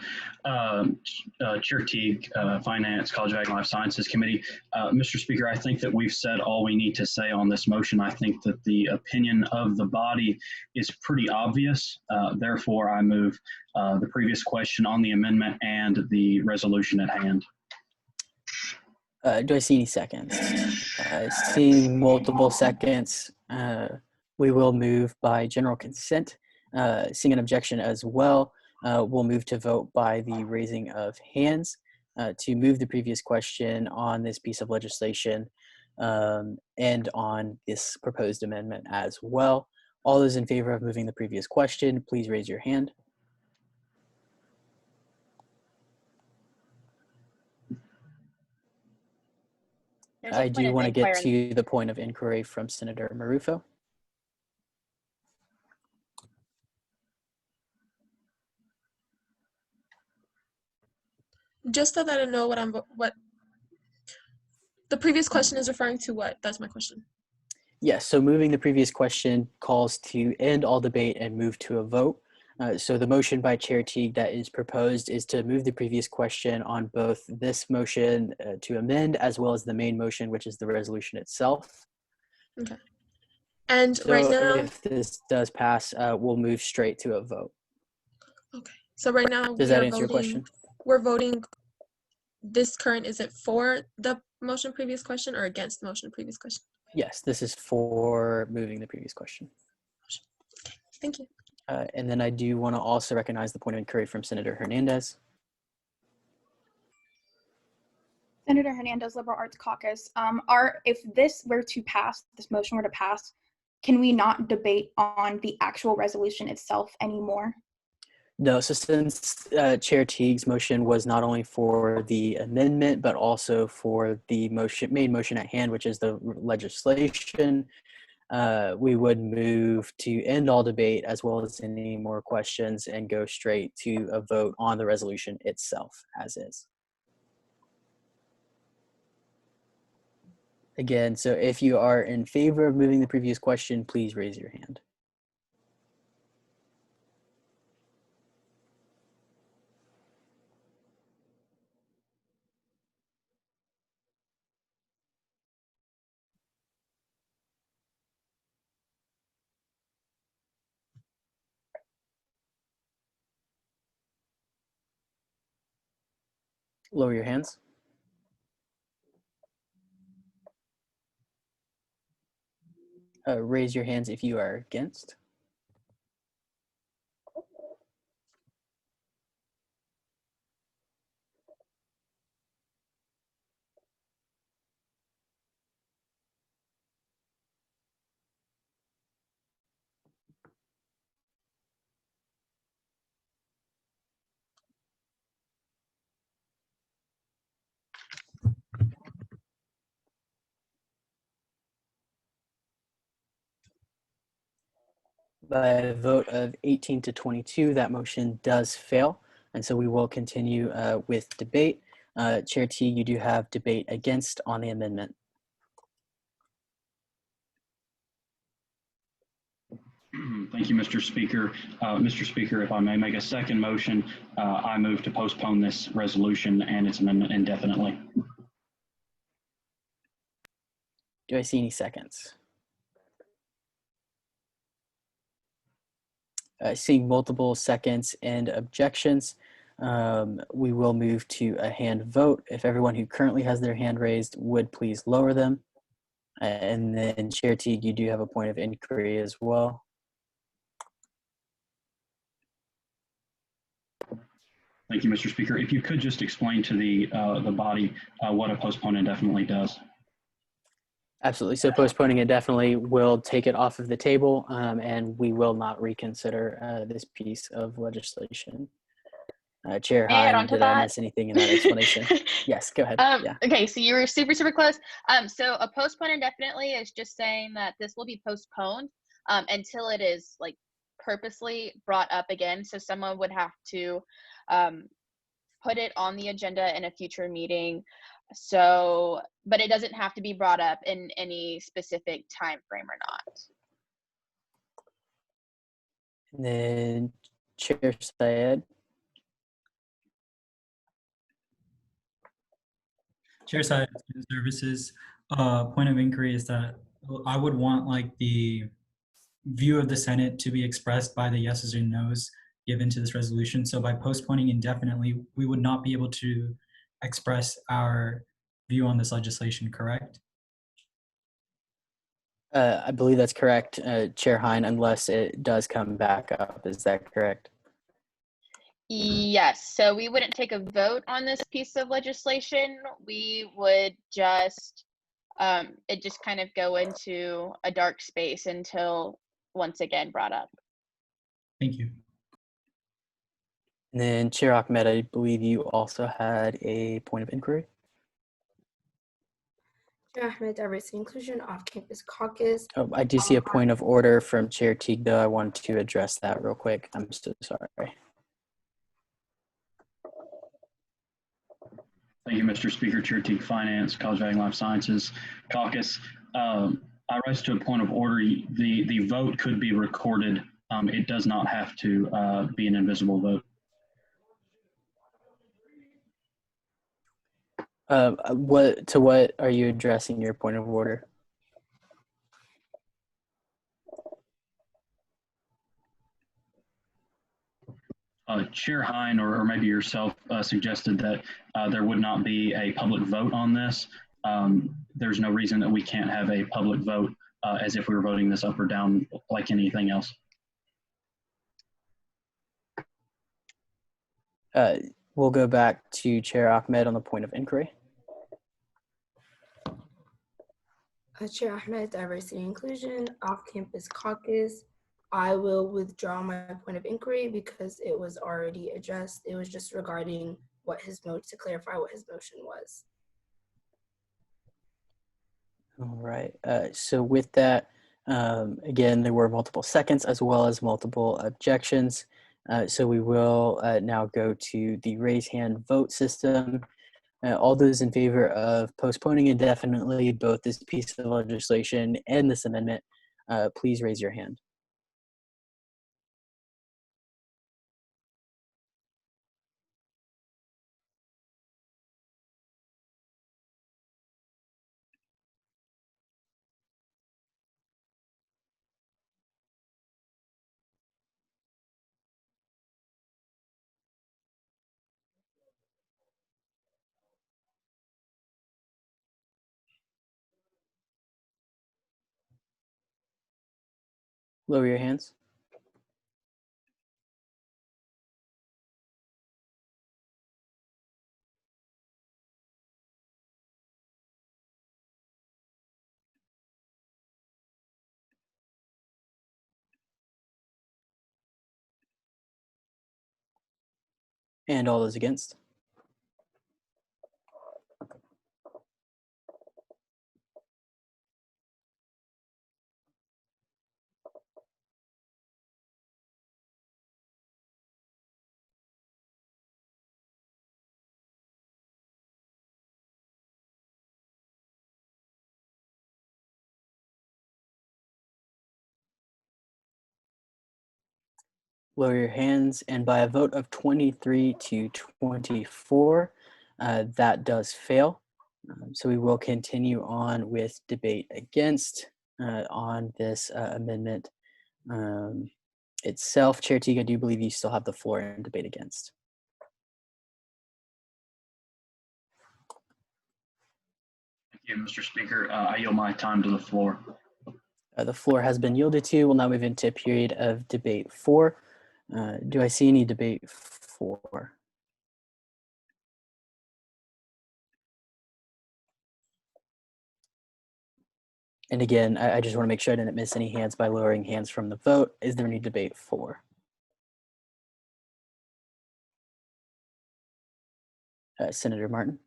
Chair Teague, Finance, College of Ag and Life Sciences Committee. Mr. Speaker, I think that we've said all we need to say on this motion. I think that the opinion of the body is pretty obvious. Therefore, I move the previous question on the amendment and the resolution at hand. Do I see any seconds? Seeing multiple seconds, we will move by general consent. Seeing an objection as well, we'll move to vote by the raising of hands to move the previous question on this piece of legislation and on this proposed amendment as well. All those in favor of moving the previous question, please raise your hand. I do want to get to the point of inquiry from Senator Marufo. Just so that I know what the previous question is referring to. What? That's my question. Yes, so moving the previous question calls to end all debate and move to a vote. So the motion by Chair Teague that is proposed is to move the previous question on both this motion to amend as well as the main motion, which is the resolution itself. Okay. And so right now, if this does pass, we'll move straight to a vote. Okay. So right now, does that answer your question? We're voting. This current, is it for the motion previous question or against the motion previous question? Yes, this is for moving the previous question. Okay. Thank you. And then I do want to also recognize the point of inquiry from Senator Hernandez. Senator Hernandez, Liberal Arts Caucus. If this were to pass, this motion were to pass, can we not debate on the actual resolution itself anymore? No, so since Chair Teague's motion was not only for the amendment, but also for the main motion at hand, which is the legislation, we would move to end all debate as well as any more questions and go straight to a vote on the resolution itself as is. Again, so if you are in favor of moving the previous question, please raise your hand. Lower your hands. Raise your hands if you are against. By a vote of 18 to 22, that motion does fail. And so we will continue with debate. Chair Teague, you do have debate against on the amendment. Thank you, Mr. Speaker. Mr. Speaker, if I may make a second motion, I move to postpone this resolution and its amendment indefinitely. Do I see any seconds? Seeing multiple seconds and objections, we will move to a hand vote. If everyone who currently has their hand raised would please lower them. And then Chair Teague, you do have a point of inquiry as well. Thank you, Mr. Speaker. If you could just explain to the body what a postpone indefinitely does. Absolutely. So postponing indefinitely will take it off of the table, and we will not reconsider this piece of legislation. Chair Hine, did I miss anything in that explanation? Yes, go ahead. Yeah. Okay, so you were super, super close. So a postpone indefinitely is just saying that this will be postponed until it is like purposely brought up again. So someone would have to put it on the agenda in a future meeting. So, but it doesn't have to be brought up in any specific time frame or not. And then Chair Syed. Chair Side Student Services, point of inquiry is that I would want like the view of the Senate to be expressed by the yeses or nos given to this resolution. So by postponing indefinitely, we would not be able to express our view on this legislation, correct? I believe that's correct, Chair Hein, unless it does come back up. Is that correct? Yes, so we wouldn't take a vote on this piece of legislation. We would just, it just kind of go into a dark space until once again brought up. Thank you. And then Chair Ahmed, I believe you also had a point of inquiry. Chair Ahmed, Diversity Inclusion Off-Campus Caucus. Oh, I do see a point of order from Chair Teague, though. I want to address that real quick. I'm so sorry. Thank you, Mr. Speaker. Chair Teague, Finance, College of Ag and Life Sciences Caucus. I rise to a point of order. The vote could be recorded. It does not have to be an invisible vote. What are you addressing your point of order? Chair Hein, or maybe yourself, suggested that there would not be a public vote on this. There's no reason that we can't have a public vote as if we were voting this up or down like anything else. We'll go back to Chair Ahmed on the point of inquiry. Chair Ahmed, Diversity and Inclusion Off-Campus Caucus. I will withdraw my point of inquiry because it was already addressed. It was just regarding what his motion, to clarify what his motion was. All right. So with that, again, there were multiple seconds as well as multiple objections. So we will now go to the raise hand vote system. All those in favor of postponing indefinitely both this piece of legislation and this amendment, please raise your hand. Lower your hands. And all those against? Lower your hands, and by a vote of 23 to 24, that does fail. So we will continue on with debate against on this amendment itself. Chair Teague, I do believe you still have the floor in debate against. Thank you, Mr. Speaker. I yield my time to the floor. The floor has been yielded to. We'll now move into a period of debate 4. Do I see any debate 4? And again, I just want to make sure I didn't miss any hands by lowering hands from the vote. Is there any debate 4? Senator Martin.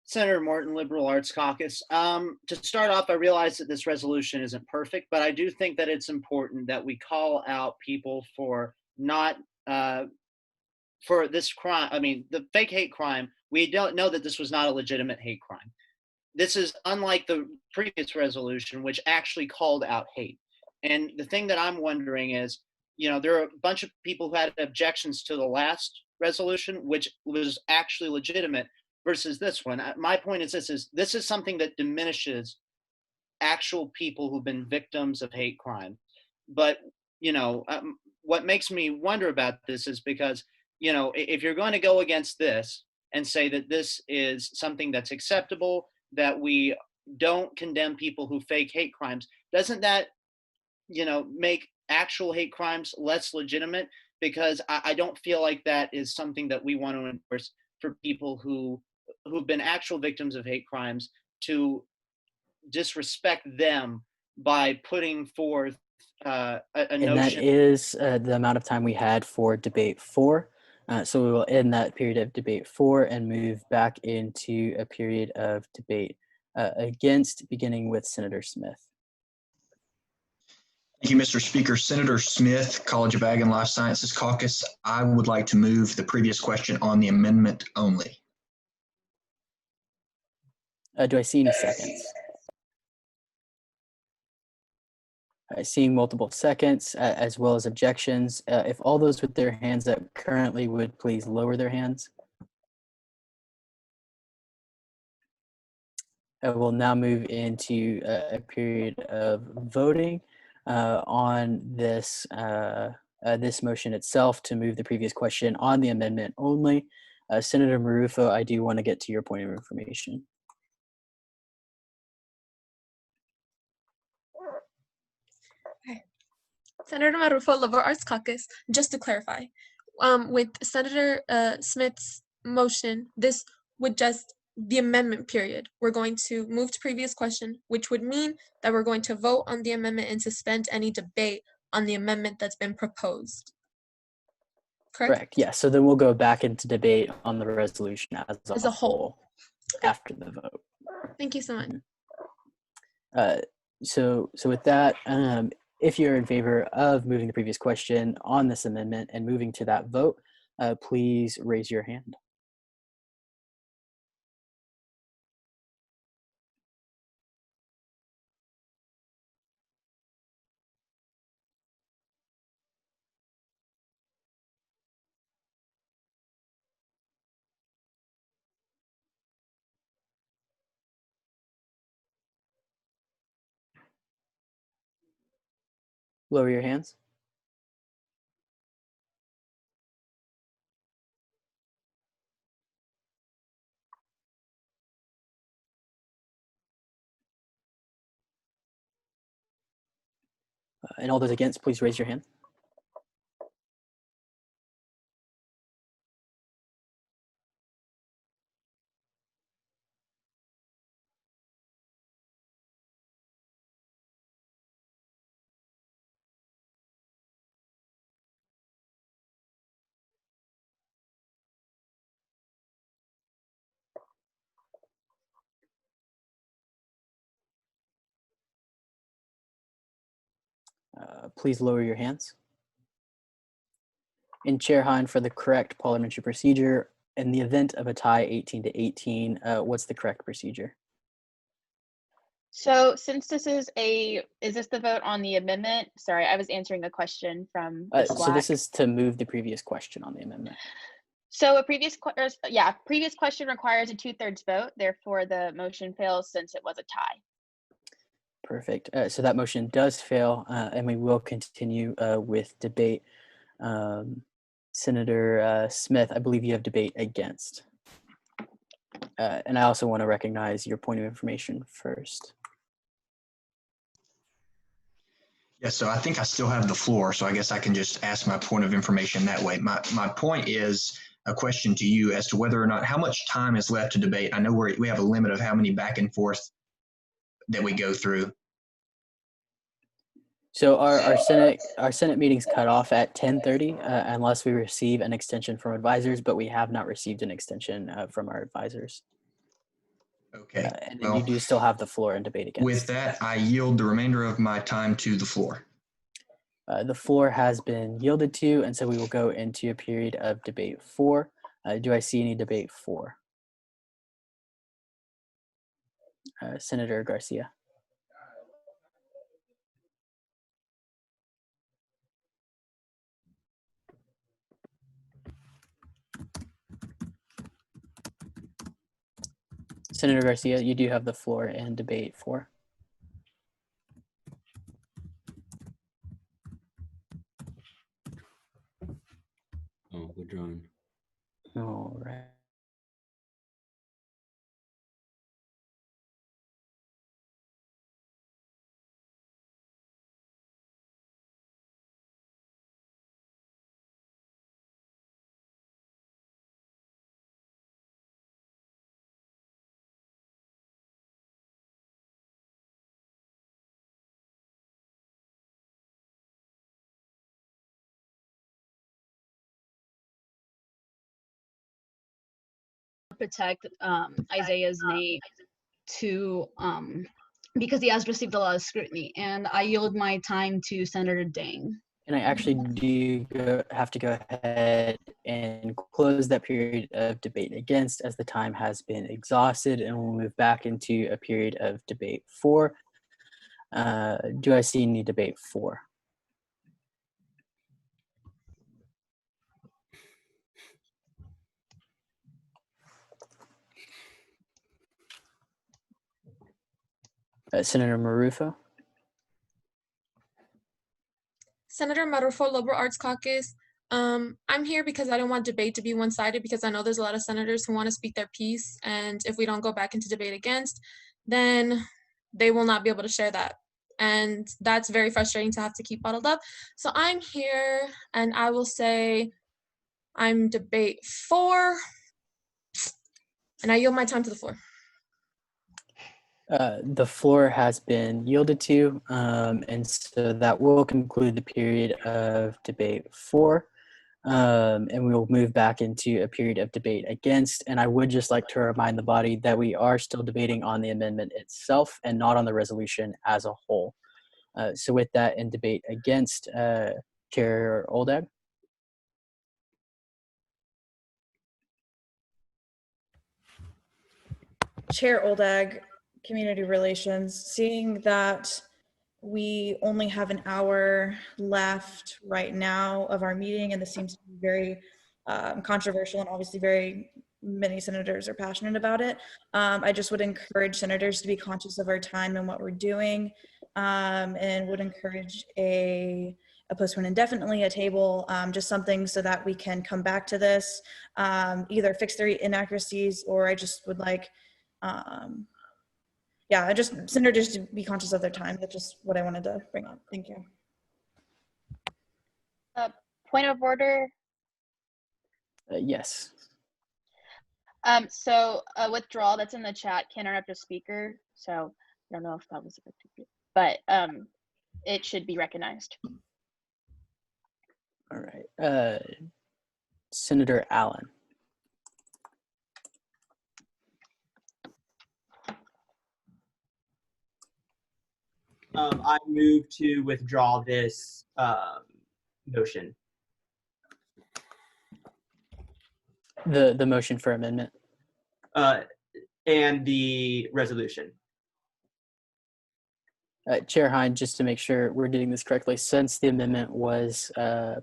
Senator Martin, Liberal Arts Caucus. To start off, I realize that this resolution isn't perfect, but I do think that it's important that we call out people for not, for this crime. I mean, the fake hate crime, we don't know that this was not a legitimate hate crime. This is unlike the previous resolution, which actually called out hate. And the thing that I'm wondering is, there are a bunch of people who had objections to the last resolution, which was actually legitimate, versus this one. My point is this is something that diminishes actual people who've been victims of hate crime. But, what makes me wonder about this is because, if you're going to go against this and say that this is something that's acceptable, that we don't condemn people who fake hate crimes, doesn't that, make actual hate crimes less legitimate? Because I don't feel like that is something that we want to enforce for people who've been actual victims of hate crimes, to disrespect them by putting forth a And that notion. is the amount of time we had for debate 4. So we will end that period of debate 4 and move back into a period of debate against, beginning with Senator Smith. Thank you, Mr. Speaker. Senator Smith, College of Ag and Life Sciences Caucus. I would like to move the previous question on the amendment only. Do I see any seconds? Seeing multiple seconds as well as objections. If all those with their hands up currently would please lower their hands. We'll now move into a period of voting on this this motion itself to move the previous question on the amendment only. Senator Marufo, I do want to get to your point of information. Senator Marufo, Liberal Arts Caucus, just to clarify, with Senator Smith's motion, this would just the amendment period. We're going to move to previous question, which would mean that we're going to vote on the amendment and suspend any debate on the amendment that's been proposed. Correct? Yeah, so then we'll go back into debate on the resolution as a whole after the vote. Thank you so much. So with that, if you're in favor of moving the previous question on this amendment and moving to that vote, please raise your hand. Lower your hands. And all those against, please raise your hand. Please lower your hands. And Chair Hine, for the correct parliamentary procedure, in the event of a tie 18-18, what's the correct procedure? So since this is this the vote on the amendment? Sorry, I was answering a question from the Slack. So this is to move the previous question on the amendment. So a previous question requires a 2/3 vote. Therefore, the motion fails since it was a tie. Perfect. So that motion does fail, and we will continue with debate. Senator Smith, I believe you have debate against. And I also want to recognize your point of information first. Yeah, so I think I still have the floor, so I guess I can just ask my point of information that way. My point is a question to you as to whether or not, how much time is left to debate? I know we have a limit of how many back and forth that we go through. So our Senate meetings cut off at 10:30 unless we receive an extension from advisors, but we have not received an extension from our advisors. Okay. And then you do still have the floor and debate against. With that, I yield the remainder of my time to the floor. The floor has been yielded to, and so we will go into a period of debate 4. Do I see any debate 4? Senator Garcia. Senator Garcia, you do have the floor in debate 4. Oh, withdrawn. All right. Protect Isaiah's name to because he has received a lot of scrutiny, and I yield my time to Senator Dang. And I actually do have to go ahead and close that period of debate against, as the time has been exhausted, and we'll move back into a period of debate 4. Do I see any debate 4? Senator Marufo? Senator Marufo, Liberal Arts Caucus. I'm here because I don't want debate to be one-sided, because I know there's a lot of senators who want to speak their piece, and if we don't go back into debate against, then they will not be able to share that. And that's very frustrating to have to keep bottled up. So I'm here, and I will say I'm debate 4, and I yield my time to the floor. The floor has been yielded to, and so that will conclude the period of debate 4. And we will move back into a period of debate against. And I would just like to remind the body that we are still debating on the amendment itself and not on the resolution as a whole. So with that, in debate against, Chair Oldag. Chair Oldag, Community Relations, seeing that we only have an hour left right now of our meeting, and this seems to be very controversial, and obviously very many senators are passionate about it. I just would encourage senators to be conscious of our time and what we're doing, and would encourage a postpone indefinitely, a table, just something so that we can come back to this, either fix the inaccuracies, or I just would like, yeah, just senators to be conscious of their time. That's just what I wanted to bring up. Thank you. Point of order. Yes. So a withdrawal that's in the chat can interrupt a speaker. So I don't know if that was effective, but it should be recognized. All right. Senator Allen. I move to withdraw this motion. The motion for amendment. And the resolution. Chair Hine, just to make sure we're doing this correctly, since the amendment was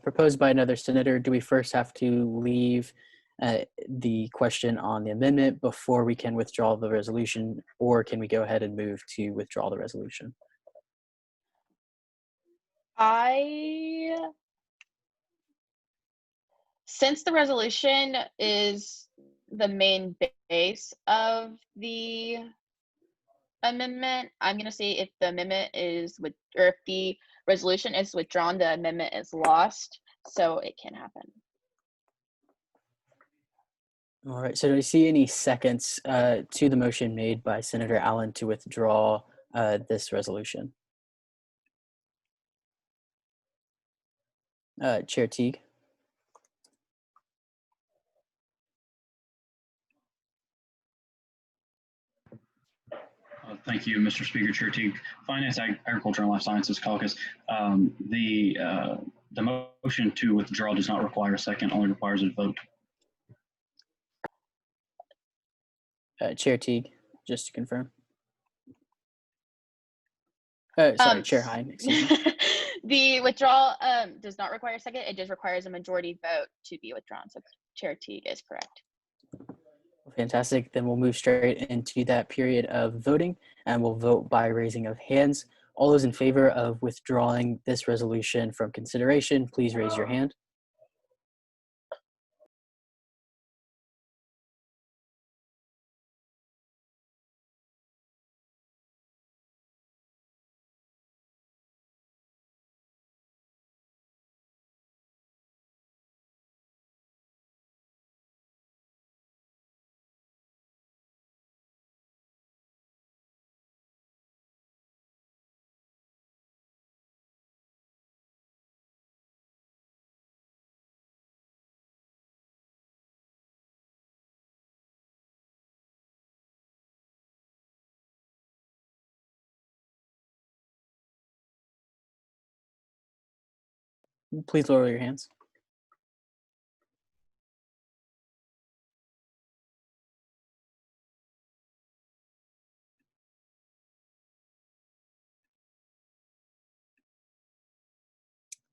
proposed by another senator, do we first have to leave the question on the amendment before we can withdraw the resolution, or can we go ahead and move to withdraw the resolution? Since the resolution is the main base of the amendment, I'm going to say if the amendment is or if the resolution is withdrawn, the amendment is lost, so it can happen. All right, so do I see any seconds to the motion made by Senator Allen to withdraw this resolution? Chair Teague. Thank you, Mr. Speaker, Chair Teague. Finance, Agriculture, and Life Sciences Caucus. The motion to withdraw does not require a second, only requires a vote. Chair Teague, just to confirm. Sorry, Chair Hine, excuse me. The withdrawal does not require a second. It just requires a majority vote to be withdrawn. So Chair Teague is correct. Fantastic. Then we'll move straight into that period of voting, and we'll vote by raising of hands. All those in favor of withdrawing this resolution from consideration, please raise your hand. Please lower your hands.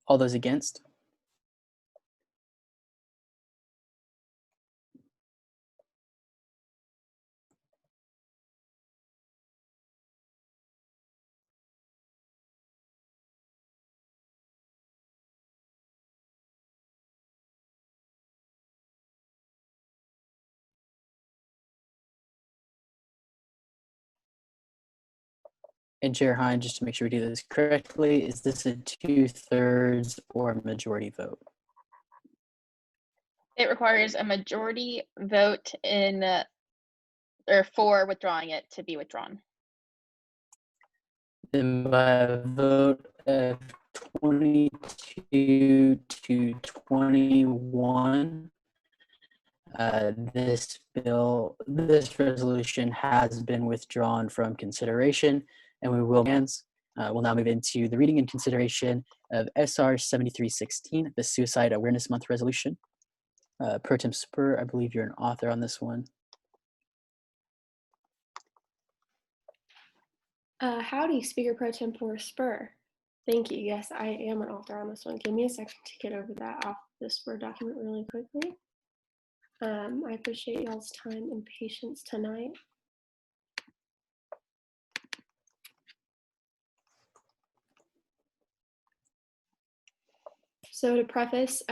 All those against? And Chair Hine, just to make sure we do this correctly, is this a 2/3 or majority vote? It requires a majority vote in, or for withdrawing it to be withdrawn. Then by a vote of 22 to 21, this resolution has been withdrawn from consideration, and we will we'll now move into the reading and consideration of SR 7316, the Suicide Awareness Month resolution. Pro Tem Spur, I believe you're an author on this one. Howdy, Speaker Pro Tempore Spur. Thank you. Yes, I am an author on this one. Give me a second to get over that off this Word document really quickly. I appreciate y'all's time and patience tonight. So to preface,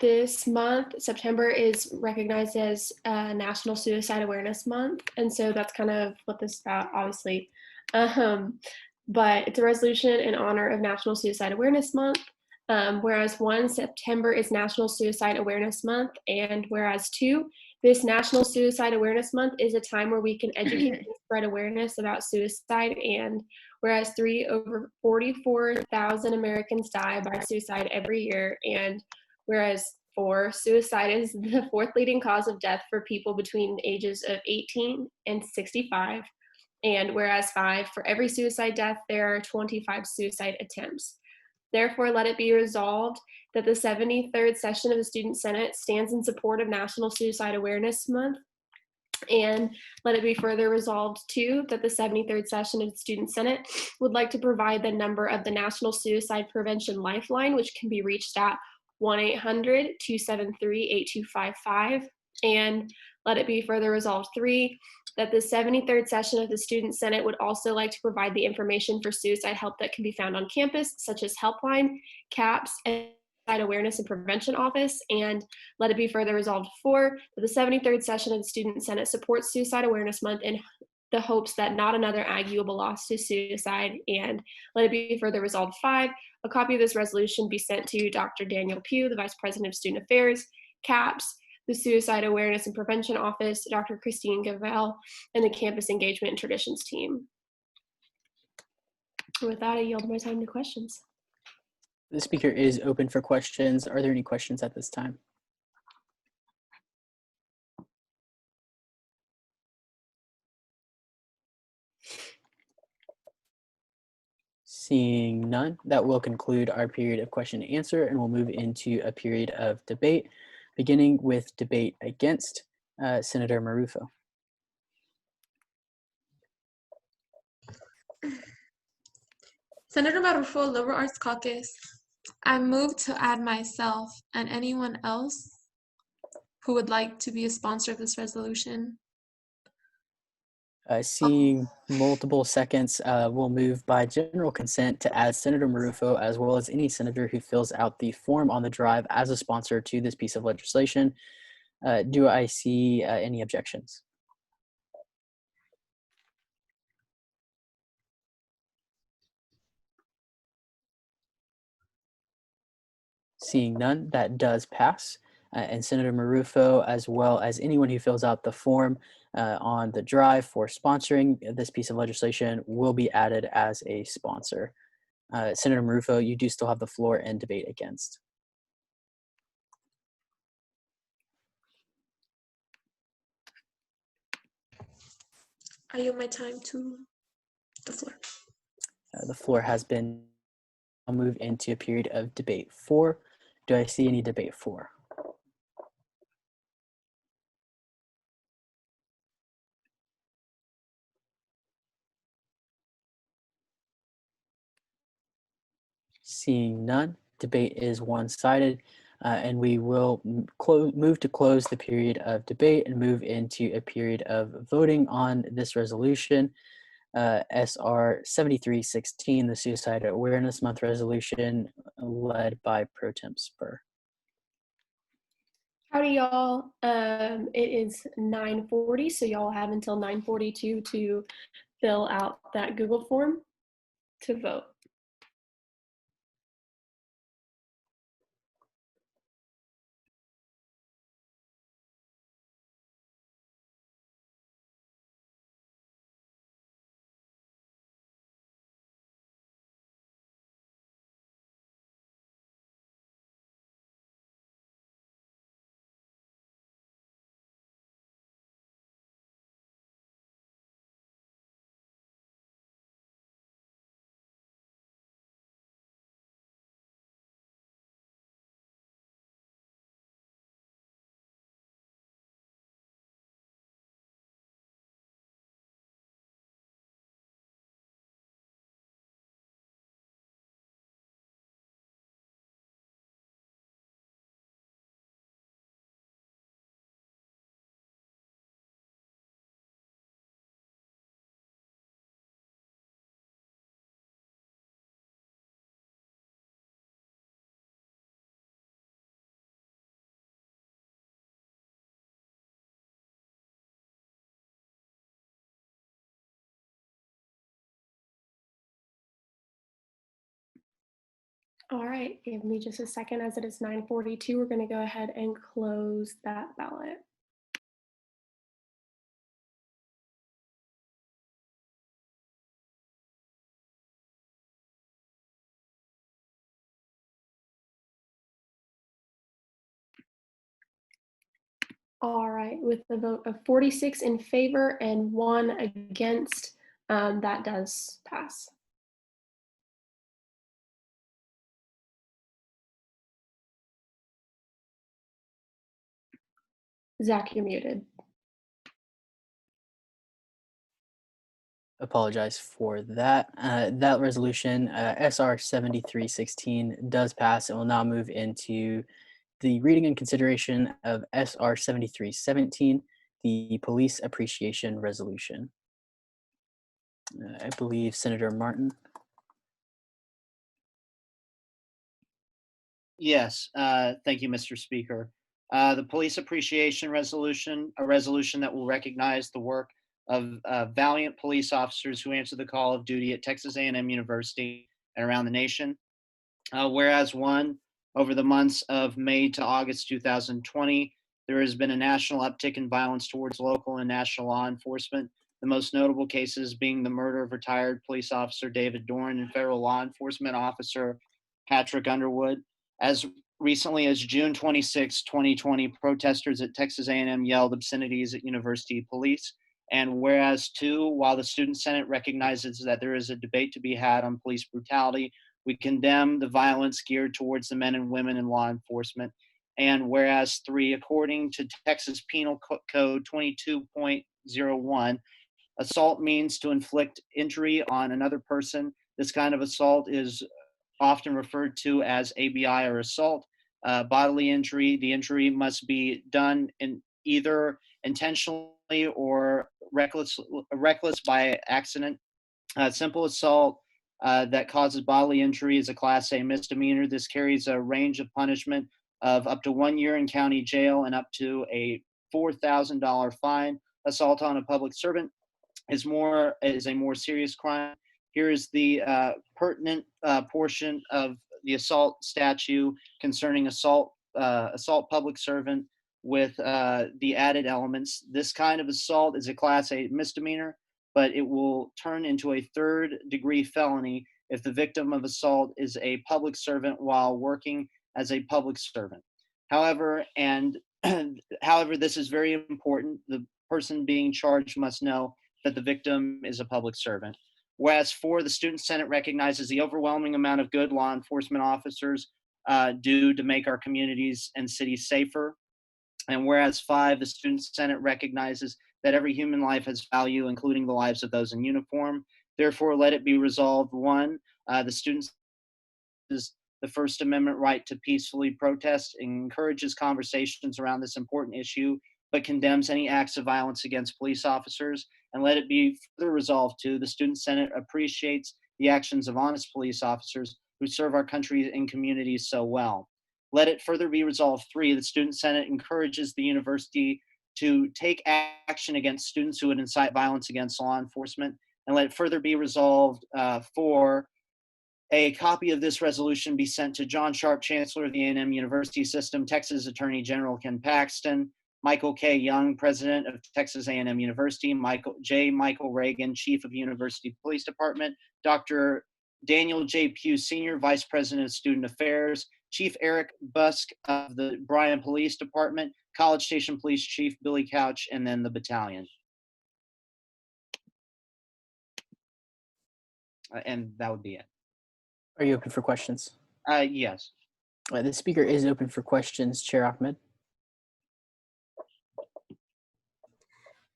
this month, September, is recognized as National Suicide Awareness Month. And so that's kind of what this is about, obviously. But it's a resolution in honor of National Suicide Awareness Month. Whereas 1, September is National Suicide Awareness Month. And whereas 2, this National Suicide Awareness Month is a time where we can educate and spread awareness about suicide. And whereas 3, over 44,000 Americans die by suicide every year. And whereas 4, suicide is the 4th leading cause of death for people between the ages of 18 and 65. And whereas 5, for every suicide death, there are 25 suicide attempts. Therefore, let it be resolved that the 73rd session of the Student Senate stands in support of National Suicide Awareness Month. And let it be further resolved, too, that the 73rd session of the Student Senate would like to provide the number of the National Suicide Prevention Lifeline, which can be reached at 1-800-273-8255. And let it be further resolved, 3, that the 73rd session of the Student Senate would also like to provide the information for suicide help that can be found on campus, such as Helpline, CAPS, and Suicide Awareness and Prevention Office. And let it be further resolved, 4, that the 73rd session of the Student Senate supports Suicide Awareness Month in the hopes that not another Aggie will be lost to suicide. And let it be further resolved, 5, a copy of this resolution be sent to Dr. Daniel Pugh, the Vice President of Student Affairs, CAPS, the Suicide Awareness and Prevention Office, Dr. Christine Gavell, and the Campus Engagement and Traditions team. With that, I yield my time to questions. The speaker is open for questions. Are there any questions at this time? Seeing none, that will conclude our period of question and answer, and we'll move into a period of debate, beginning with debate against Senator Marufo. Senator Marufo, Liberal Arts Caucus. I move to add myself and anyone else who would like to be a sponsor of this resolution? Seeing multiple seconds, we'll move by general consent to add Senator Marufo as well as any senator who fills out the form on the drive as a sponsor to this piece of legislation. Do I see any objections? Seeing none, that does pass. And Senator Marufo, as well as anyone who fills out the form on the drive for sponsoring this piece of legislation, will be added as a sponsor. Senator Marufo, you do still have the floor and debate against. I yield my time to the floor. The floor has been. I'll move into a period of debate 4. Do I see any debate 4? Seeing none, debate is one-sided, and we will move to close the period of debate and move into a period of voting on this resolution. SR 7316, the Suicide Awareness Month resolution, led by Pro Tem Spur. Howdy, y'all. It is 9:40, so y'all have until 9:42 to fill out that Google form to vote. All right, give me just a second as it is 9:42. We're going to go ahead and close that ballot. All right, with the vote of 46 in favor and 1 against, that does pass. Zach, you're muted. Apologize for that. That resolution, SR 7316, does pass and will now move into the reading and consideration of SR 7317, the Police Appreciation Resolution. I believe Senator Martin. Yes, thank you, Mr. Speaker. The Police Appreciation Resolution, a resolution that will recognize the work of valiant police officers who answer the call of duty at Texas A&M University and around the nation. Whereas one, over the months of May to August 2020, there has been a national uptick in violence towards local and national law enforcement, the most notable cases being the murder of retired police officer David Doran and federal law enforcement officer Patrick Underwood. As recently as June 26, 2020, protesters at Texas A&M yelled obscenities at university police. And whereas two, while the Student Senate recognizes that there is a debate to be had on police brutality, we condemn the violence geared towards the men and women in law enforcement. And whereas 3, according to Texas Penal Code 22.01, assault means to inflict injury on another person. This kind of assault is often referred to as ABI or assault. bodily injury, the injury must be done in either intentionally or reckless by accident. Simple assault that causes bodily injury is a Class A misdemeanor. This carries a range of punishment of up to 1 year in county jail and up to a $4,000 fine. Assault on a public servant is a more serious crime. Here is the pertinent portion of the assault statute concerning assault public servant with the added elements. This kind of assault is a Class A misdemeanor, but it will turn into a third-degree felony if the victim of assault is a public servant while working as a public servant. However, this is very important. The person being charged must know that the victim is a public servant. Whereas 4, the Student Senate recognizes the overwhelming amount of good law enforcement officers do to make our communities and cities safer. And whereas 5, the Student Senate recognizes that every human life has value, including the lives of those in uniform. Therefore, let it be resolved, 1, the students is the First Amendment right to peacefully protest and encourages conversations around this important issue, but condemns any acts of violence against police officers. And let it be further resolved, 2, the Student Senate appreciates the actions of honest police officers who serve our country and communities so well. Let it further be resolved, 3, the Student Senate encourages the university to take action against students who would incite violence against law enforcement. And let it further be resolved, 4, a copy of this resolution be sent to John Sharp, Chancellor of the A&M University System, Texas Attorney General Ken Paxton, Michael K. Young, President of Texas A&M University, Michael Reagan, Chief of University Police Department, Dr. Daniel J. Pugh, Senior Vice President of Student Affairs, Chief Eric Busk of the Bryan Police Department, College Station Police Chief Billy Couch, and then the battalion. And that would be it. Are you open for questions? Yes. The speaker is open for questions. Chair Ahmed.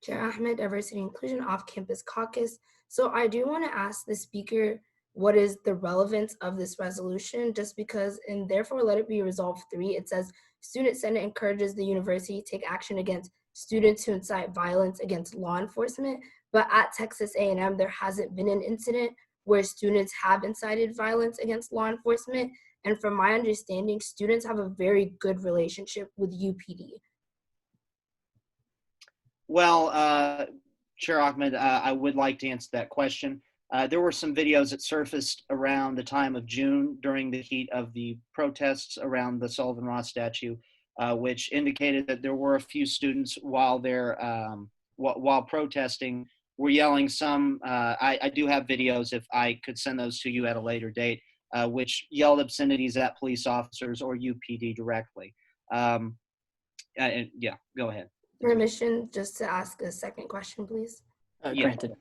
Chair Ahmed, Diversity and Inclusion Off-Campus Caucus. So I do want to ask the speaker what is the relevance of this resolution, just because, and therefore let it be resolved 3, it says Student Senate encourages the university to take action against students who incite violence against law enforcement, but at Texas A&M there hasn't been an incident where students have incited violence against law enforcement, and from my understanding, students have a very good relationship with UPD. Well, Chair Ahmed, I would like to answer that question. There were some videos that surfaced around the time of June during the heat of the protests around the Sullivan Ross statue, which indicated that there were a few students while protesting were yelling some, I do have videos if I could send those to you at a later date, which yelled obscenities at police officers or UPD directly. Yeah, go ahead. Permission just to ask a second question, please? Granted.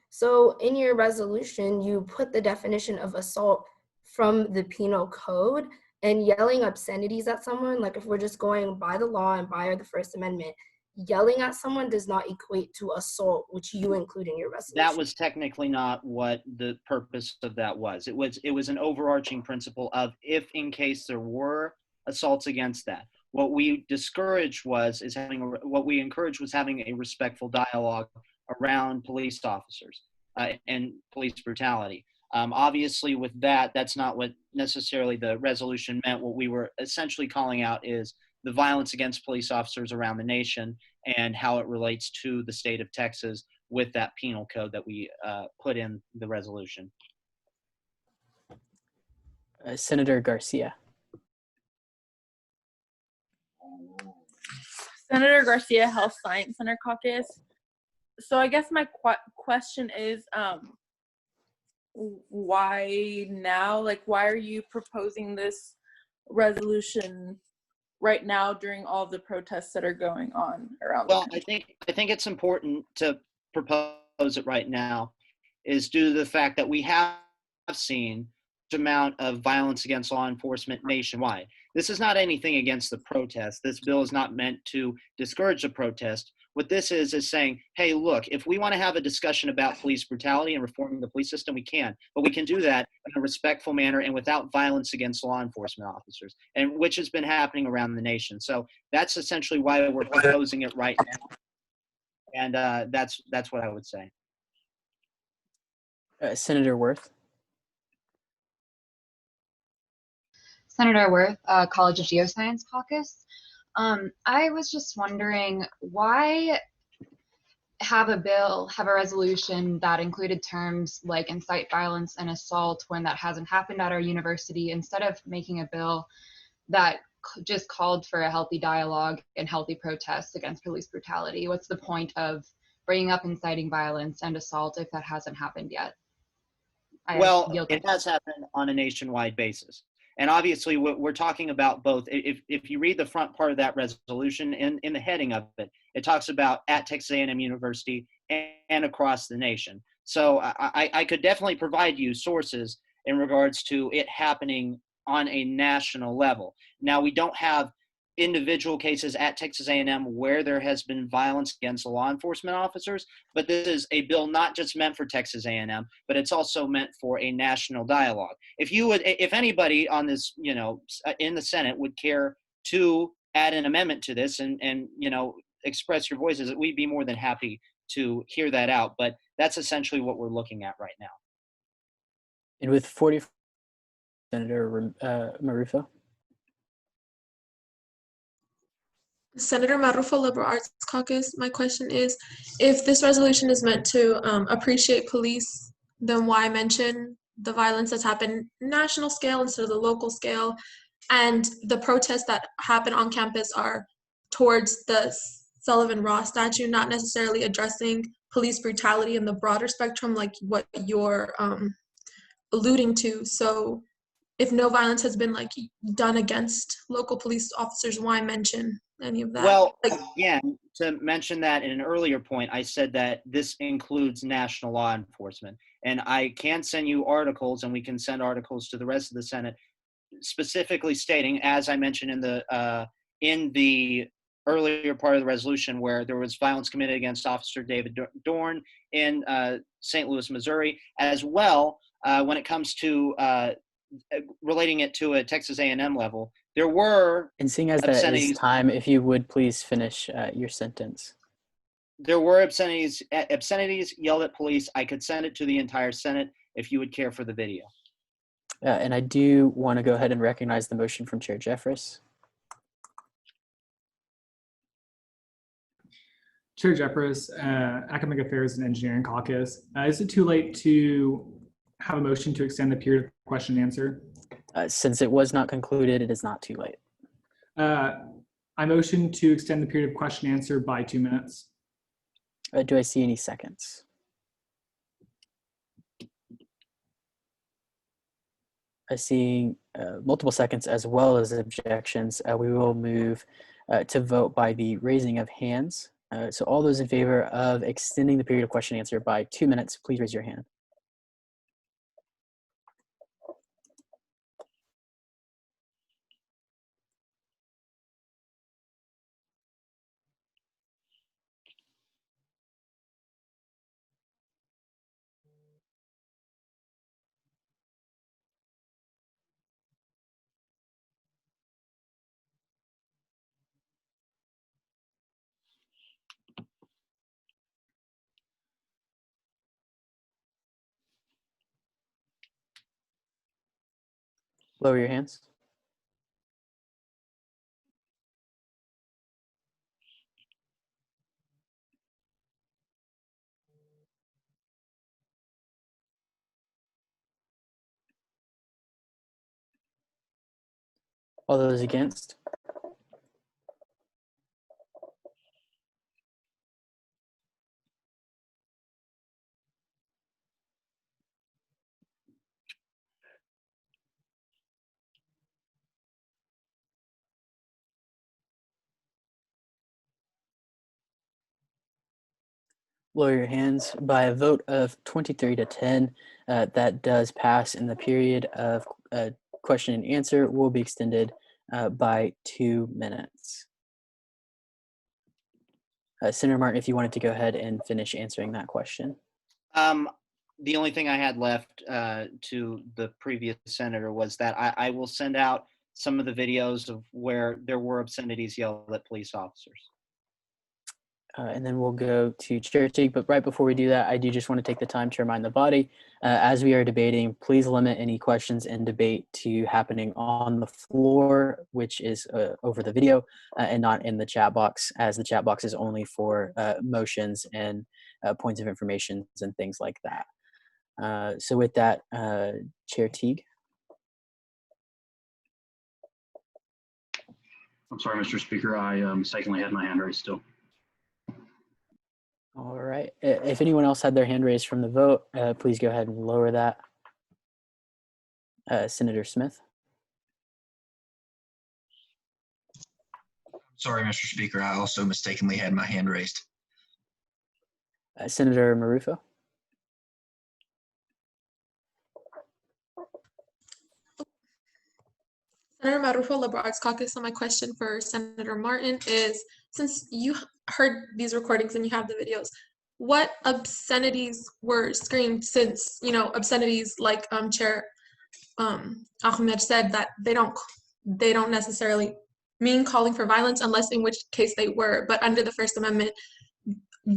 So in your resolution, you put the definition of assault from the penal code, and yelling obscenities at someone, like if we're just going by the law and by the First Amendment, yelling at someone does not equate to assault, which you include in your resolution. That was technically not what the purpose of that was. It was an overarching principle of if in case there were assaults against that. What we encouraged was having a respectful dialogue around police officers and police brutality. Obviously, with that's not what necessarily the resolution meant. What we were essentially calling out is the violence against police officers around the nation and how it relates to the state of Texas with that penal code that we put in the resolution. Senator Garcia. Senator Garcia, Health Science Center Caucus. So I guess my question is, why now? Like, why are you proposing this resolution right now during all of the protests that are going on around? Well, I think it's important to propose it right now, is due to the fact that we have seen an amount of violence against law enforcement nationwide. This is not anything against the protest. This bill is not meant to discourage the protest. What this is saying, hey, look, if we want to have a discussion about police brutality and reforming the police system, we can, but we can do that in a respectful manner and without violence against law enforcement officers, and which has been happening around the nation. So that's essentially why we're proposing it right now. And that's what I would say. Senator Worth. Senator Worth, College of Geoscience Caucus. I was just wondering, why have a resolution that included terms like incite violence and assault when that hasn't happened at our university, instead of making a bill that just called for a healthy dialogue and healthy protests against police brutality? What's the point of bringing up inciting violence and assault if that hasn't happened yet? Well, it has happened on a nationwide basis. And obviously, we're talking about both. If you read the front part of that resolution, in the heading of it, it talks about at Texas A&M University and across the nation. So I could definitely provide you sources in regards to it happening on a national level. Now, we don't have individual cases at Texas A&M where there has been violence against law enforcement officers, but this is a bill not just meant for Texas A&M, but it's also meant for a national dialogue. If anybody on this, in the Senate would care to add an amendment to this and express your voices, we'd be more than happy to hear that out. But that's essentially what we're looking at right now. And with 40, Senator Marufo. Senator Marufo, Liberal Arts Caucus. My question is, if this resolution is meant to appreciate police, then why mention the violence that's happened national scale instead of the local scale? And the protests that happen on campus are towards the Sullivan Ross statue, not necessarily addressing police brutality in the broader spectrum like what you're alluding to. So if no violence has been done against local police officers, why mention any of that? Well, again, to mention that in an earlier point, I said that this includes national law enforcement. And I can send you articles, and we can send articles to the rest of the Senate, specifically stating, as I mentioned in the earlier part of the resolution, where there was violence committed against Officer David Dorn in St. Louis, Missouri, as well when it comes to relating it to a Texas A&M level, there were and seeing as that is time, if you would please finish your sentence. There were obscenities yelled at police. I could send it to the entire Senate if you would care for the video. And I do want to go ahead and recognize the motion from Chair Jeffress. Chair Jeffress, Academic Affairs and Engineering Caucus. Is it too late to have a motion to extend the period of question and answer? Since it was not concluded, it is not too late. I motion to extend the period of question and answer by 2 minutes. Do I see any seconds? I see multiple seconds as well as objections. We will move to vote by the raising of hands. So all those in favor of extending the period of question and answer by 2 minutes, please raise your hand. Lower your hands. All those against? Lower your hands. By a vote of 23 to 10, that does pass, and the period of question and answer will be extended by 2 minutes. Senator Martin, if you wanted to go ahead and finish answering that question. The only thing I had left to the previous senator was that I will send out some of the videos of where there were obscenities yelled at police officers. And then we'll go to Chair Teague. But right before we do that, I do just want to take the time to remind the body, as we are debating, please limit any questions and debate to happening on the floor, which is over the video, and not in the chat box, as the chat box is only for motions and points of information and things like that. So with that, Chair Teague. I'm sorry, Mr. Speaker, I mistakenly had my hand raised still. All right. If anyone else had their hand raised from the vote, please go ahead and lower that. Senator Smith. Sorry, Mr. Speaker, I also mistakenly had my hand raised. Senator Marufo. Senator Marufo, Liberal Arts Caucus. So my question for Senator Martin is, since you heard these recordings and you have the videos, what obscenities were screamed? Since, you know, obscenities like Chair Ahmed said that they don't necessarily mean calling for violence unless in which case they were, but under the First Amendment,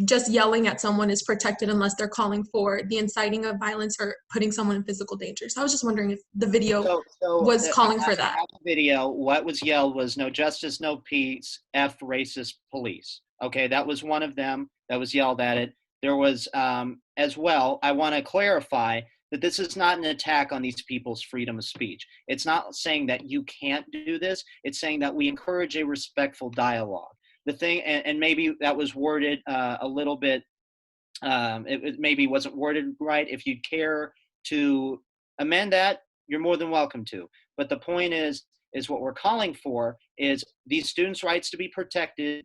just yelling at someone is protected unless they're calling for the inciting of violence or putting someone in physical danger. So I was just wondering if the video was calling for that. The video, what was yelled was "No justice, no peace, F racist police." Okay, that was one of them that was yelled at it. There was, as well, I want to clarify that this is not an attack on these people's freedom of speech. It's not saying that you can't do this. It's saying that we encourage a respectful dialogue. The thing, and maybe that was worded a little bit, it maybe wasn't worded right. If you'd care to amend that, you're more than welcome to. But the point is what we're calling for is these students' rights to be protected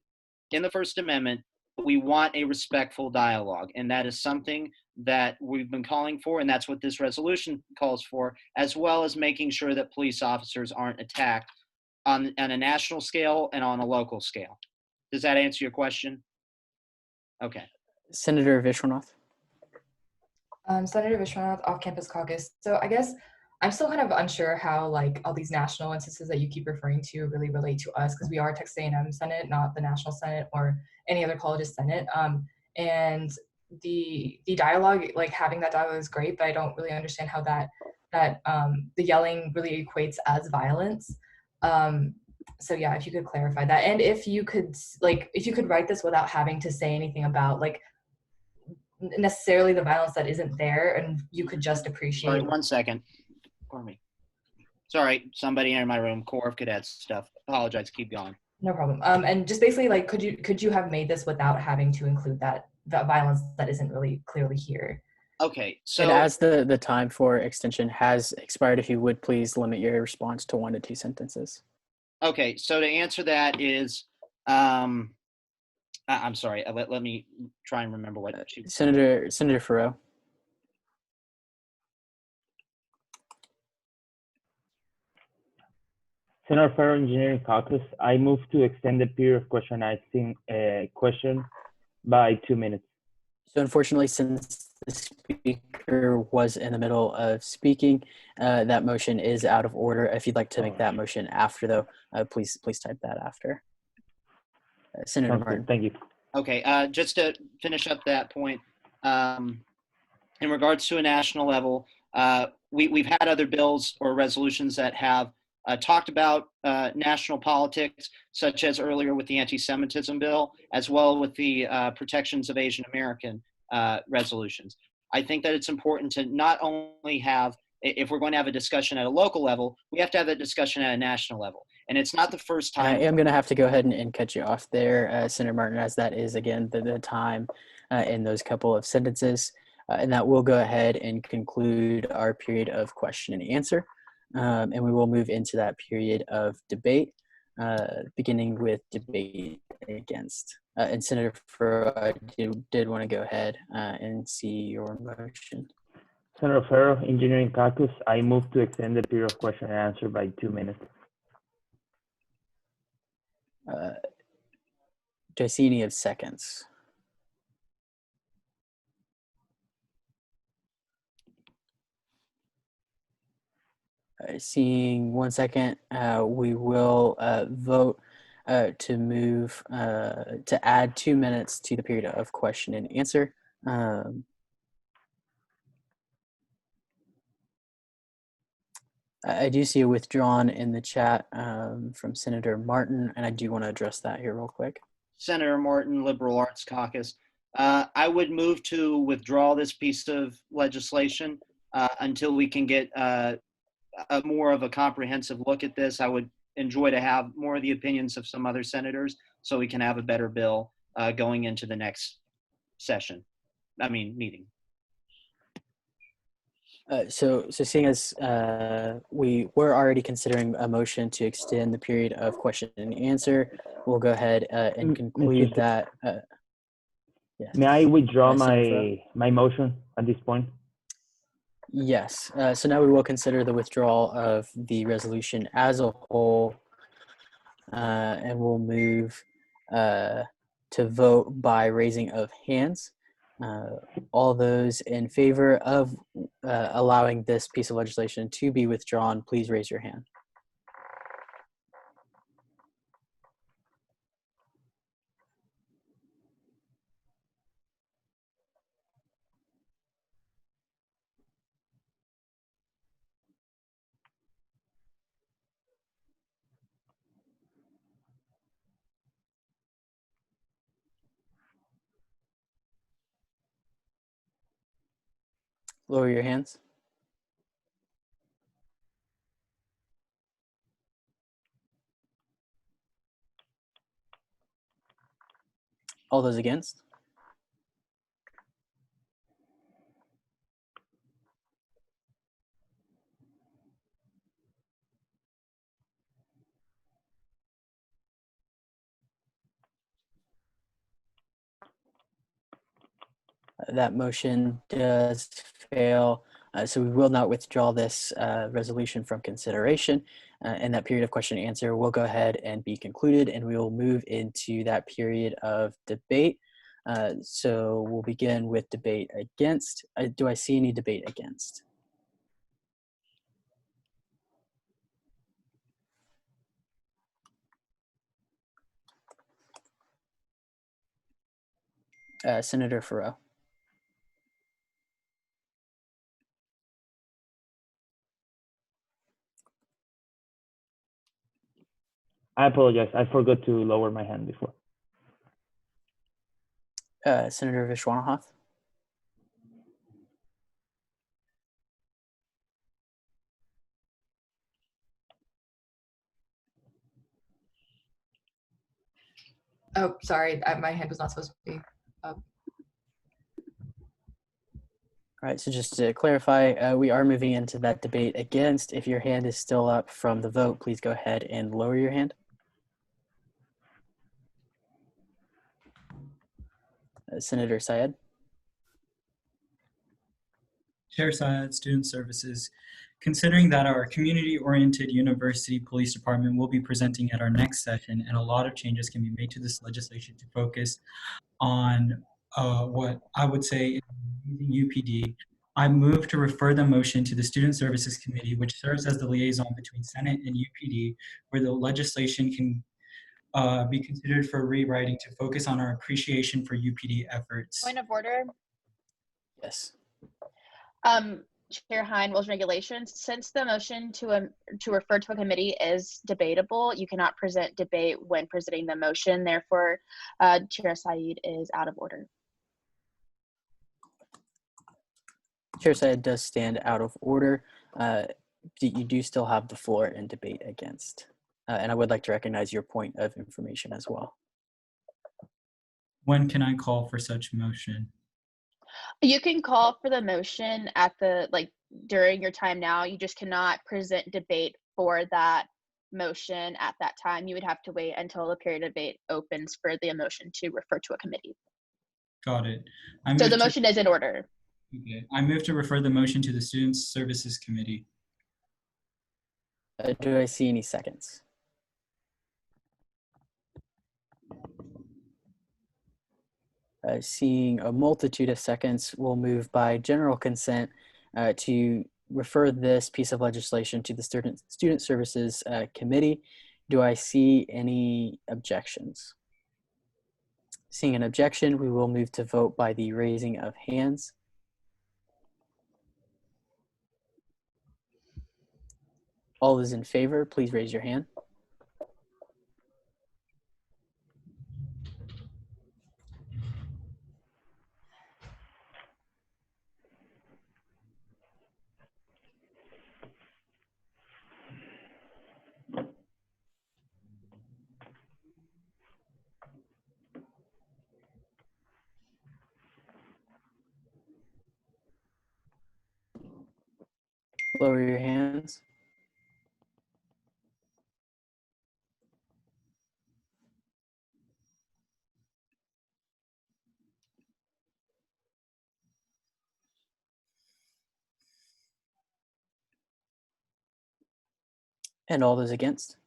in the First Amendment. But we want a respectful dialogue, and that is something that we've been calling for, and that's what this resolution calls for, as well as making sure that police officers aren't attacked on a national scale and on a local scale. Does that answer your question? Okay. Senator Vishwanath. Senator Vishwanath, Off-Campus Caucus. So I guess I'm still kind of unsure how like all these national instances that you keep referring to really relate to us, because we are Texas A&M Senate, not the National Senate or any other college's Senate. And the dialogue, like having that dialogue is great, but I don't really understand how that the yelling really equates as violence. So yeah, if you could clarify that, and if you could write this without having to say anything about like necessarily the violence that isn't there, and you could just appreciate. Sorry, 1 second. Pardon me. Sorry, somebody in my room. Corps of Cadets stuff. Apologize. Keep going. No problem. And just basically, like, could you have made this without having to include that violence that isn't really clearly here? Okay, so and as the time for extension has expired, if you would please limit your response to 1 to 2 sentences. Okay, so to answer that is, I'm sorry. Let me try and remember what she. Senator Farrow. Senator Farrow, Engineering Caucus. I move to extend the period of question by 2 minutes. So unfortunately, since the speaker was in the middle of speaking, that motion is out of order. If you'd like to make that motion after, though, please type that after. Senator Martin. Thank you. Okay, just to finish up that point, in regards to a national level, we've had other bills or resolutions that have talked about national politics, such as earlier with the anti-Semitism bill, as well with the protections of Asian American resolutions. I think that it's important to not only have, if we're going to have a discussion at a local level, we have to have a discussion at a national level. And it's not the first time. I am going to have to go ahead and cut you off there, Senator Martin, as that is, again, the time in those couple of sentences. And that will go ahead and conclude our period of question and answer. And we will move into that period of debate, beginning with debate against. And Senator Farrow, I did want to go ahead and see your motion. Senator Farrow, Engineering Caucus. I move to extend the period of question and answer by 2 minutes. Do I see any of seconds? Seeing 1 second, we will vote to move to add 2 minutes to the period of question and answer. I do see a withdrawn in the chat from Senator Martin, and I do want to address that here real quick. Senator Martin, Liberal Arts Caucus. I would move to withdraw this piece of legislation until we can get more of a comprehensive look at this. I would enjoy to have more of the opinions of some other senators so we can have a better bill going into the next meeting. So seeing as we were already considering a motion to extend the period of question and answer, we'll go ahead and conclude that. Yes. May I withdraw Senator my motion at this point? Yes. So now we will consider the withdrawal of the resolution as a whole, and we'll move to vote by raising of hands. All those in favor of allowing this piece of legislation to be withdrawn, please raise your hand. Lower your hands. All those against? That motion does fail. So we will not withdraw this resolution from consideration. And that period of question and answer will go ahead and be concluded, and we will move into that period of debate. So we'll begin with debate against. Do I see any debate against? Senator Farrell. I apologize. I forgot to lower my hand before. Senator Vishwanath. Oh, sorry, my hand was not supposed to be up. All right, so just to clarify, we are moving into that debate against. If your hand is still up from the vote, please go ahead and lower your hand. Senator Syed. Chair Syed, Student Services. Considering that our community-oriented university police department will be presenting at our next session, and a lot of changes can be made to this legislation to focus on what I would say is UPD, I move to refer the motion to the Student Services Committee, which serves as the liaison between Senate and UPD, where the legislation can be considered for rewriting to focus on our appreciation for UPD efforts. Point of order. Yes. Chair Hein, Rules and Regulations. Since the motion to refer to a committee is debatable, you cannot present debate when presenting the motion. Therefore, Chair Syed is out of order. Chair Syed does stand out of order. You do still have the floor in debate against. And I would like to recognize your point of information as well. When can I call for such motion? You can call for the motion at the, during your time now. You just cannot present debate for that motion at that time. You would have to wait until the period of debate opens for the motion to refer to a committee. Got it. So the motion is in order. Okay. I move to refer the motion to the Student Services Committee. Do I see any seconds? Seeing a multitude of seconds, we'll move by general consent to refer this piece of legislation to the Student Services Committee. Do I see any objections? Seeing an objection, we will move to vote by the raising of hands. All those in favor, please raise your hand. Lower your hands. And all those against?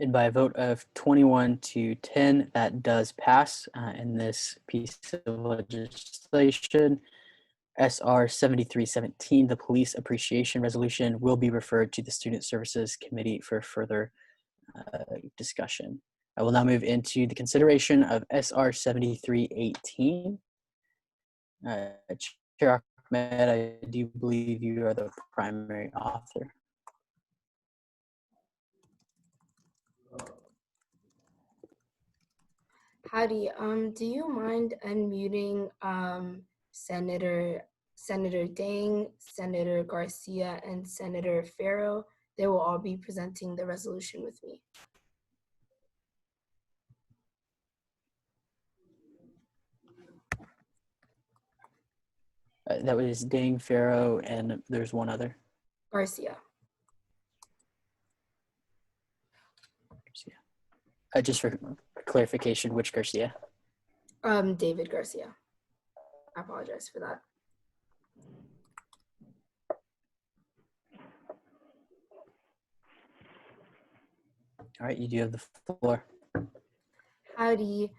And by a vote of 21 to 10, that does pass in this piece of legislation. SR 7317, the Police Appreciation Resolution, will be referred to the Student Services Committee for further discussion. I will now move into the consideration of SR 7318. Chair Ahmed, I do believe you are the primary author. Howdy, do you mind unmuting Senator Dang, Senator Garcia, and Senator Farrow? They will all be presenting the resolution with me. That was Dang, Farrow, and there's one other. Garcia. Just for clarification, which Garcia? David Garcia. I apologize for that. All right, you do have the floor. Howdy.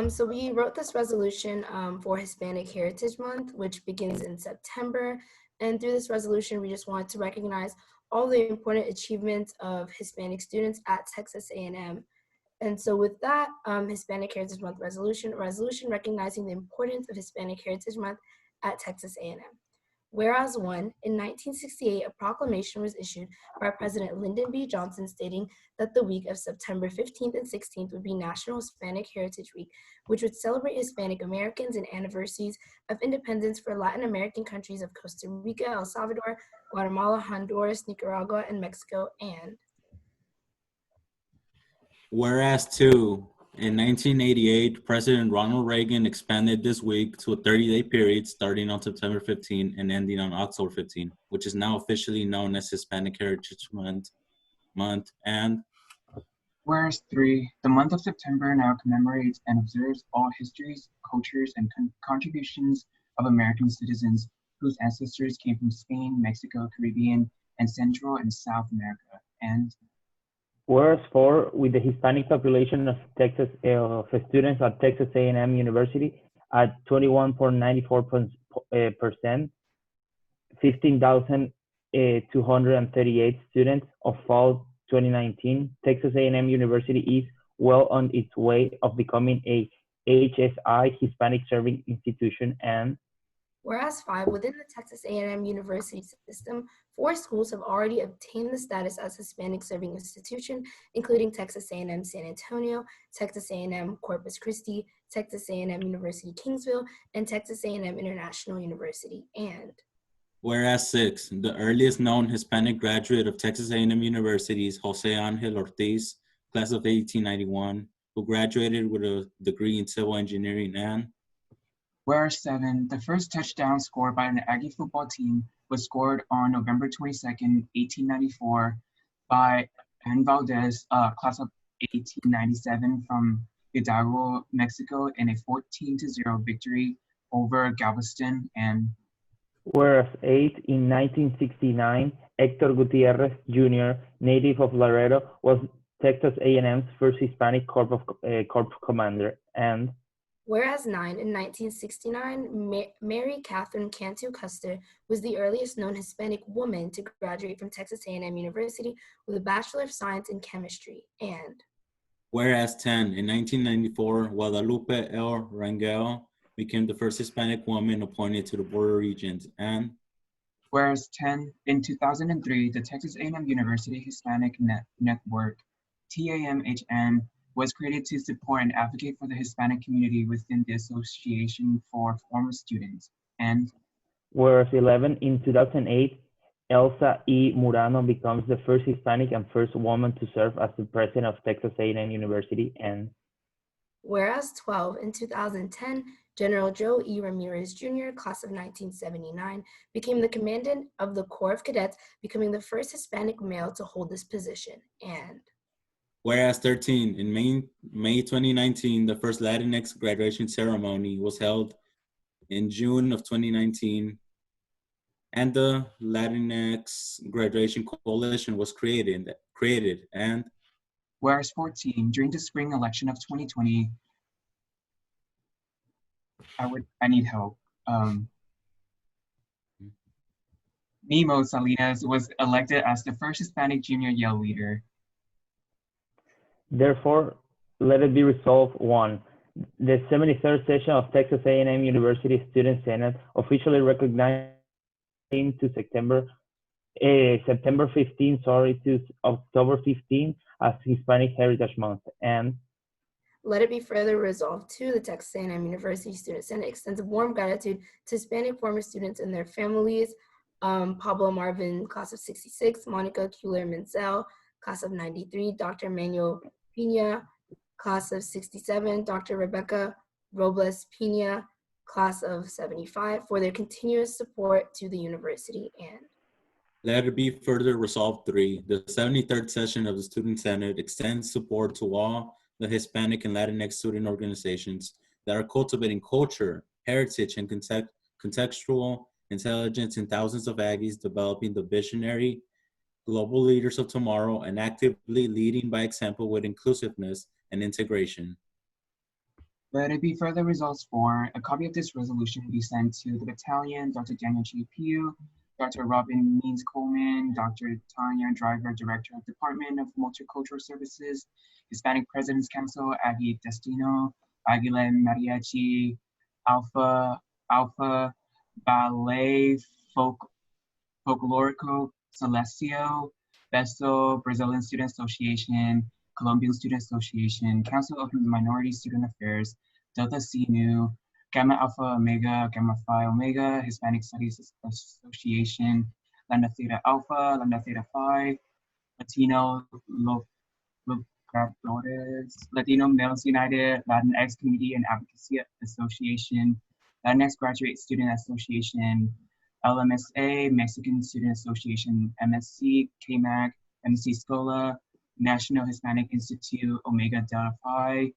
So we wrote this resolution for Hispanic Heritage Month, which begins in September. And through this resolution, we just wanted to recognize all the important achievements of Hispanic students at Texas A&M. And so with that Hispanic Heritage Month resolution recognizing the importance of Hispanic Heritage Month at Texas A&M. Whereas one, in 1968, a proclamation was issued by President Lyndon B. Johnson stating that the week of September 15th and 16th would be National Hispanic Heritage Week, which would celebrate Hispanic Americans and anniversaries of independence for Latin American countries of Costa Rica, El Salvador, Guatemala, Honduras, Nicaragua, and Mexico, and Whereas two, in 1988, President Ronald Reagan expanded this week to a 30-day period starting on September 15 and ending on October 15, which is now officially known as Hispanic Heritage Month. And whereas three, the month of September now commemorates and observes all histories, cultures, and contributions of American citizens whose ancestors came from Spain, Mexico, Caribbean, and Central and South America. And whereas four, with the Hispanic population of Texas students at Texas A&M University at 21.94%, 15,238 students of fall 2019, Texas A&M University is well on its way of becoming a HSI Hispanic Serving Institution. And whereas five, within the Texas A&M University system, 4 schools have already obtained the status as Hispanic Serving Institution, including Texas A&M San Antonio, Texas A&M Corpus Christi, Texas A&M University Kingsville, and Texas A&M International University. And whereas 6, the earliest known Hispanic graduate of Texas A&M University is Jose Angel Ortiz, class of 1891, who graduated with a degree in civil engineering, and whereas 7, the first touchdown scored by an Aggie football team was scored on November 22nd, 1894 by N. Valdez, class of 1897 from Hidalgo, Mexico, in a 14-0 victory over Galveston, and whereas 8, in 1969, Hector Gutierrez Jr., native of Laredo, was Texas A&M's first Hispanic Corps commander, and whereas 9, in 1969, Mary Catherine Cantu Custer was the earliest known Hispanic woman to graduate from Texas A&M University with a Bachelor of Science in Chemistry, and whereas 10, in 1994, Guadalupe L. Rangel became the first Hispanic woman appointed to the Board of Regents, and whereas 10, in 2003, the Texas A&M University Hispanic Network, TAMHN, was created to support and advocate for the Hispanic community within the Association for Former Students, and whereas 11, in 2008, Elsa E. Murano becomes the first Hispanic and first woman to serve as the president of Texas A&M University, and whereas 12, in 2010, General Joe E. Ramirez Jr., class of 1979, became the commandant of the Corps of Cadets, becoming the first Hispanic male to hold this position, and whereas 13, in May 2019, the first Latinx graduation ceremony was held in June of 2019, and the Latinx Graduation Coalition was created, and whereas 14, during the spring election of 2020, I need help. Nemo Salinas was elected as the first Hispanic junior Yale leader. therefore, let it be resolved 1. The 73rd session of Texas A&M University Student Senate officially recognized to September 15, to October 15 as Hispanic Heritage Month, and let it be further resolved to the Texas A&M University Student Senate extends a warm gratitude to Hispanic former students and their families. Pablo Marvin, class of 66, Monica Culer Menzel, class of 93, Dr. Manuel Pina, class of 67, Dr. Rebecca Robles Pina, class of 75, for their continuous support to the university, and let it be further resolved 3. The 73rd session of the Student Senate extends support to all the Hispanic and Latinx student organizations that are cultivating culture, heritage, and contextual intelligence in thousands of Aggies, developing the visionary global leaders of tomorrow and actively leading by example with inclusiveness and integration. Let it be further resolved 4. A copy of this resolution be sent to the battalion, Dr. Daniel G. Pugh, Dr. Robin Means Coleman, Dr. Tanya Driver, Director of Department of Multicultural Services, Hispanic President's Council, Aggie Destino, Aguila Mariachi, Alpha Ballet Folklorico Celestio, Besto, Brazilian Student Association, Colombian Student Association, Council of Minority Student Affairs, Delta Chi Nu, Gamma Alpha Omega, Gamma Phi Omega, Hispanic Studies Association, Lambda Theta Alpha, Lambda Theta Phi, Latino Latino Males United, Latinx Community and Advocacy Association, Latinx Graduate Student Association, LMSA, Mexican Student Association, MSC, KMAC, MSC SCOLA, National Hispanic Institute, Omega Delta Phi,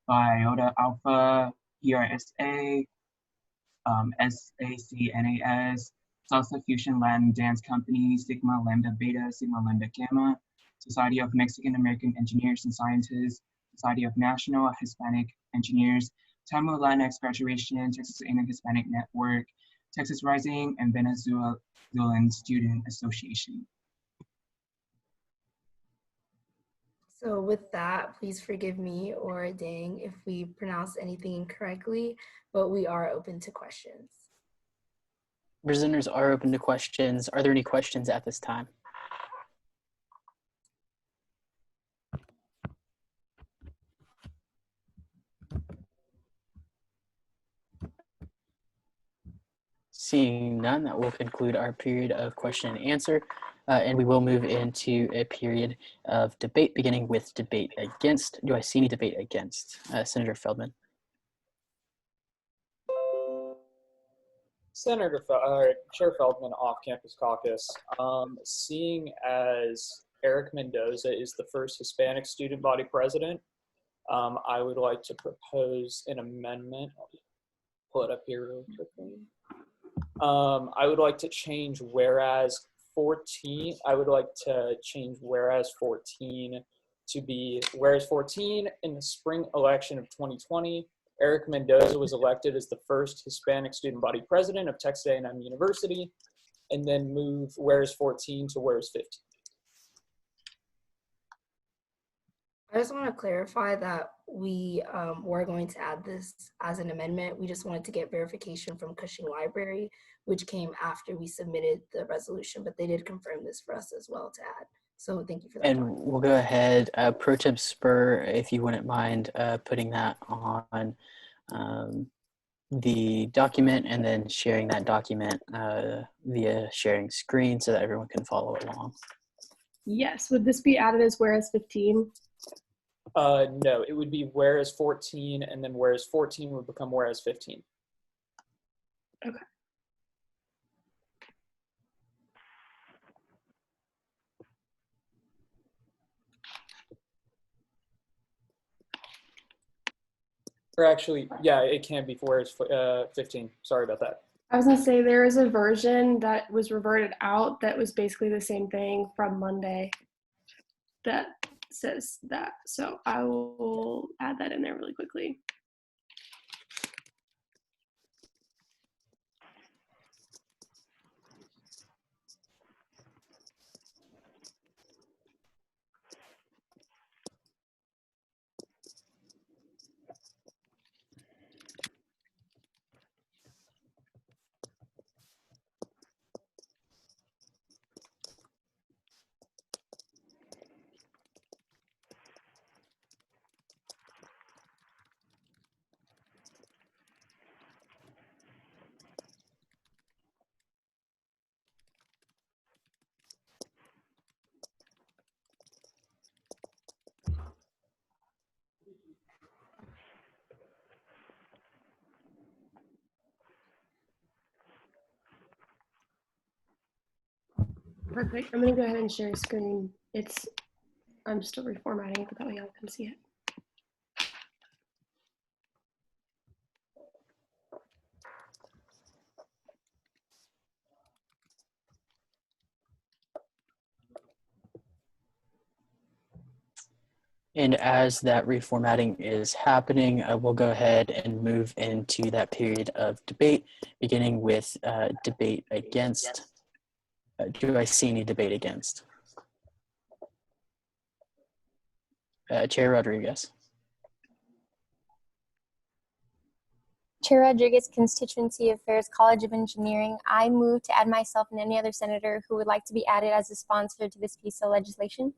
Phi Iota Alpha, PRSA, SACNAS, Salsa Fusion Latin Dance Company, Sigma Lambda Beta, Sigma Lambda Gamma, Society of Mexican American Engineers and Scientists, Society of National Hispanic Engineers, Tamil Latinx Graduation, Texas A&M Hispanic Network, Texas Rising, and Venezuelan Student Association. So with that, please forgive me or Dang if we pronounce anything incorrectly, but we are open to questions. Presenters are open to questions. Are there any questions at this time? Seeing none, that will conclude our period of question and answer. And we will move into a period of debate, beginning with debate against. Do I see any debate against? Senator Feldman. Chair Feldman, Off-Campus Caucus. Seeing as Eric Mendoza is the first Hispanic student body president, I would like to propose an amendment. I'll pull it up here real quickly. I would like to change whereas 14. I would like to change whereas 14 to be whereas 14 in the spring election of 2020. Eric Mendoza was elected as the first Hispanic student body president of Texas A&M University, and then move whereas 14 to whereas 15. I just want to clarify that we were going to add this as an amendment. We just wanted to get verification from Cushing Library, which came after we submitted the resolution, but they did confirm this for us as well to add. So thank you for that. And we'll go ahead, Pro Tem Spur, if you wouldn't mind putting that on the document and then sharing that document via sharing screen so that everyone can follow along. Yes, would this be added as whereas 15? No, it would be whereas 14, and then whereas 14 would become whereas 15. Okay. Or actually, yeah, it can be whereas 15. Sorry about that. I was gonna say there is a version that was reverted out that was basically the same thing from Monday that says that. So I will add that in there really quickly. Perfect. I'm gonna go ahead and share screen. I'm still reformatting it, but that way y'all can see it. And as that reformatting is happening, we'll go ahead and move into that period of debate, beginning with debate against. Do I see any debate against? Chair Rodriguez. Chair Rodriguez, Constituency Affairs, College of Engineering. I move to add myself and any other senator who would like to be added as a sponsor to this piece of legislation.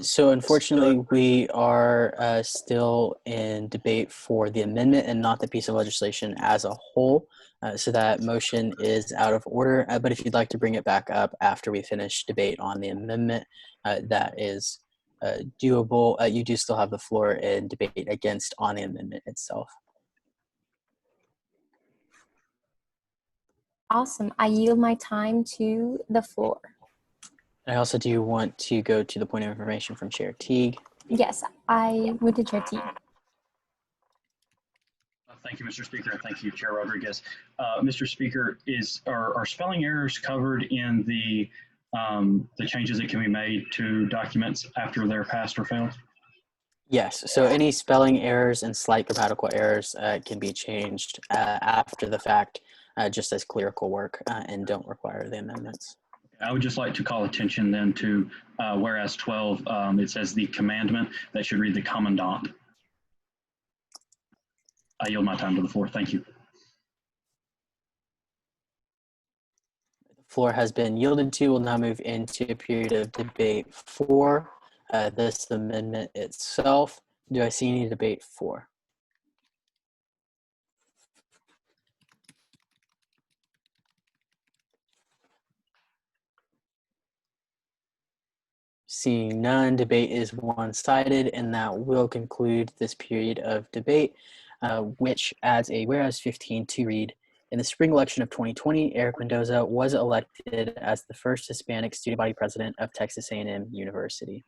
So unfortunately, we are still in debate for the amendment and not the piece of legislation as a whole. So that motion is out of order. But if you'd like to bring it back up after we finish debate on the amendment, that is doable. You do still have the floor in debate against on the amendment itself. Awesome. I yield my time to the floor. I also do want to go to the point of information from Chair Teague. Yes, I would to Chair Teague. Thank you, Mr. Speaker, and thank you, Chair Rodriguez. Mr. Speaker, are spelling errors covered in the changes that can be made to documents after they're passed or failed? Yes, so any spelling errors and slight grammatical errors can be changed after the fact, just as clerical work, and don't require the amendments. I would just like to call attention then to whereas 12, it says the commandment, that should read the commandant. I yield my time to the floor. Thank you. The floor has been yielded to. We'll now move into a period of debate for this amendment itself. Do I see any debate for? Seeing none, debate is one-sided, and that will conclude this period of debate, which adds a whereas 15 to read. In the spring election of 2020, Eric Mendoza was elected as the first Hispanic student body president of Texas A&M University.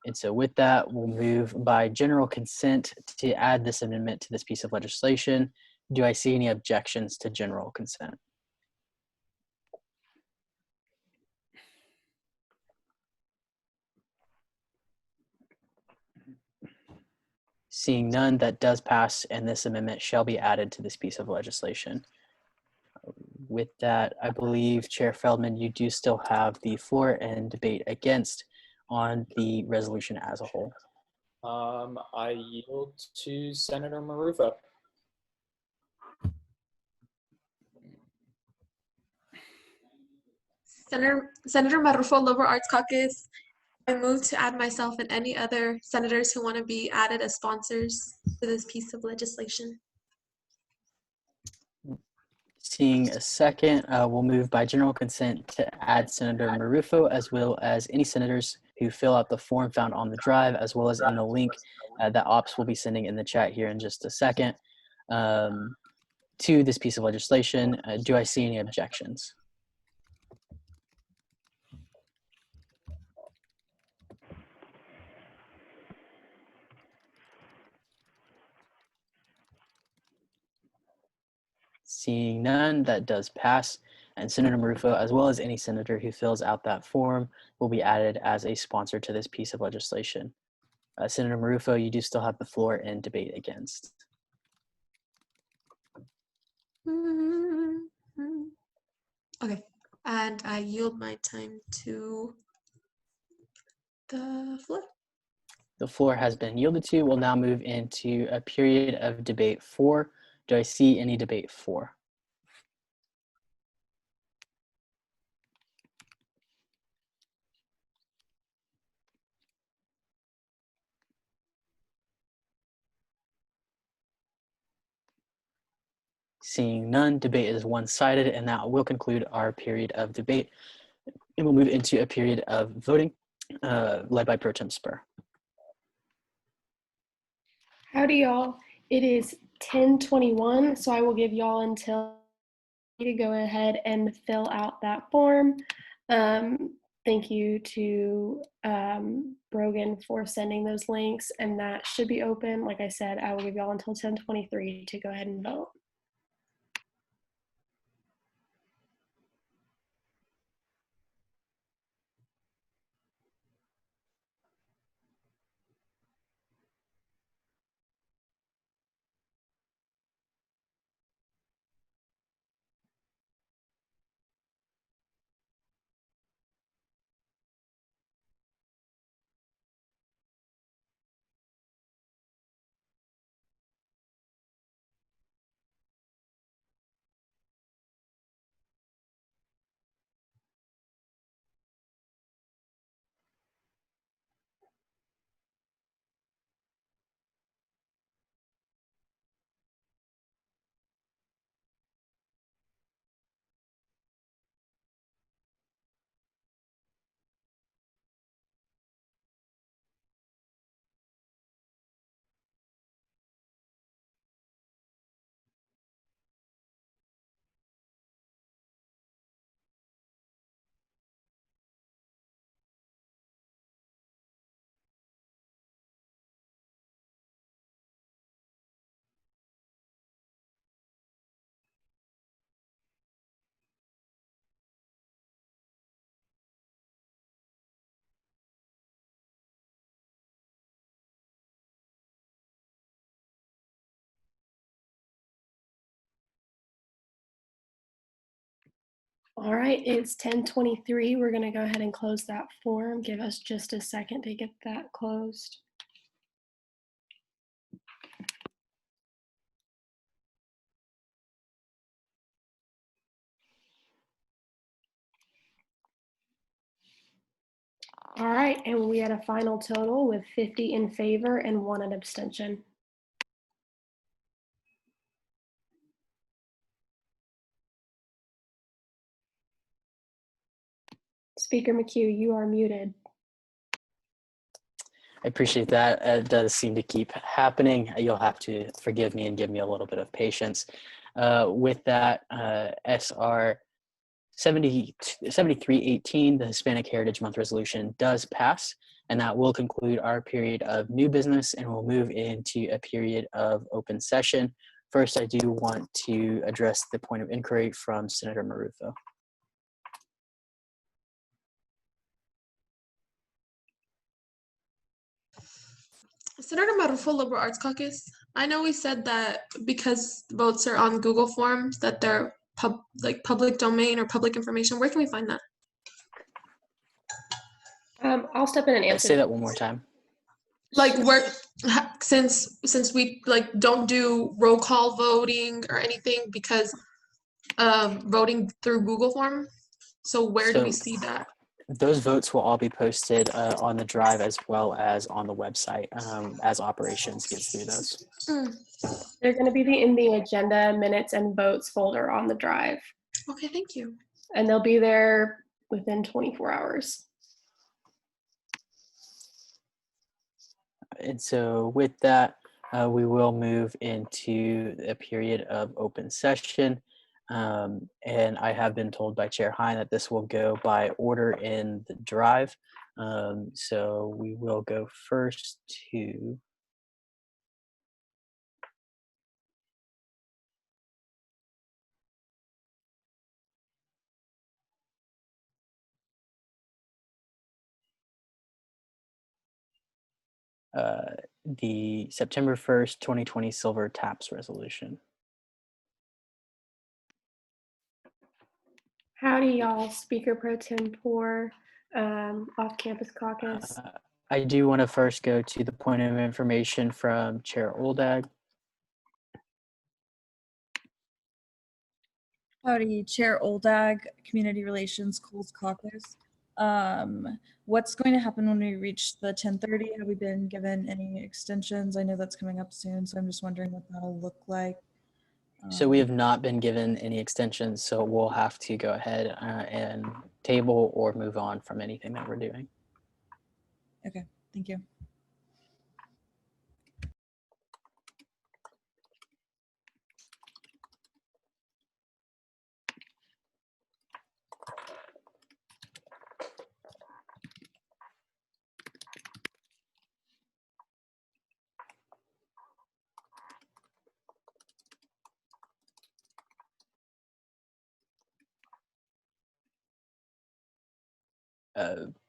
And so with that, we'll move by general consent to add this amendment to this piece of legislation. Do I see any objections to general consent? Seeing none, that does pass, and this amendment shall be added to this piece of legislation. With that, I believe, Chair Feldman, you do still have the floor and debate against on the resolution as a whole. I yield to Senator Marufo. Senator Marufo, Liberal Arts Caucus. I move to add myself and any other senators who want to be added as sponsors to this piece of legislation. Seeing a second, we'll move by general consent to add Senator Marufo, as well as any senators who fill out the form found on the drive, as well as in the link that Ops will be sending in the chat here in just a second, to this piece of legislation. Do I see any objections? Seeing none, that does pass. And Senator Marufo, as well as any senator who fills out that form, will be added as a sponsor to this piece of legislation. Senator Marufo, you do still have the floor in debate against. Okay, and I yield my time to the floor. The floor has been yielded to. We'll now move into a period of debate 4. Do I see any debate 4? Seeing none, debate is one-sided, and that will conclude our period of debate. And we'll move into a period of voting, led by Pro Tem Spur. Howdy, y'all. It is 10:21, so I will give y'all until to go ahead and fill out that form. Thank you to Brogan for sending those links, and that should be open. Like I said, I will give y'all until 10:23 to go ahead and vote. All right, it's 10:23. We're going to go ahead and close that form. Give us just a second to get that closed. All right, and we had a final total with 50 in favor and 1 an abstention. Speaker McHugh, you are muted. I appreciate that. It does seem to keep happening. You'll have to forgive me and give me a little bit of patience. With that, SR 7318, the Hispanic Heritage Month resolution, does pass, and that will conclude our period of new business, and we'll move into a period of open session. First, I do want to address the point of inquiry from Senator Marufo. Senator Marufo, Liberal Arts Caucus. I know we said that because votes are on Google Forms that they're public domain or public information. Where can we find that? I'll step in and answer. Say that one more time. Like where, since we don't do roll call voting or anything because voting through Google Form. So where do we see that? Those votes will all be posted on the drive as well as on the website as operations gets through those. They're going to be in the agenda, minutes, and votes folder on the drive. Okay, thank you. And they'll be there within 24 hours. And so with that, we will move into a period of open session. And I have been told by Chair Hine that this will go by order in the drive. So we will go first to the September 1st, 2020 Silver TAPS resolution. Howdy, y'all. Speaker Pro Tempore, Off-Campus Caucus. I do want to first go to the point of information from Chair Oldag. Howdy, Chair Oldag, Community Relations, Coles Caucus. What's going to happen when we reach the 10:30? Have we been given any extensions? I know that's coming up soon, so I'm just wondering what that'll look like. So we have not been given any extensions, so we'll have to go ahead and table or move on from anything that we're doing. Okay, thank you.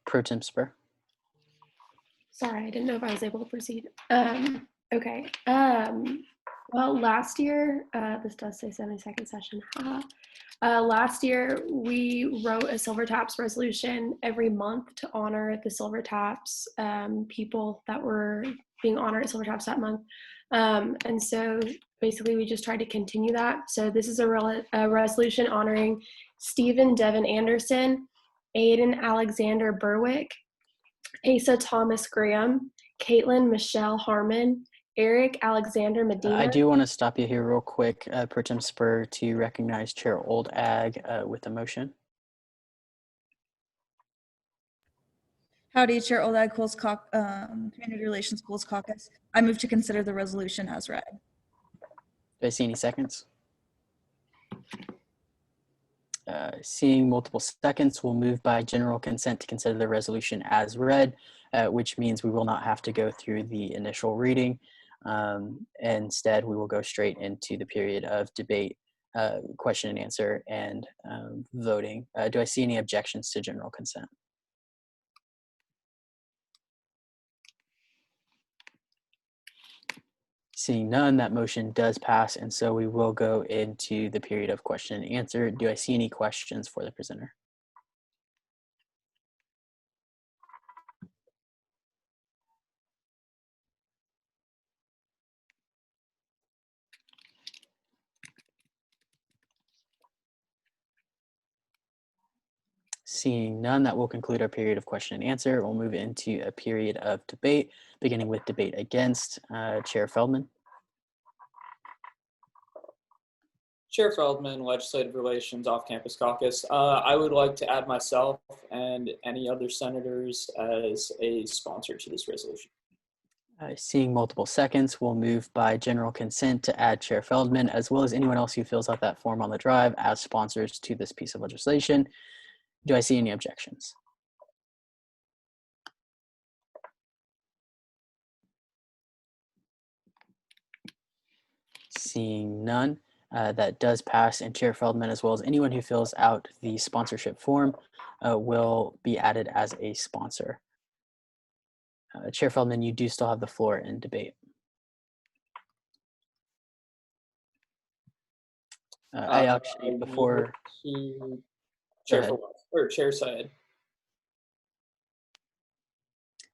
Pro Tem Spur. Sorry, I didn't know if I was able to proceed. Okay. Well, last year, this does say 72nd session. Last year, we wrote a Silver TAPS resolution every month to honor the Silver TAPS people that were being honored at Silver TAPS that month. And so basically, we just tried to continue that. So this is a resolution honoring Stephen Devin Anderson, Aiden Alexander Berwick, Asa Thomas Graham, Caitlin Michelle Harmon, Eric Alexander Medina. I do want to stop you here real quick, Pro Tem Spur, to recognize Chair Oldag with a motion. Howdy, Chair Oldag, Coles Community Relations, Coles Caucus. I move to consider the resolution as read. Do I see any seconds? Seeing multiple seconds, we'll move by general consent to consider the resolution as read, which means we will not have to go through the initial reading. Instead, we will go straight into the period of debate, question and answer, and voting. Do I see any objections to general consent? Seeing none, that motion does pass, and so we will go into the period of question and answer. Do I see any questions for the presenter? Seeing none, that will conclude our period of question and answer. We'll move into a period of debate, beginning with debate against. Chair Feldman. Chair Feldman, Legislative Relations Off-Campus Caucus. I would like to add myself and any other senators as a sponsor to this resolution. Seeing multiple seconds, we'll move by general consent to add Chair Feldman, as well as anyone else who fills out that form on the drive as sponsors to this piece of legislation. Do I see any objections? Seeing none, that does pass, and Chair Feldman, as well as anyone who fills out the sponsorship form, will be added as a sponsor. Chair Feldman, you do still have the floor in debate. I actually, before to Chair Syed.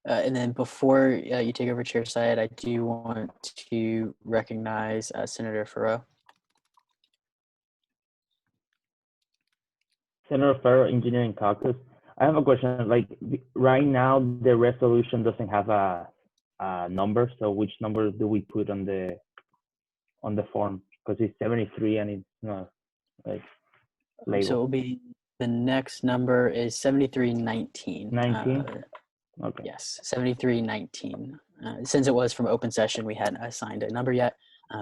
And then before you take over, Chair Syed, I do want to recognize Senator Farrow. Senator Farrow, Engineering Caucus. I have a question. Like right now, the resolution doesn't have a number. So which number do we put on the form? Because it's 73 and it's not like labeled. So it will be, the next number is 7319. 19? Okay. Yes, 7319. Since it was from open session, we hadn't assigned a number yet,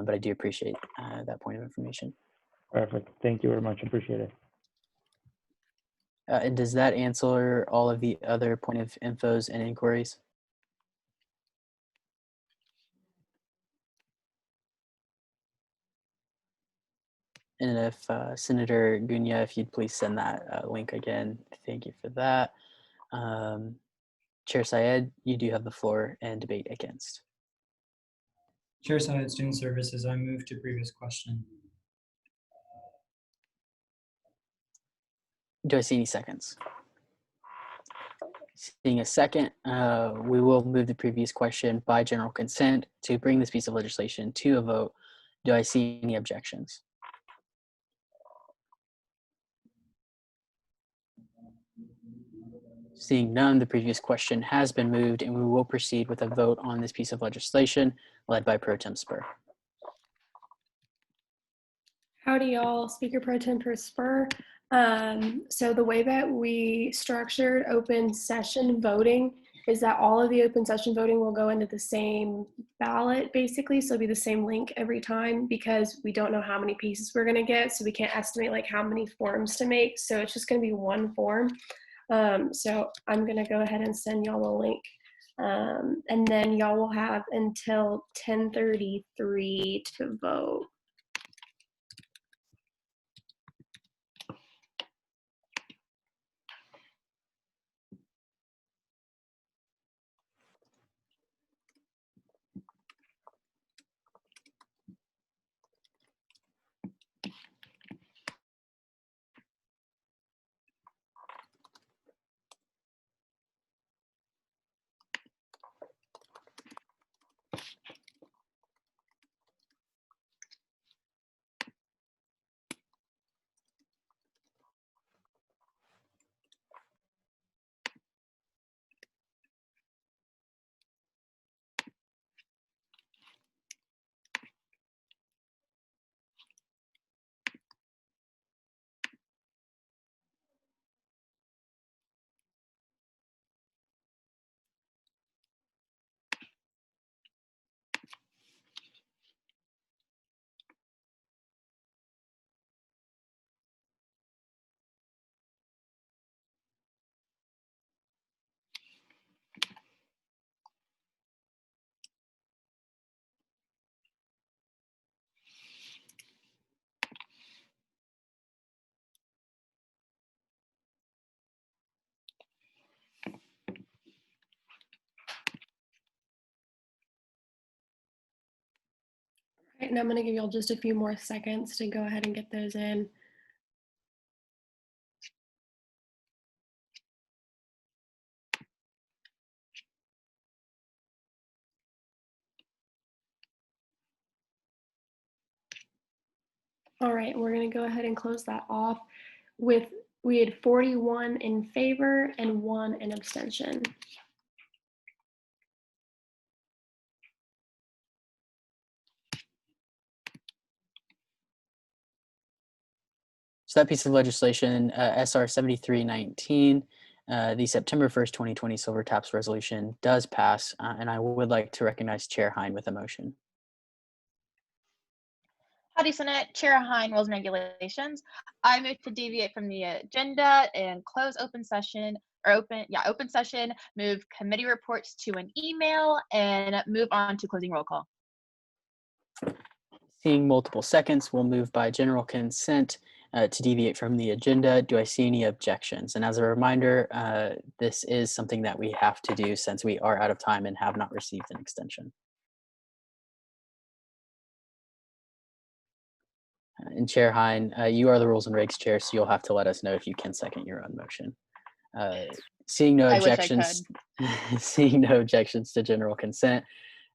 but I do appreciate that point of information. Perfect. Thank you very much. Appreciate it. And does that answer all of the other point of infos and inquiries? And if Senator Gunya, if you'd please send that link again, thank you for that. Chair Syed, you do have the floor and debate against. Chair Syed, Student Services, I move to previous question. Do I see any seconds? Seeing a second, we will move the previous question by general consent to bring this piece of legislation to a vote. Do I see any objections? Seeing none, the previous question has been moved, and we will proceed with a vote on this piece of legislation led by Pro Tem Spur. Howdy, y'all. Speaker Pro Tempore Spur. So the way that we structured open session voting is that all of the open session voting will go into the same ballot, basically. So it'll be the same link every time because we don't know how many pieces we're going to get. So we can't estimate like how many forms to make. So it's just going to be one form. So I'm going to go ahead and send y'all a link. And then y'all will have until 10:33 to vote. And I'm going to give y'all just a few more seconds to go ahead and get those in. All right, we're going to go ahead and close that off with, we had 41 in favor and 1 in abstention. So that piece of legislation, SR 7319, the September 1st, 2020 Silver Taps resolution does pass, and I would like to recognize Chair Hein with a motion. Howdy, Senate. Chair Hein, Rules and Regulations. I move to deviate from the agenda and close open session, or open session, move committee reports to an email, and move on to closing roll call. Seeing multiple seconds, we'll move by general consent to deviate from the agenda. Do I see any objections? And as a reminder, this is something that we have to do since we are out of time and have not received an extension. And Chair Hein, you are the Rules and Regs Chair, so you'll have to let us know if you can second your own motion. Seeing no objections, seeing no objections to general consent,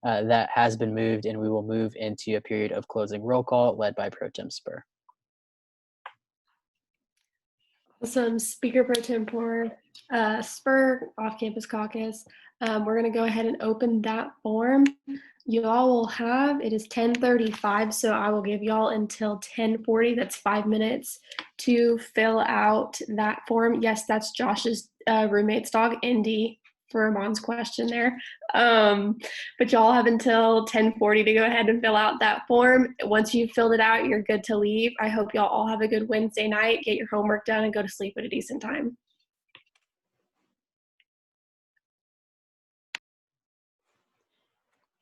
that has been moved, and we will move into a period of closing roll call led by Pro Tem Spur. Awesome. Speaker Pro Tempore Spur, Off-Campus Caucus. We're going to go ahead and open that form. You all will have, it is 10:35, so I will give y'all until 10:40, that's 5 minutes, to fill out that form. Yes, that's Josh's roommate's dog, Indy, for Amon's question there. But y'all have until 10:40 to go ahead and fill out that form. Once you've filled it out, you're good to leave. I hope y'all all have a good Wednesday night, get your homework done, and go to sleep at a decent time.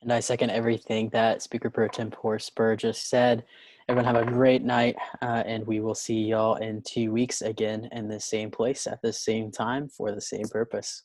And I second everything that Speaker Pro Tempore Spur just said. Everyone have a great night, and we will see y'all in 2 weeks again in the same place at the same time for the same purpose.